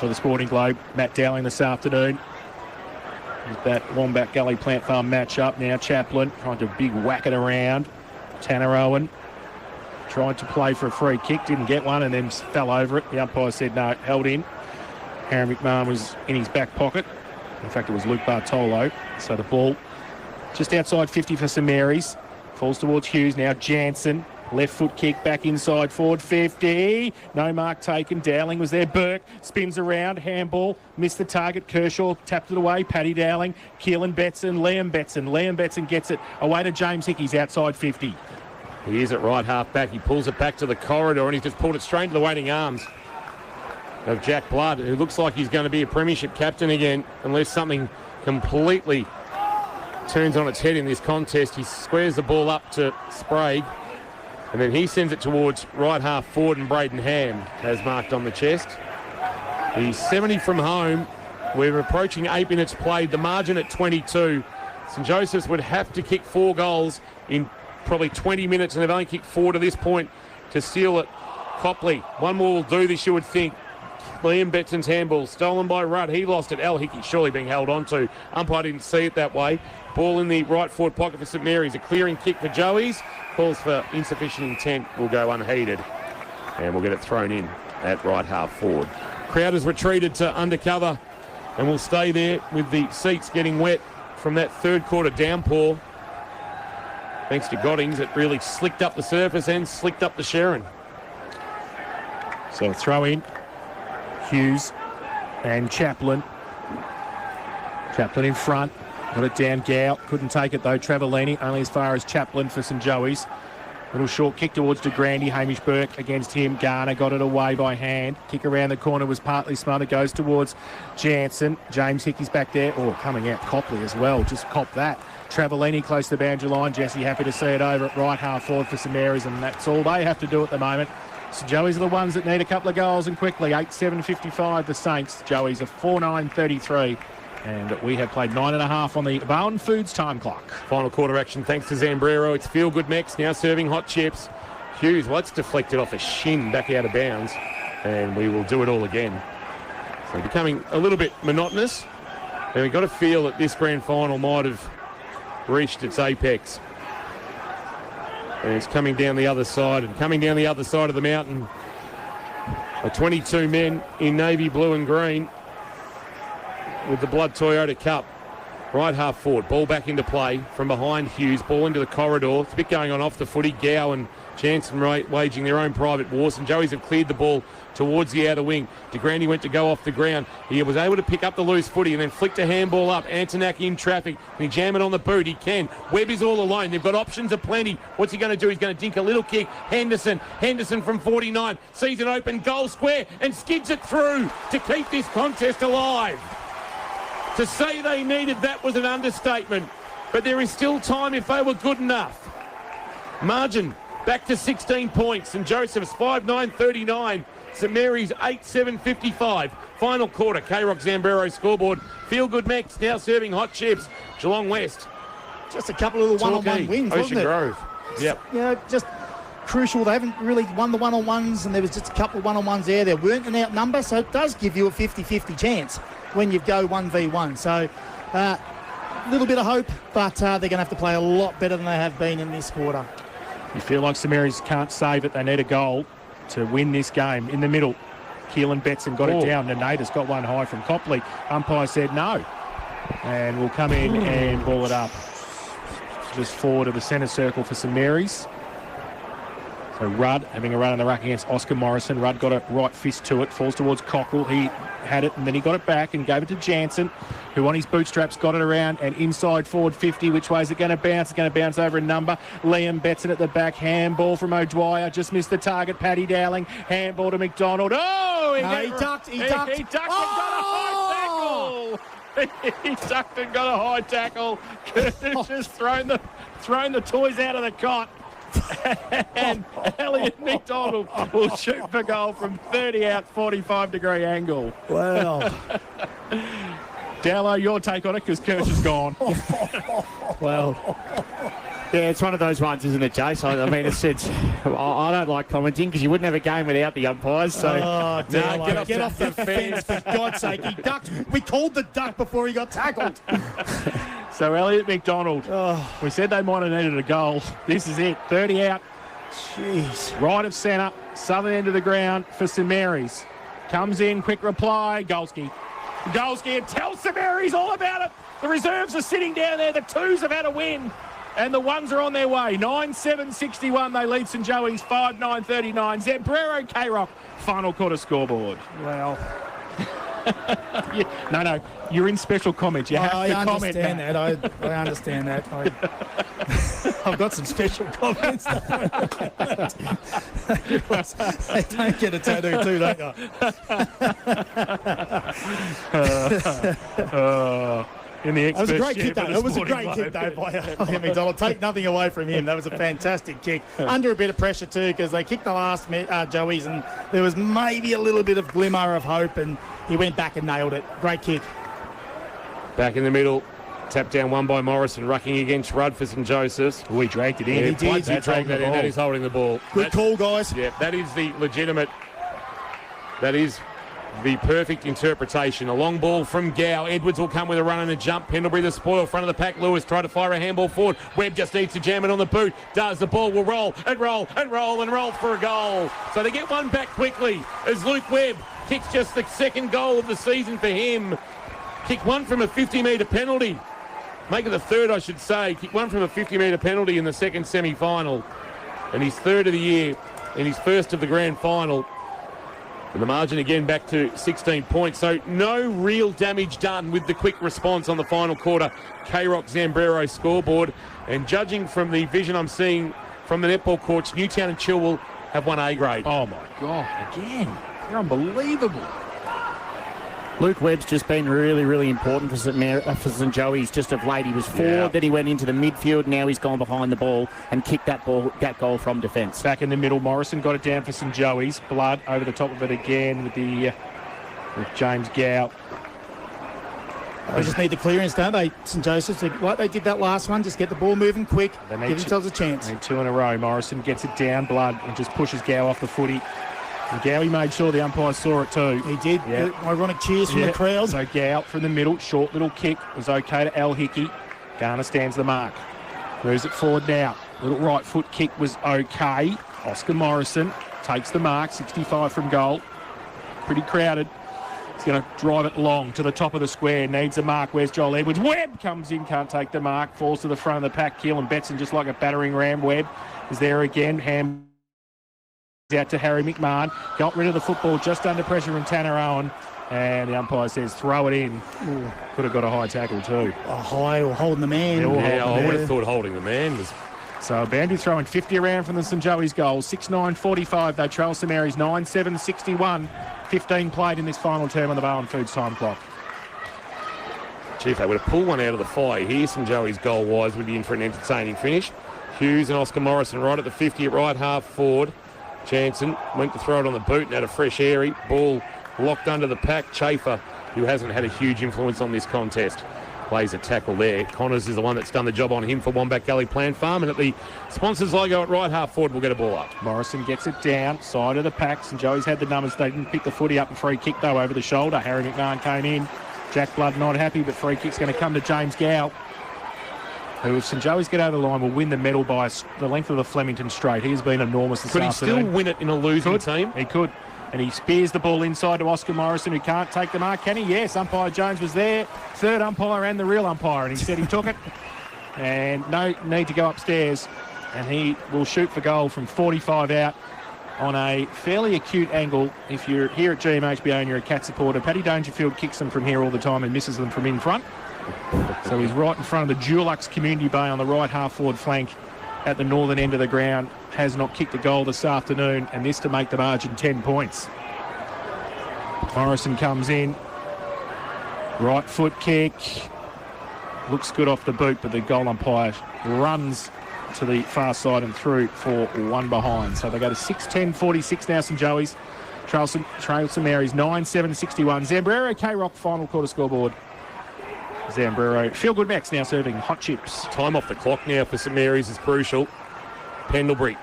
For the Sporting Globe, Matt Dowling this afternoon. With that Wombat Gully Plant Farm match up now. Chaplin trying to big whack it around. Tanner Owen tried to play for a free kick, didn't get one, and then fell over it. The umpire said no, held in. Harry McMahon was in his back pocket. In fact, it was Luke Bartolo. So the ball just outside 50 for St Mary's. Falls towards Hughes now. Jansen, left foot kick back inside forward 50. No mark taken. Dowling was there. Burke spins around. Handball. Missed the target. Kershaw tapped it away. Paddy Dowling. Keelan Betson. Liam Betson. Liam Betson gets it away to James Hickey's outside 50. He is at right half back. He pulls it back to the corridor and he's just pulled it straight into the waiting arms of Jack Blood, who looks like he's going to be a premiership captain again unless something completely turns on its head in this contest. He squares the ball up to Sprague and then he sends it towards right half forward and Braden Ham has marked on the chest. He's 70 from home. We're approaching 8 minutes played. The margin at 22. St Joseph's would have to kick 4 goals in probably 20 minutes and they've only kicked 4 to this point to seal it. Copley, one more will do this, you would think. Liam Betson's handball stolen by Rudd. He lost it. Al Hickey surely being held on to. Umpire didn't see it that way. Ball in the right forward pocket for St Mary's. A clearing kick for Joey's. Calls for insufficient intent will go unheeded. And we'll get it thrown in at right half forward. Crowd has retreated to undercover and will stay there with the seats getting wet from that third quarter downpour. Thanks to Goddings, it really slicked up the surface and slicked up the Sharon. So throw in. Hughes and Chaplin. Chaplin in front. Got it down Gow. Couldn't take it though. Travellini only as far as Chaplin for St Joey's. Little short kick towards De Grande. Hamish Burke against him. Garner got it away by hand. Kick around the corner was partly smothered. Goes towards Jansen. James Hickey's back there. Oh, coming out Copley as well. Just cop that. Travellini close to the boundary line. Jesse happy to see it over at right half forward for St Mary's, and that's all they have to do at the moment. St Joey's are the ones that need a couple of goals and quickly. 8-7-55 the Saints. Joey's are 4-9-33. And we have played 9.5 on the Bowen Foods time clock. Final quarter action thanks to Zambrero. It's Feel Good Mex now serving hot chips. Hughes, well, it's deflected off a shin back out of bounds. And we will do it all again. So becoming a little bit monotonous. And we've got to feel that this grand final might have reached its apex. And it's coming down the other side and coming down the other side of the mountain. The 22 men in navy blue and green with the Blood Toyota Cup. Right half forward, ball back into play from behind Hughes, ball into the corridor. It's a bit going on off the footy. Gow and Jansen waging their own private wars, and Joey's have cleared the ball towards the outer wing. De Grande went to go off the ground. He was able to pick up the loose footy and then flicked a handball up. Antonak in traffic. Can he jam it on the boot? He can. Webb is all alone. They've got options aplenty. What's he going to do? He's going to dink a little kick. Henderson from 49 sees an open goal square and skids it through to keep this contest alive. To say they needed that was an understatement, but there is still time if they were good enough. Margin back to 16 points. St Joseph's 5-9-39. St Mary's 8-7-55. Final quarter, K-Rock Zambrero scoreboard. Feel Good Mex now serving hot chips. Geelong West. Just a couple of little one-on-one wins, Ocean wasn't it? Grove. Yep. You know, just crucial. They haven't really won the one-on-ones, and there was just a couple of one-on-ones there. There weren't an outnumber, so it does give you a 50-50 chance when you go 1v1. So a little bit of hope, but they're going to have to play a lot better than they have been in this quarter. You feel like St Mary's can't save it. They need a goal to win this game. In the middle, Keelan Betson got it down. Nenada's got one high from Copley. Umpire said no. And will come in and ball it up. Just forward of the centre circle for St Mary's. So Rudd having a run in the ruck against Oscar Morrison. Rudd got a right fist to it, falls towards Cockle. He had it and then he got it back and gave it to Jansen, who on his bootstraps got it around and inside forward 50. Which way is it going to bounce? It's going to bounce over a number. Liam Betson at the back. Handball from O'Dwyer. Just missed the target. Paddy Dowling. Handball to McDonald. Oh! He ducked. He ducked and got a high tackle. He ducked and got a high tackle. Curtis just thrown the toys out of the cot. And Elliot McDonald will shoot for goal from 30 out, 45-degree angle. Wow. Dowlow, your take on it, because Kirsch is gone. Well, yeah, it's one of those ones, isn't it, Jace? I mean, I don't like commenting because you wouldn't have a game without the umpires. So get off the fence, for God's sake. He ducked. We called the duck before he got tackled. So Elliot McDonald, we said they might have needed a goal. This is it, 30 out. Jeez. Right of centre, southern end of the ground for St Mary's. Comes in, quick reply, Golski. And tells St Mary's all about it. The reserves are sitting down there. The twos have had a win. And the ones are on their way. 9-7-61, they lead St Joey's 5-9-39. Zambrero K-Rock, final quarter scoreboard. Well... No, you're in special comments. You have to comment. I understand that. I've got some special comments. They don't get a tattoo too, don't you? In the that was a great kick, though. It was a great kick, though, by McDonald. Take nothing away from him. That was a fantastic kick. Under a bit of pressure, too, because they kicked the last Joey's, and there was maybe a little bit of glimmer of hope, and he went back and nailed it. Great kick. Back in the middle. Tapped down one by Morrison, rucking against Rudd for St Joseph's. Oh, he dragged it in. Yeah, he did. He dragged that in. That is holding the ball. Good call, guys. Yeah, that is the legitimate. That is the perfect interpretation. A long ball from Gow. Edwards will come with a run and a jump. Pendlebury the spoil, front of the pack. Lewis tried to fire a handball forward. Webb just needs to jam it on the boot. Does. The ball will roll and roll and roll and roll for a goal. So they get one back quickly as Luke Webb kicks just the second goal of the season for him. Kick one from a 50-metre penalty. Make it the third, I should say. Kick one from a 50-metre penalty in the second semi-final. And his third of the year and his first of the grand final. And the margin again back to 16 points. So no real damage done with the quick response on the final quarter. K-Rock Zambrero scoreboard. And judging from the vision I'm seeing from the netball courts, Newtown and Chilwell have won A grade. Oh, my God. Again. They're unbelievable. Luke Webb's just been really, really important for St Joey's just of late. He was forward, then he went into the midfield. Now he's gone behind the ball and kicked that goal from defence. Back in the middle, Morrison got it down for St Joey's. Blood over the top of it again with James Gow. They just need the clearance, don't they, St Joseph's? Like they did that last one, just get the ball moving quick, give themselves a chance. And two in a row. Morrison gets it down, Blood, and just pushes Gow off the footy. And Gowie made sure the umpires saw it too. He did. Yep. Ironic cheers from the crowd. So Gow from the middle, short little kick, was okay to Al Hickey. Garner stands the mark. Moves it forward now. Little right foot kick was okay. Oscar Morrison takes the mark, 65 from goal. pretty crowded. He's going to drive it long to the top of the square. Needs a mark. Where's Joel Edwards? Webb comes in, can't take the mark. Falls to the front of the pack. Keelan Betson just like a battering ram. Webb is there again. Ham out to Harry McMahon. Got rid of the football just under pressure from Tanner Owen. And the umpire says throw it in. Ooh, could have got a high tackle too. A high or holding the man. Yeah, I would have thought holding the man was... So a boundary throwing 50 around from the St Joey's goal. 6-9-45. They trail St Mary's 9-7-61. 15 played in this final term on the Bowen Foods time clock. Gee, if they would have pulled one out of the fire here, St Joey's goal-wise would be in for an entertaining finish. Hughes and Oscar Morrison right at the 50 at right half forward. Jansen went to throw it on the boot and had a fresh airy. Ball locked under the pack. Chafer, who hasn't had a huge influence on this contest, plays a tackle there. Connors is the one that's done the job on him for Wombat Gully Plant Farm, and at the sponsors logo at right half forward, we'll get a ball up. Morrison gets it down, side of the pack. St Joey's had the numbers. They didn't pick the footy up. A free kick, though, over the shoulder. Harry McMahon came in. Jack Blood not happy, but free kick's going to come to James Gow, who, if St Joey's get over the line, will win the medal by the length of the Flemington Straight. He has been enormous this afternoon. Could he still win it in a losing team? He could. And he spears the ball inside to Oscar Morrison, who can't take the mark. Can he? Yes, umpire Jones was there. Third umpire and the real umpire, and he said he took it. And no need to go upstairs. And he will shoot for goal from 45 out on a fairly acute angle. If you're here at GMHBA and you're a Cat supporter, Paddy Dangerfield kicks them from here all the time and misses them from in front. So he's right in front of the Dulux Community Bay on the right half forward flank at the northern end of the ground. Has not kicked a goal this afternoon, and this to make the margin 10 points. Morrison comes in. Right foot kick. Looks good off the boot, but the goal umpire runs to the far side and through for one behind. So they go to 6-10-46 now, St Joey's. Trail St Mary's 9-7-61. Zambrero K-Rock final quarter scoreboard. Zambrero. Feel Good Max now serving hot chips. Time off the clock now for St Mary's is crucial. Pendlebury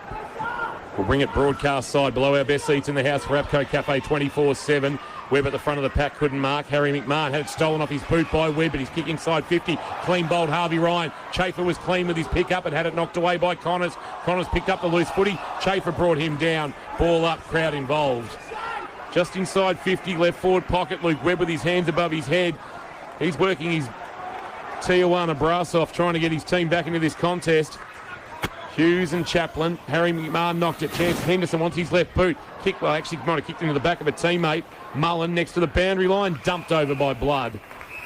will bring it broadcast side below our best seats in the house for APCO Cafe 24/7. Webb at the front of the pack couldn't mark. Harry McMahon had it stolen off his boot by Webb, but he's kicking inside 50. Clean bowled Harvey Ryan. Chafer was clean with his pick-up and had it knocked away by Connors. Connors picked up the loose footy. Chafer brought him down. Ball up, crowd involved. Just inside 50, left forward pocket. Luke Webb with his hands above his head. He's working his Tijuana brass off, trying to get his team back into this contest. Hughes and Chaplin. Harry McMahon knocked it. Chance Henderson wants his left boot. Kick, well, actually might have kicked into the back of a teammate. Mullen next to the boundary line, dumped over by Blood.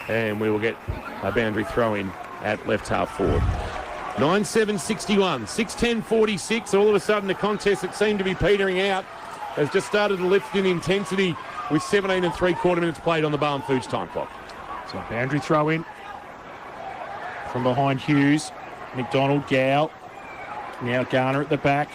And we will get a boundary throw in at left half forward. 9-7-61, 6-10-46. All of a sudden, the contest that seemed to be petering out has just started to lift in intensity with 17 3/4 minutes played on the Bowen Foods time clock. So boundary throw in from behind Hughes. McDonald, Gow. Now Garner at the back.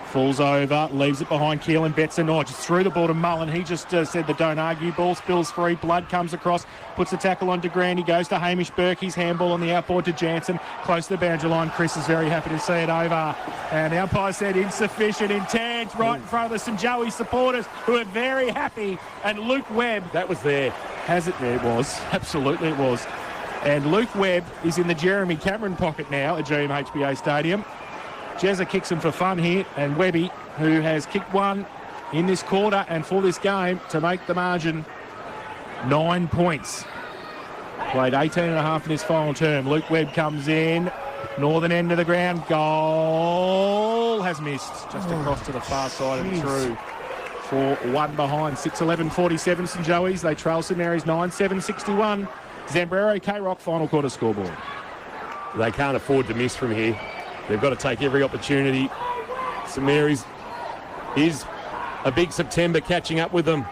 Falls over, leaves it behind Keelan Betson. Oh, just threw the ball to Mullen. He just said the don't argue. Ball spills free. Blood comes across, puts the tackle on DeGrand. He goes to Hamish Burke. His handball on the outboard to Jansen. Close to the boundary line. Chris is very happy to see it over. And the umpire said insufficient intent right in front of the St Joey supporters who are very happy. And Luke Webb. That was there. Has it there? It was. Absolutely it was. And Luke Webb is in the Jeremy Cameron pocket now at GMHBA Stadium. Jezza kicks him for fun here, and Webby, who has kicked one in this quarter and for this game to make the margin 9 points. Played 18.5 in his final term. Luke Webb comes in, northern end of the ground, goal has missed, just across to the far side and through for one behind. 6-11-47 St Joey's. They trail St Mary's 9-7-61. Zambrero K-Rock final quarter scoreboard. They can't afford to miss from here. They've got to take every opportunity. St Mary's is a big September catching up with them.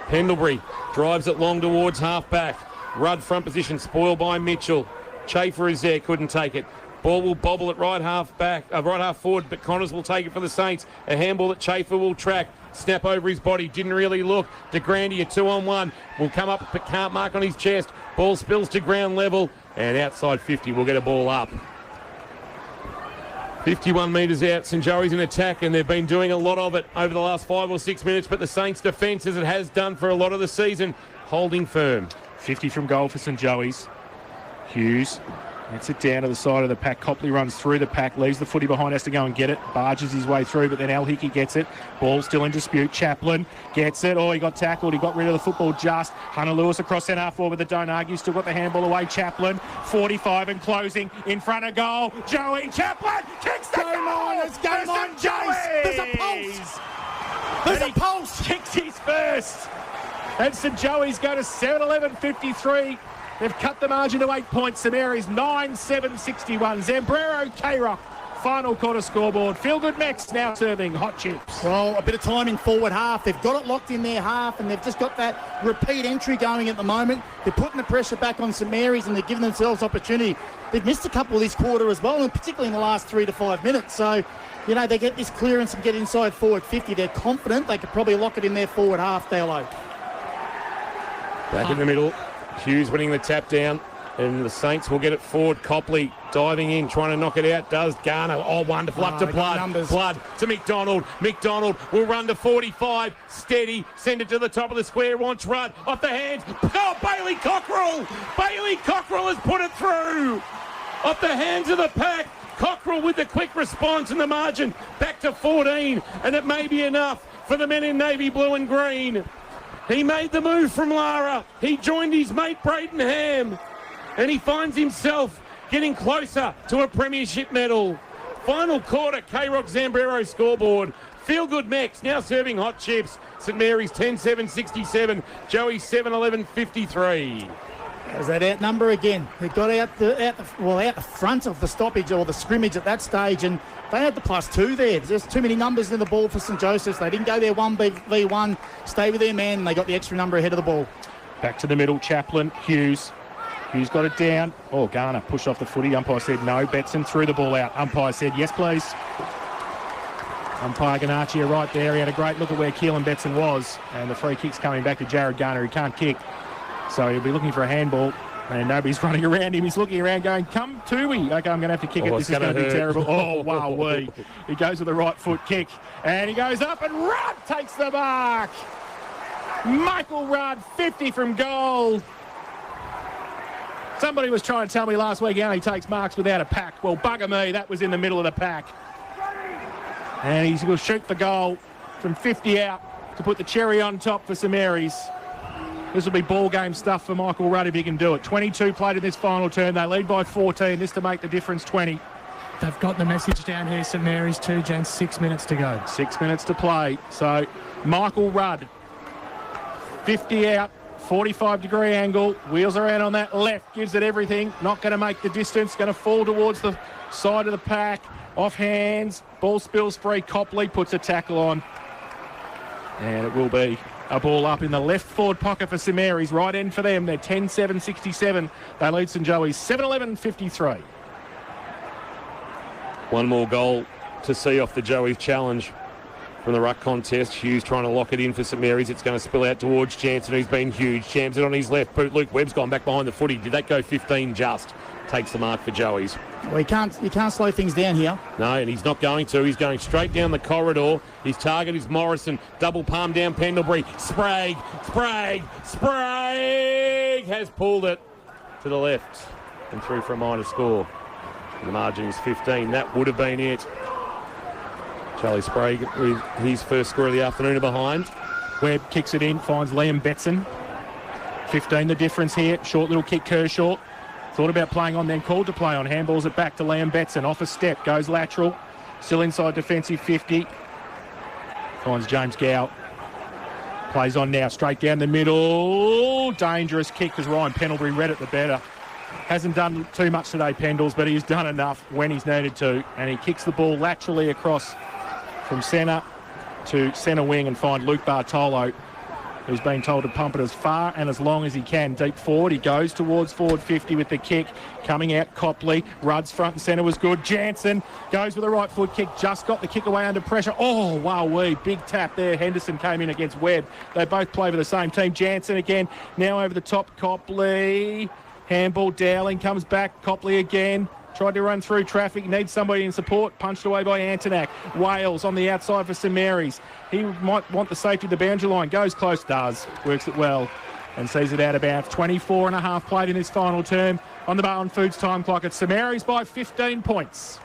Pendlebury drives it long towards half-back. Rudd front position spoiled by Mitchell. Chafer is there, couldn't take it. Ball will bobble at right half forward, but Connors will take it for the Saints. A handball that Chafer will track. Snap over his body, didn't really look. DeGrandy, a 2-on-1, will come up but can't mark on his chest. Ball spills to ground level, and outside 50 will get a ball up. 51 metres out, St Joey's in attack, and they've been doing a lot of it over the last 5 or 6 minutes, but the Saints' defence, as it has done for a lot of the season, holding firm. 50 from goal for St Joey's. Hughes Gets it down to the side of the pack. Copley runs through the pack, leaves the footy behind, has to go and get it. Barges his way through, but then Al Hickey gets it. Ball still in dispute. Chaplin gets it. Oh, he got tackled. He got rid of the football just. Hunter Lewis across centre half forward, but don't argue. Still got the handball away. Chaplin, 45 and closing in front of goal. Joey Chaplin kicks the goal. It's game on, Jace. There's a pulse. There's a pulse. Kicks his first. And St Joey's go to 7-11-53. They've cut the margin to 8 points. St Mary's 9-7-61. Zambrero, K-Rock, final quarter scoreboard. Feel Good Mex now serving hot chips. Well, a bit of time in forward half. They've got it locked in their half, and they've just got that repeat entry going at the moment. They're putting the pressure back on St Mary's, and they're giving themselves opportunity. They've missed a couple this quarter as well, and particularly in the last 3 to 5 minutes. So, you know, they get this clearance and get inside forward 50. They're confident they could probably lock it in their forward half, Thalo. Back in the middle. Hughes winning the tap down, and the Saints will get it forward. Copley diving in, trying to knock it out. Does Garner. Oh, wonderful. Up to Blood. Blood to McDonald. McDonald will run to 45. Steady. Send it to the top of the square. Wants Rudd. Off the hands. Oh, Bailey Cockrell. Bailey Cockrell has put it through. Off the hands of the pack. Cockrell with the quick response and the margin back to 14. And it may be enough for the men in navy blue and green. He made the move from Lara. He joined his mate Braden Ham. And he finds himself getting closer to a premiership medal. Final quarter, K-Rock Zambrero scoreboard. Feel Good Mex now serving hot chips. St Mary's 10-7-67. Joey 7-11-53. There's that outnumber again. They got out the front of the stoppage or the scrimmage at that stage, and they had the +2 there. There's too many numbers in the ball for St Joseph's. They didn't go there 1v1, stay with their man, and they got the extra number ahead of the ball. Back to the middle, Chaplin, Hughes. Hughes got it down. Oh, Garner pushed off the footy. Umpire said no. Betson threw the ball out. Umpire said yes, please. Umpire Ganaccia right there. He had a great look at where Keelan Betson was, and the free kick's coming back to Jared Garner. He can't kick, so he'll be looking for a handball. And nobody's running around him. He's looking around going, come to me. Okay, I'm going to have to kick it. This is going to be terrible. Oh, wow, wee. He goes with the right foot kick. And he goes up, and Rudd takes the mark. Michael Rudd, 50 from goal. Somebody was trying to tell me last week how he takes marks without a pack. Well, bugger me, that was in the middle of the pack. And he's going to shoot the goal from 50 out to put the cherry on top for St Mary's. This will be ball game stuff for Michael Rudd if he can do it. 22 played in this final turn. They lead by 14. This to make the difference 20. They've got the message down here, St Mary's 2, gents. 6 minutes to go. 6 minutes to play. So Michael Rudd, 50 out, 45-degree angle. Wheels around on that left. Gives it everything. Not going to make the distance. Going to fall towards the side of the pack. Off hands. Ball spills free. Copley puts a tackle on. And it will be a ball up in the left forward pocket for St Mary's. Right end for them. They're 10-7-67. They lead St Joey's 7-11-53. One more goal to see off the Joey's challenge from the ruck contest. Hughes trying to lock it in for St Mary's. It's going to spill out towards Jansen, who's been huge. Jams it on his left boot. Luke Webb's gone back behind the footy. Did that go 15 just? Takes the mark for Joey's. Well, you can't slow things down here. No, and he's not going to. He's going straight down the corridor. His target is Morrison. Double palm down Pendlebury. Sprague has pulled it to the left and through for a minor score. The margin is 15. That would have been it. Charlie Sprague with his first score of the afternoon behind. Webb kicks it in, finds Liam Betson. 15 the difference here. Short little kick, Kershaw. Thought about playing on, then called to play on. Handballs it back to Liam Betson. Off a step, goes lateral. Still inside defensive 50. Finds James Gow. Plays on now, straight down the middle. Dangerous kick because Ryan Pendlebury read it the better. Hasn't done too much today, Pendles, but he's done enough when he's needed to. And he kicks the ball laterally across from centre to centre wing and find Luke Bartolo, who's been told to pump it as far and as long as he can. Deep forward, he goes towards forward 50 with the kick. Coming out, Copley. Rudd's front and centre was good. Jansen goes with a right foot kick. Just got the kick away under pressure. Oh, wow, big tap there. Henderson came in against Webb. They both play for the same team. Jansen again, now over the top. Copley. Handball, Dowling comes back. Copley again. Tried to run through traffic. Needs somebody in support. Punched away by Antonak. Wales on the outside for St Mary's. He might want the safety of the boundary line. Goes close, does. Works it well and sees it out of bounds. 24 and a half played in this final term. on the Barwon Foods time clock at St Mary's by 15 points.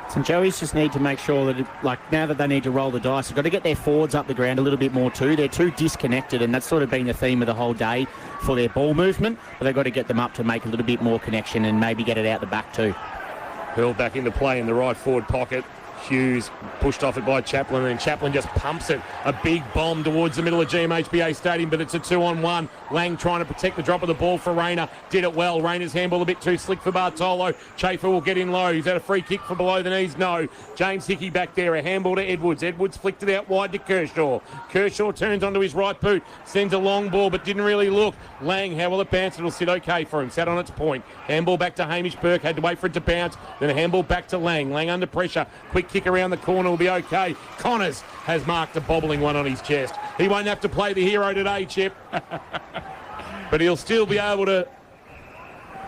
St Joey's just need to make sure that, now that they need to roll the dice, they've got to get their forwards up the ground a little bit more too. They're too disconnected, and that's sort of been the theme of the whole day for their ball movement. But they've got to get them up to make a little bit more connection and maybe get it out the back too. Hurled back into play in the right forward pocket. Hughes pushed off it by Chaplin, and Chaplin just pumps it. A big bomb towards the middle of GMHBA Stadium, but it's a 2-on-1. Lang trying to protect the drop of the ball for Rayner. Did it well. Rayner's handball a bit too slick for Bartolo. Chafer will get in low. He's had a free kick for below the knees. No. James Hickey back there. A handball to Edwards. Edwards flicked it out wide to Kershaw. Kershaw turns onto his right boot. Sends a long ball, but didn't really look. Lang, how will it bounce? It'll sit okay for him. Sat on its point. Handball back to Hamish Burke. Had to wait for it to bounce. Then a handball back to Lang. Lang under pressure. Quick kick around the corner will be okay. Connors has marked a bobbling one on his chest. He won't have to play the hero today, Chip. But he'll still be able to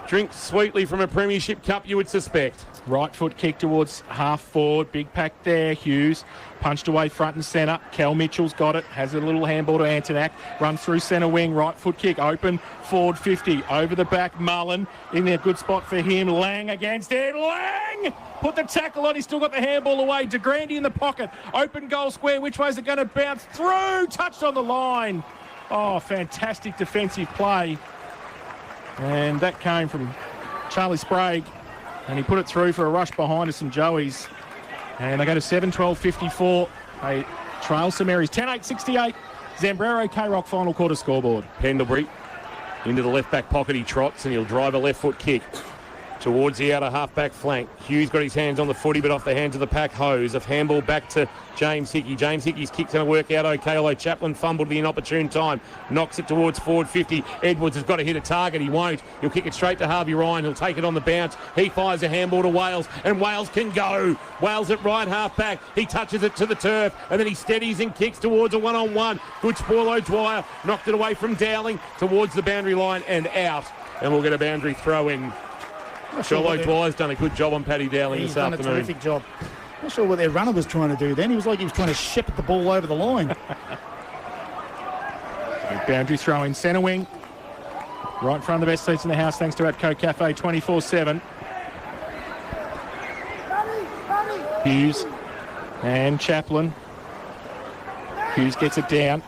drink sweetly from a premiership cup, you would suspect. Right foot kick towards half forward. Big pack there. Hughes punched away front and centre. Cal Mitchell's got it. Has a little handball to Antonak. Runs through centre wing. Right foot kick. Open. Forward 50. Over the back. Mullen in there. Good spot for him. Lang against it. Lang! Put the tackle on. He's still got the handball away. De Grande in the pocket. Open goal square. Which way is it going to bounce? Through. Touched on the line. Oh, fantastic defensive play. And that came from Charlie Sprague. And he put it through for a rush behind us and Joey's. And they go to 7-12-54. They trail St Mary's 10-8-68. Zambrero K-Rock final quarter scoreboard. Pendlebury into the left back pocket. He trots and he'll drive a left foot kick towards the outer half-back flank. Hughes got his hands on the footy, but off the hands of the pack hose. A handball back to James Hickey. James Hickey's kick's going to work out okay, although Chaplin fumbled at an inopportune time. Knocks it towards forward 50. Edwards has got to hit a target. He won't. He'll kick it straight to Harvey Ryan. He'll take it on the bounce. He fires a handball to Wales, and Wales can go. Wales at right half-back. He touches it to the turf, and then he steadies and kicks towards a one-on-one. Good Sporlo Dwyer. Knocked it away from Dowling towards the boundary line and out. And we'll get a boundary throw in. Sporlo Dwyer's done a good job on Paddy Dowling this afternoon. He's done a terrific job. Not sure what their runner was trying to do then. He was like he was trying to shepherd the ball over the line. Boundary throw in centre wing. Right in front of the best seats in the house thanks to Atco Cafe 24/7. Hughes and Chaplin. Hughes gets it down.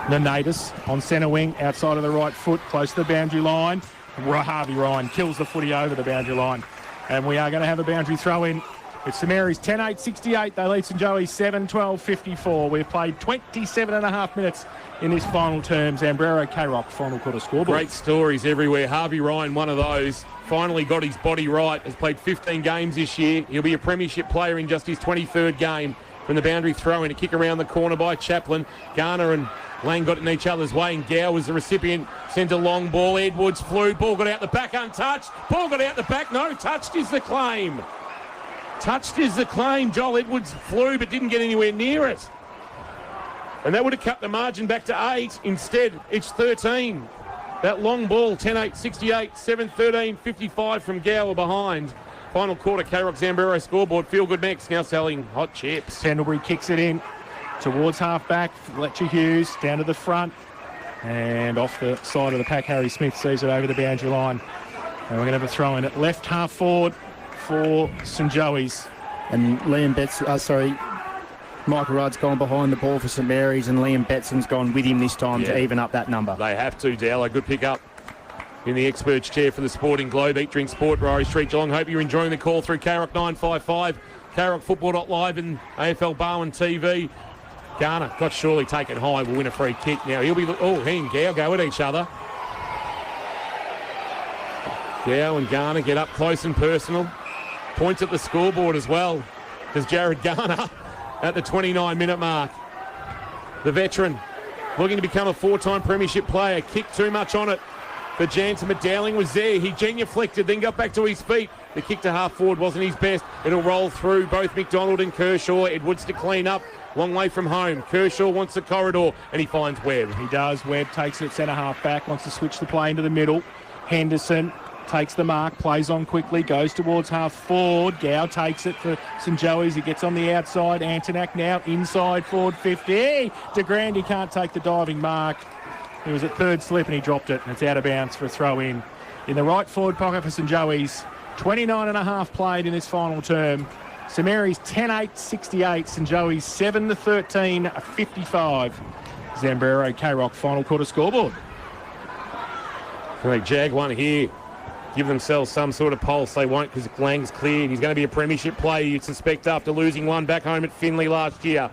Nanatus on centre wing, outside of the right foot, close to the boundary line. Harvey Ryan kills the footy over the boundary line. And we are going to have a boundary throw in. It's St Mary's 10-8-68. They lead St Joey's 7-12-54. We've played 27.5 minutes in this final term. Zambrero K-Rock final quarter scoreboard. Great stories everywhere. Harvey Ryan, one of those. Finally got his body right. Has played 15 games this year. He'll be a premiership player in just his 23rd game. From the boundary throw in, a kick around the corner by Chaplin. Garner and Lang got in each other's way, and Gow was the recipient. Sent a long ball. Edwards flew. Ball got out the back untouched. Ball got out the back. No, touched is the claim. Touched is the claim. Joel Edwards flew but didn't get anywhere near it. And that would have cut the margin back to 8. Instead, it's 13. That long ball, 10-8-68, 7-13-55 from Gower behind. Final quarter, K-Rock Zambrero scoreboard. Feel Good Max now selling hot chips. Pendlebury kicks it in towards half-back. Fletcher Hughes down to the front. And off the side of the pack, Harry Smith sees it over the boundary line. And we're going to have a throw in at left half forward for St Joey's. And Michael Rudd's gone behind the ball for St Mary's, and Liam Betson's gone with him this time to even up that number. They have to, Dowler. Good pick up in the experts chair for the Sporting Globe. Eat, Drink, Sport, Rory Street, Geelong. Hope you're enjoying the call through K-Rock 955, K-Rock Football.live and AFL Barwon TV. Garner got surely taken high, will win a free kick. Now he'll be, he and Gow go at each other. Gow and Garner get up close and personal. Points at the scoreboard as well. There's Jared Garner at the 29-minute mark. The veteran looking to become a 4-time premiership player. Kicked too much on it for Jansen, but Dowling was there. He genuflected, then got back to his feet. The kick to half forward wasn't his best. It'll roll through both McDonald and Kershaw. Edwards to clean up. Long way from home. Kershaw wants the corridor, and he finds Webb. He does. Webb takes it centre half back, wants to switch the play into the middle. Henderson takes the mark, plays on quickly, goes towards half forward. Gow takes it for St Joey's. He gets on the outside. Antonak now inside forward 50. De Grande can't take the diving mark. He was at third slip and he dropped it, and it's out of bounds for a throw in. in the right forward pocket for St Joey's. 29 and a half played in this final term. St Mary's 10-8-68. St Joey's 7-13-55. Zambrero K-Rock final quarter scoreboard. Right, Jag one here. Give themselves some sort of pulse. They won't because Lang's cleared. He's going to be a premiership player, you'd suspect, after losing one back home at Finley last year.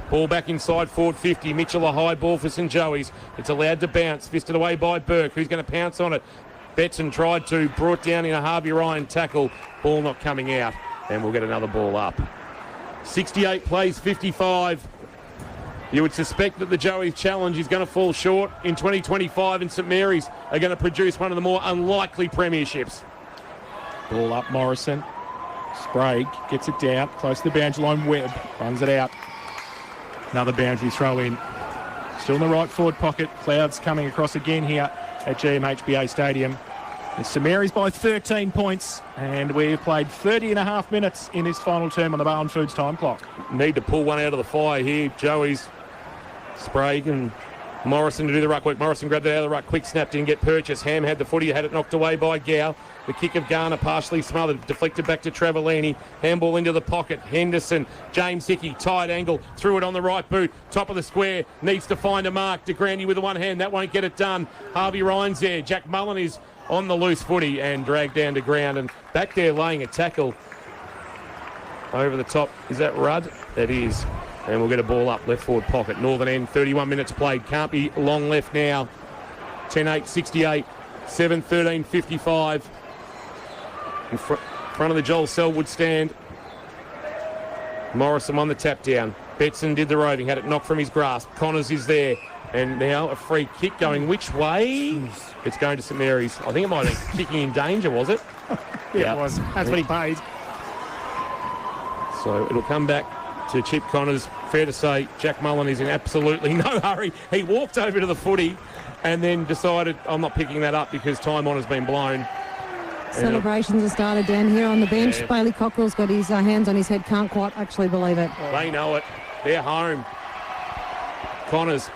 Ball back inside forward 50. Mitchell a high ball for St Joey's. It's allowed to bounce. Fisted away by Burke, who's going to pounce on it. Betson tried to, brought down in a Harvey Ryan tackle. Ball not coming out, and we'll get another ball up. 68 plays 55. You would suspect that the Joey's challenge is going to fall short in 2025, and St Mary's are going to produce one of the more unlikely premierships. Ball up, Morrison. Sprague gets it down, close to the boundary line. Webb runs it out. Another boundary throw in. Still in the right forward pocket. Clouds coming across again here at GMHBA Stadium. It's St Mary's by 13 points, and we've played 30 and a half minutes in this final term on the Barwon Foods time clock. Need to pull one out of the fire here. Joey's. Sprague and Morrison to do the ruck work. Morrison grabbed it out of the ruck. Quick snap, didn't get purchased. Ham had the footy, had it knocked away by Gow. The kick of Garner partially smothered, deflected back to Travellini. Handball into the pocket. Henderson, James Hickey, tight angle, threw it on the right boot. Top of the square, needs to find a mark. De Grandy with the one hand, that won't get it done. Harvey Ryan's there. Jack Mullen is on the loose footy and dragged down to ground. And back there laying a tackle over the top. Is that Rudd? That is. And we'll get a ball up, left forward pocket. Northern end, 31 minutes played. Can't be long left now. 10-8-68, 7-13-55. In front of the Joel Selwood stand. Morrison on the tap down. Betson did the roving, had it knocked from his grasp. Connors is there. And now a free kick going which way? It's going to St Mary's. I think it might have been kicking in danger, was it? Yeah, it was. That's what he paid. So it'll come back to Chip Connors. Fair to say, Jack Mullen is in absolutely no hurry. He walked over to the footy and then decided, I'm not picking that up because time on has been blown. Celebrations have started down here on the bench. Yeah. Bailey Cockrell's got his hands on his head, can't quite actually believe it. They know it. They're home. Connors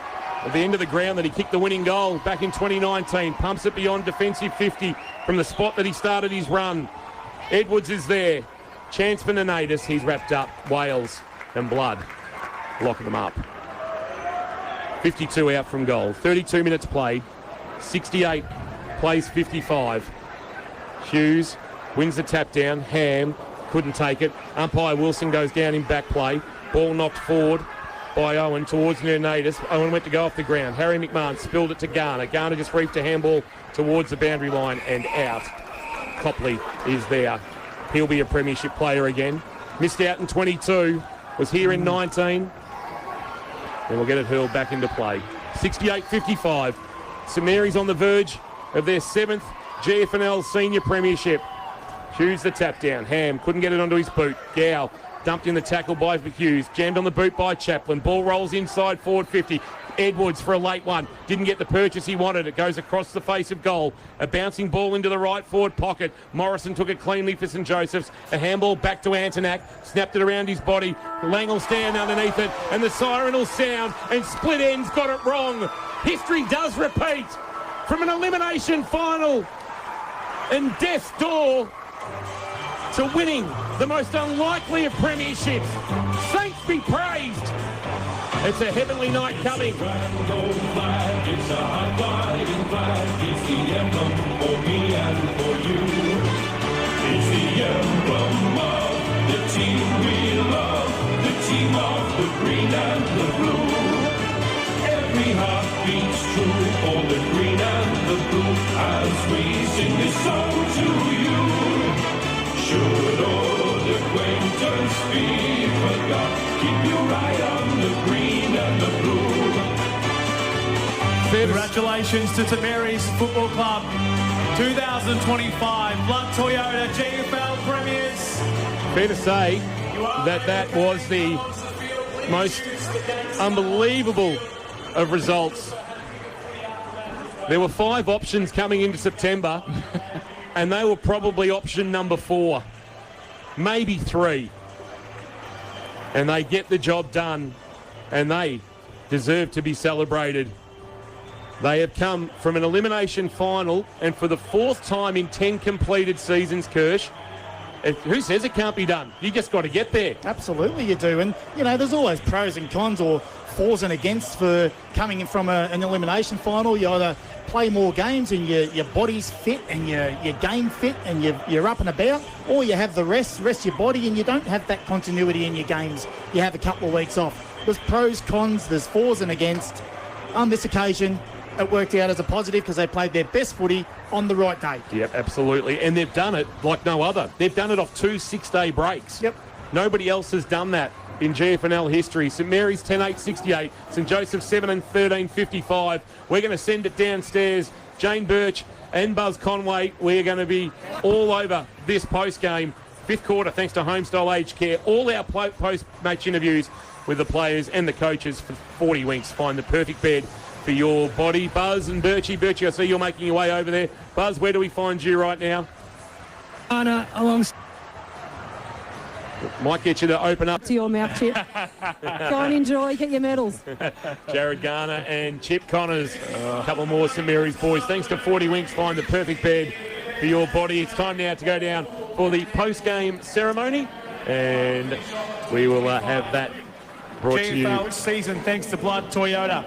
at the end of the ground that he kicked the winning goal back in 2019. Pumps it beyond defensive 50 from the spot that he started his run. Edwards is there. Chance for Nanatus. He's wrapped up. Wales and Blood locking them up. 52 out from goal. 32 minutes played. 68 plays 55. Hughes wins the tap down. Ham couldn't take it. Umpire Wilson goes down in back play. Ball knocked forward by Owen towards Nanatus. Owen went to go off the ground. Harry McMahon spilled it to Garner. Garner just reefed a handball towards the boundary line and out. Copley is there. He'll be a premiership player again. Missed out in 22. Was here in 19. And we'll get it hurled back into play. 68-55. St Mary's on the verge of their 7th GFNL senior premiership. Hughes the tap down. Ham couldn't get it onto his boot. Gow dumped in the tackle by Hughes. Jammed on the boot by Chaplin. Ball rolls inside forward 50. Edwards for a late one. Didn't get the purchase he wanted. It goes across the face of goal. A bouncing ball into the right forward pocket. Morrison took it cleanly for St Joseph's. A handball back to Antonak. Snapped it around his body. Lang will stand underneath it. And the siren will sound. And Split End's got it wrong. History does repeat. From an elimination final and death's door to winning the most unlikely of premierships. Saints be praised. It's a heavenly night coming. It's a high-flying flag. It's the emblem for me and for you. It's the emblem of the team we love, the team of the green and the blue. Every heart beats true for the green and the blue as we sing this song to you. Should old acquaintance be forgot, keep your eye on the green and the blue. Congratulations to St Mary's Football Club, 2025 Blood Toyota GFL Premiers. Fair to say that was the most unbelievable of results. There were 5 options coming into September, and they were probably option number 4, maybe 3. And they get the job done, and they deserve to be celebrated. They have come from an elimination final, and for the 4th time in 10 completed seasons, Kirsch, who says it can't be done? You just got to get there. Absolutely you do. And, you know, there's always pros and cons or fors and againsts for coming in from an elimination final. You either play more games and your body's fit and your game fit and you're up and about, or you have the rest your body and you don't have that continuity in your games. You have a couple of weeks off. There's pros, cons, there's fors and against. On this occasion, it worked out as a positive because they played their best footy on the right day. Yep, absolutely. And they've done it like no other. They've done it off 2 6-day breaks. Yep. Nobody else has done that in GFNL history. St Mary's 10-8-68, St Joseph's 7-13-55. We're going to send it downstairs. Jane Birch and Buzz Conway, we're going to be all over this post-game. 5th quarter, thanks to Homestyle Aged Care. All our post-match interviews with the players and the coaches for 40 winks. Find the perfect bed for your body. Buzz and Birchie, I see you're making your way over there. Buzz, where do we find you right now? Might get you to open up to your mouth, Chip. Go and enjoy, get your medals. Jared Garner and Chip Connors. A couple more St Mary's boys. Thanks to 40 Winks, find the perfect bed for your body. It's time now to go down for the post-game ceremony, and we will have that brought to you. GFL season thanks to Blood Toyota.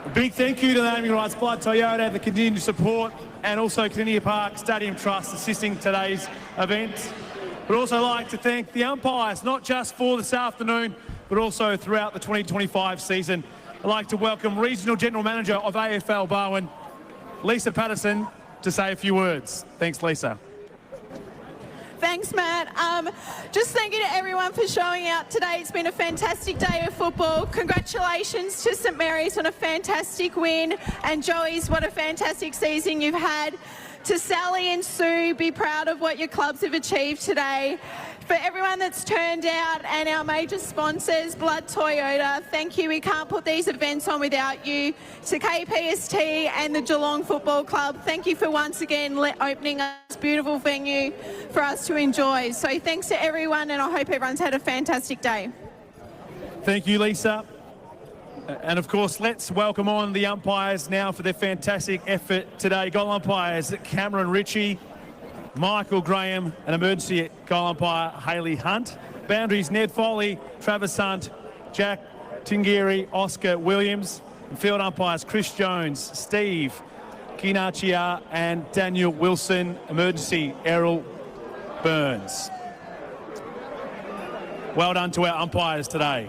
A big thank you to the naming rights Blood Toyota, the continued support, and also Caninian Park Stadium Trust assisting today's event. We'd also like to thank the umpires, not just for this afternoon, but also throughout the 2025 season. I'd like to welcome Regional General Manager of AFL Barwon, Lisa Patterson, to say a few words. Thanks, Lisa. Thanks, Matt. Just thank you to everyone for showing out today. It's been a fantastic day of football. Congratulations to St Mary's on a fantastic win. And Joey's, what a fantastic season you've had. To Sally and Sue, be proud of what your clubs have achieved today. For everyone that's turned out and our major sponsors, Blood Toyota, thank you. We can't put these events on without you. To KPST and the Geelong Football Club, thank you for once again opening this beautiful venue for us to enjoy. So thanks to everyone, and I hope everyone's had a fantastic day. Thank you, Lisa. And of course, let's welcome on the umpires now for their fantastic effort today. Goal umpires Cameron Ritchie, Michael Graham, and emergency goal umpire Hayley Hunt. Boundaries Ned Foley, Travis Hunt, Jack Tingiri, Oscar Williams. And field umpires Chris Jones, Steve Kinachia, and Daniel Wilson. Emergency Errol Burns. Well done to our umpires today.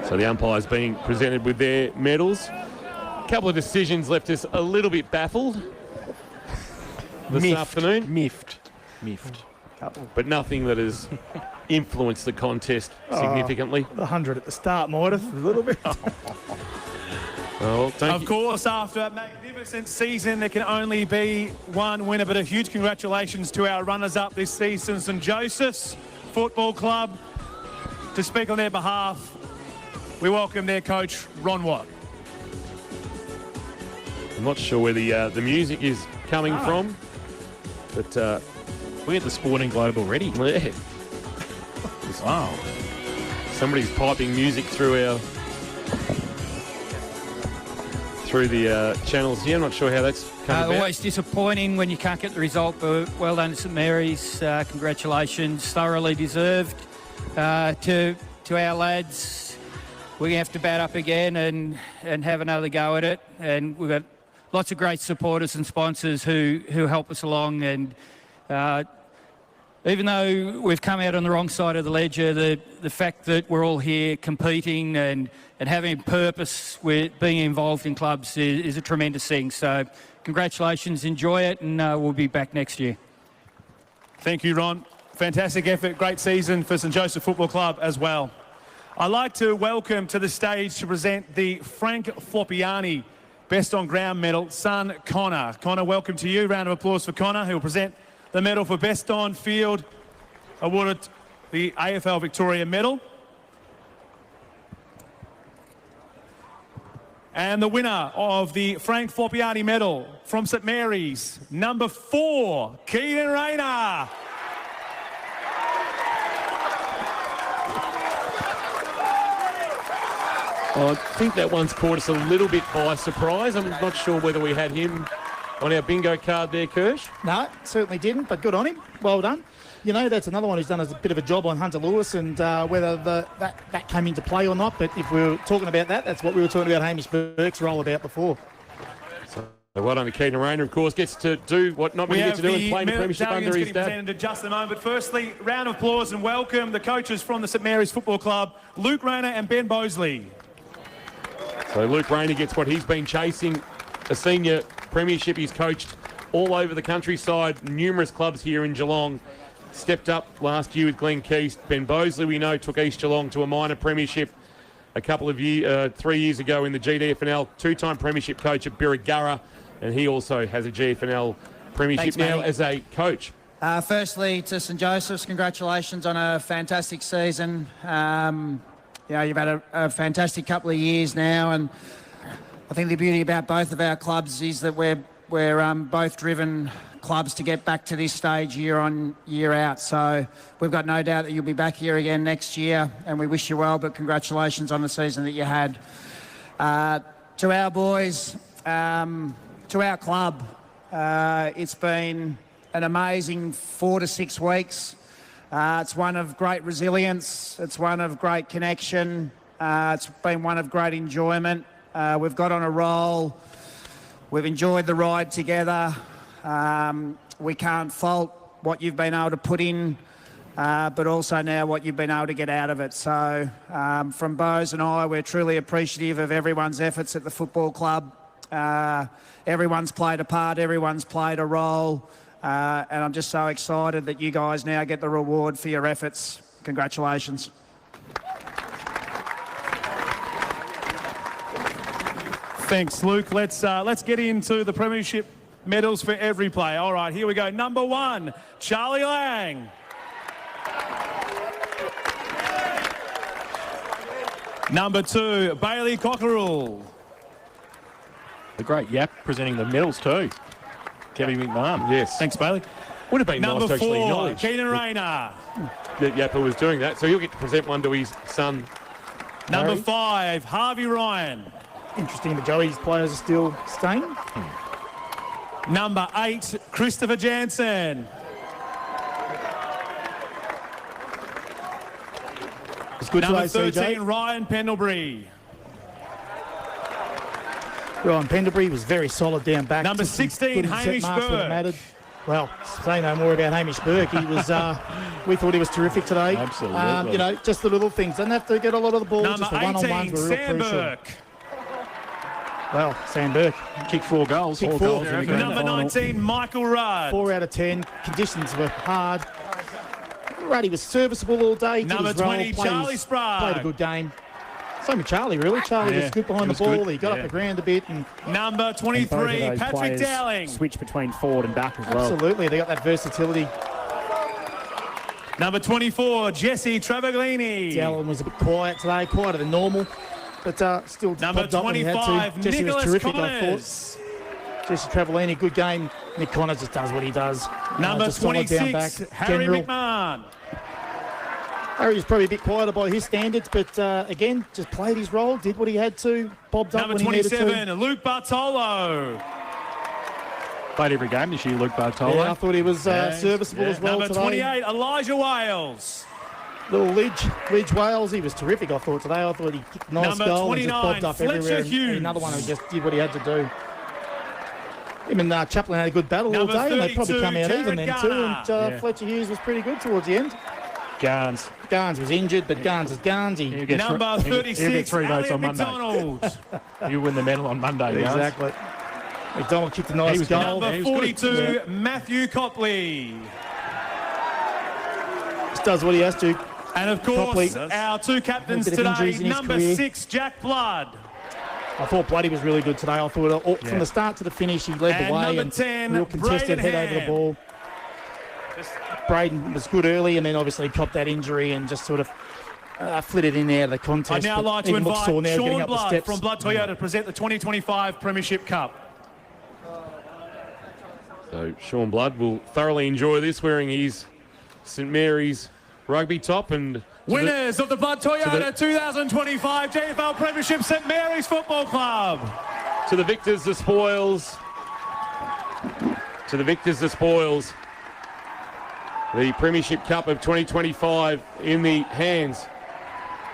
So the umpires being presented with their medals. A couple of decisions left us a little bit baffled this afternoon. Miffed. But nothing that has influenced the contest significantly. The 100 at the start might have, a little bit. Well, of course, after a magnificent season, there can only be one winner, but a huge congratulations to our runners-up this season, St Joseph's Football Club. To speak on their behalf, we welcome their coach, Ron Watt. I'm not sure where the music is coming from, but we get the Sporting Globe already. Yeah. Wow. Somebody's piping music through the channels here. I'm not sure how that's come about. Always disappointing when you can't get the result, but well done to St Mary's. Congratulations, thoroughly deserved. To our lads, we have to bat up again and have another go at it. And we've got lots of great supporters and sponsors who help us along. And even though we've come out on the wrong side of the ledger, the fact that we're all here competing and having purpose with being involved in clubs is a tremendous thing. So congratulations, enjoy it, and we'll be back next year. Thank you, Ron. Fantastic effort, great season for St Joseph Football Club as well. I'd like to welcome to the stage to present the Frank Floppiani Best on Ground medal, son Connor. Connor, welcome to you. Round of applause for Connor, who will present the medal for Best on Field, awarded the AFL Victoria medal. And the winner of the Frank Floppiani medal from St Mary's, number 4, Keaton Rayner. I think that one's caught us a little bit by surprise. I'm not sure whether we had him on our bingo card there, Kirsch. No, certainly didn't, but good on him. Well done. You know, that's another one who's done a bit of a job on Hunter Lewis, and whether that came into play or not. But if we were talking about that, that's what we were talking about Hamish Burke's role about before. So well done to Keaton Rayner, of course, gets to do what not many get to do and play in the premiership under his dad. Presented in just a moment. But firstly, round of applause and welcome the coaches from the St Mary's Football Club, Luke Rayner and Ben Bosley. So Luke Rayner gets what he's been chasing, a senior premiership. He's coached all over the countryside, numerous clubs here in Geelong. Stepped up last year with Glen Keys. Ben Bosley, we know, took East Geelong to a minor premiership a couple of 3 years ago in the GDFNL. Two-time premiership coach at Birregurra, and he also has a GFNL premiership. Thanks, now Matty. as a coach. Firstly, to St Joseph's, congratulations on a fantastic season. You've had a fantastic couple of years now, and I think the beauty about both of our clubs is that we're both driven clubs to get back to this stage year on, year out. So we've got no doubt that you'll be back here again next year, and we wish you well, but congratulations on the season that you had. To our boys, to our club, it's been an amazing 4 to 6 weeks. It's one of great resilience. It's one of great connection. It's been one of great enjoyment. We've got on a roll. We've enjoyed the ride together. We can't fault what you've been able to put in, but also now what you've been able to get out of it. So from Bose and I, we're truly appreciative of everyone's efforts at the football club. Everyone's played a part, everyone's played a role, and I'm just so excited that you guys now get the reward for your efforts. Congratulations. Thanks, Luke. Let's get into the premiership medals for every player. All right, here we go. Number 1, Charlie Lang. Number 2, Bailey Cockerell. The great Yap presenting the medals too. Kevin McMahon. Yes. Thanks, Bailey. Would have been Number nice to actually 4, acknowledge Keaton Rayner. that Yappa was doing that. So he'll get to present one to his son. Number Harry. 5, Harvey Ryan. Interesting that Joey's players are still staying. Number 8, Christopher Jansen. It's good Number today, 13, CJ. Ryan Pendlebury. Ryan Pendlebury was very solid down back. Number Took some 16, good intercept Hamish marks when it Burke. mattered. Well, say no more about Hamish Burke. He was. We thought he was terrific today. Absolutely. Just the little things. Doesn't have to get a lot of the ball. Number Just the one-on-ones 18, were real Sam crucial. Burke. Well, Sam Burke. Kicked 4 goals. Kicked 4 4. goals in the grand Number final. 19, Michael Rudd. 4 out of 10. Conditions were hard. Ruddy was serviceable all day. Did Number his role, 20, played Charlie his- Sprague. Played a good game. Same with Charlie, really. Charlie Yeah, was good behind he the was ball. good. He got up Yeah. the ground a bit. And Number And both of 23, those Patrick players Dowling. switch between forward and back as well. absolutely, they got that versatility. Number 24, Jesse Travaglini. Dowling was a bit quiet today, quieter than normal. But still Number popped up when he had 25, to. Jesse was Nicholas terrific, Connors. I thought. Jesse Travaglini, good game. Nick Connors just does what he does. Number just solid down 26, back. Harry General. McMahon. Harry was probably a bit quieter by his standards, but again, just played his role, did what he had to, bobbed up Number when he needed to. 27, Luke Bartolo. Played every game this year, Luke Bartolo. Yeah, I thought he was serviceable as well Number today. 28, Elijah Wales. Little Lidge Wales, he was terrific, I thought, today. I thought he kicked a nice Number goal and just 29, bobbed up Fletcher everywhere. And Hughes. another one who just did what he had to do. Him and Chaplin had a good battle Number all day, and they probably 32, come out even Jared then too. And Garner. Fletcher Hughes was pretty good towards the end. Garns. Garns was injured, but Garns is Garns. He'll get Number he'll get 36, 3 votes Elliot on Monday. McDonald. You win the medal on Monday, Garns. Exactly. McDonald kicked a nice was goal. Number 42, Matthew Copley. Just does what he has to. And of course, Copley. our 2 captains A bit of today, injuries in his number career. 6, Jack Blood. I thought Bloody was really good today. I thought from the start to the finish, he led And the way number and 10, real contested Braden head over the Ham. ball. Braden was good early and then obviously copped that injury and just sort of flitted in there the contest. I'd now but like to even looks invite sore now, getting Sean up the Blood steps. from Blood Toyota to present the 2025 Premiership Cup. So Sean Blood will thoroughly enjoy this, wearing his St Mary's rugby top and Winners of the Blood Toyota 2025 GFL Premiership, St Mary's Football Club. To the victors, the spoils. To the victors, the spoils. The Premiership Cup of 2025 in the hands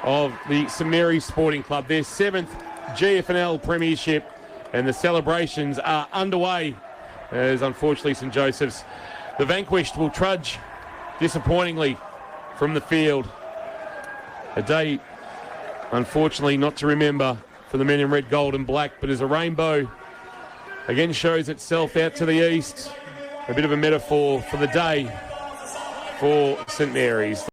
of the St Mary's Sporting Club. Their 7th GFNL Premiership, and the celebrations are underway as unfortunately St Joseph's, the vanquished, will trudge disappointingly from the field. A day, unfortunately, not to remember for the men in red, gold and black, but as a rainbow again shows itself out to the east, a bit of a metaphor for the day for St Mary's.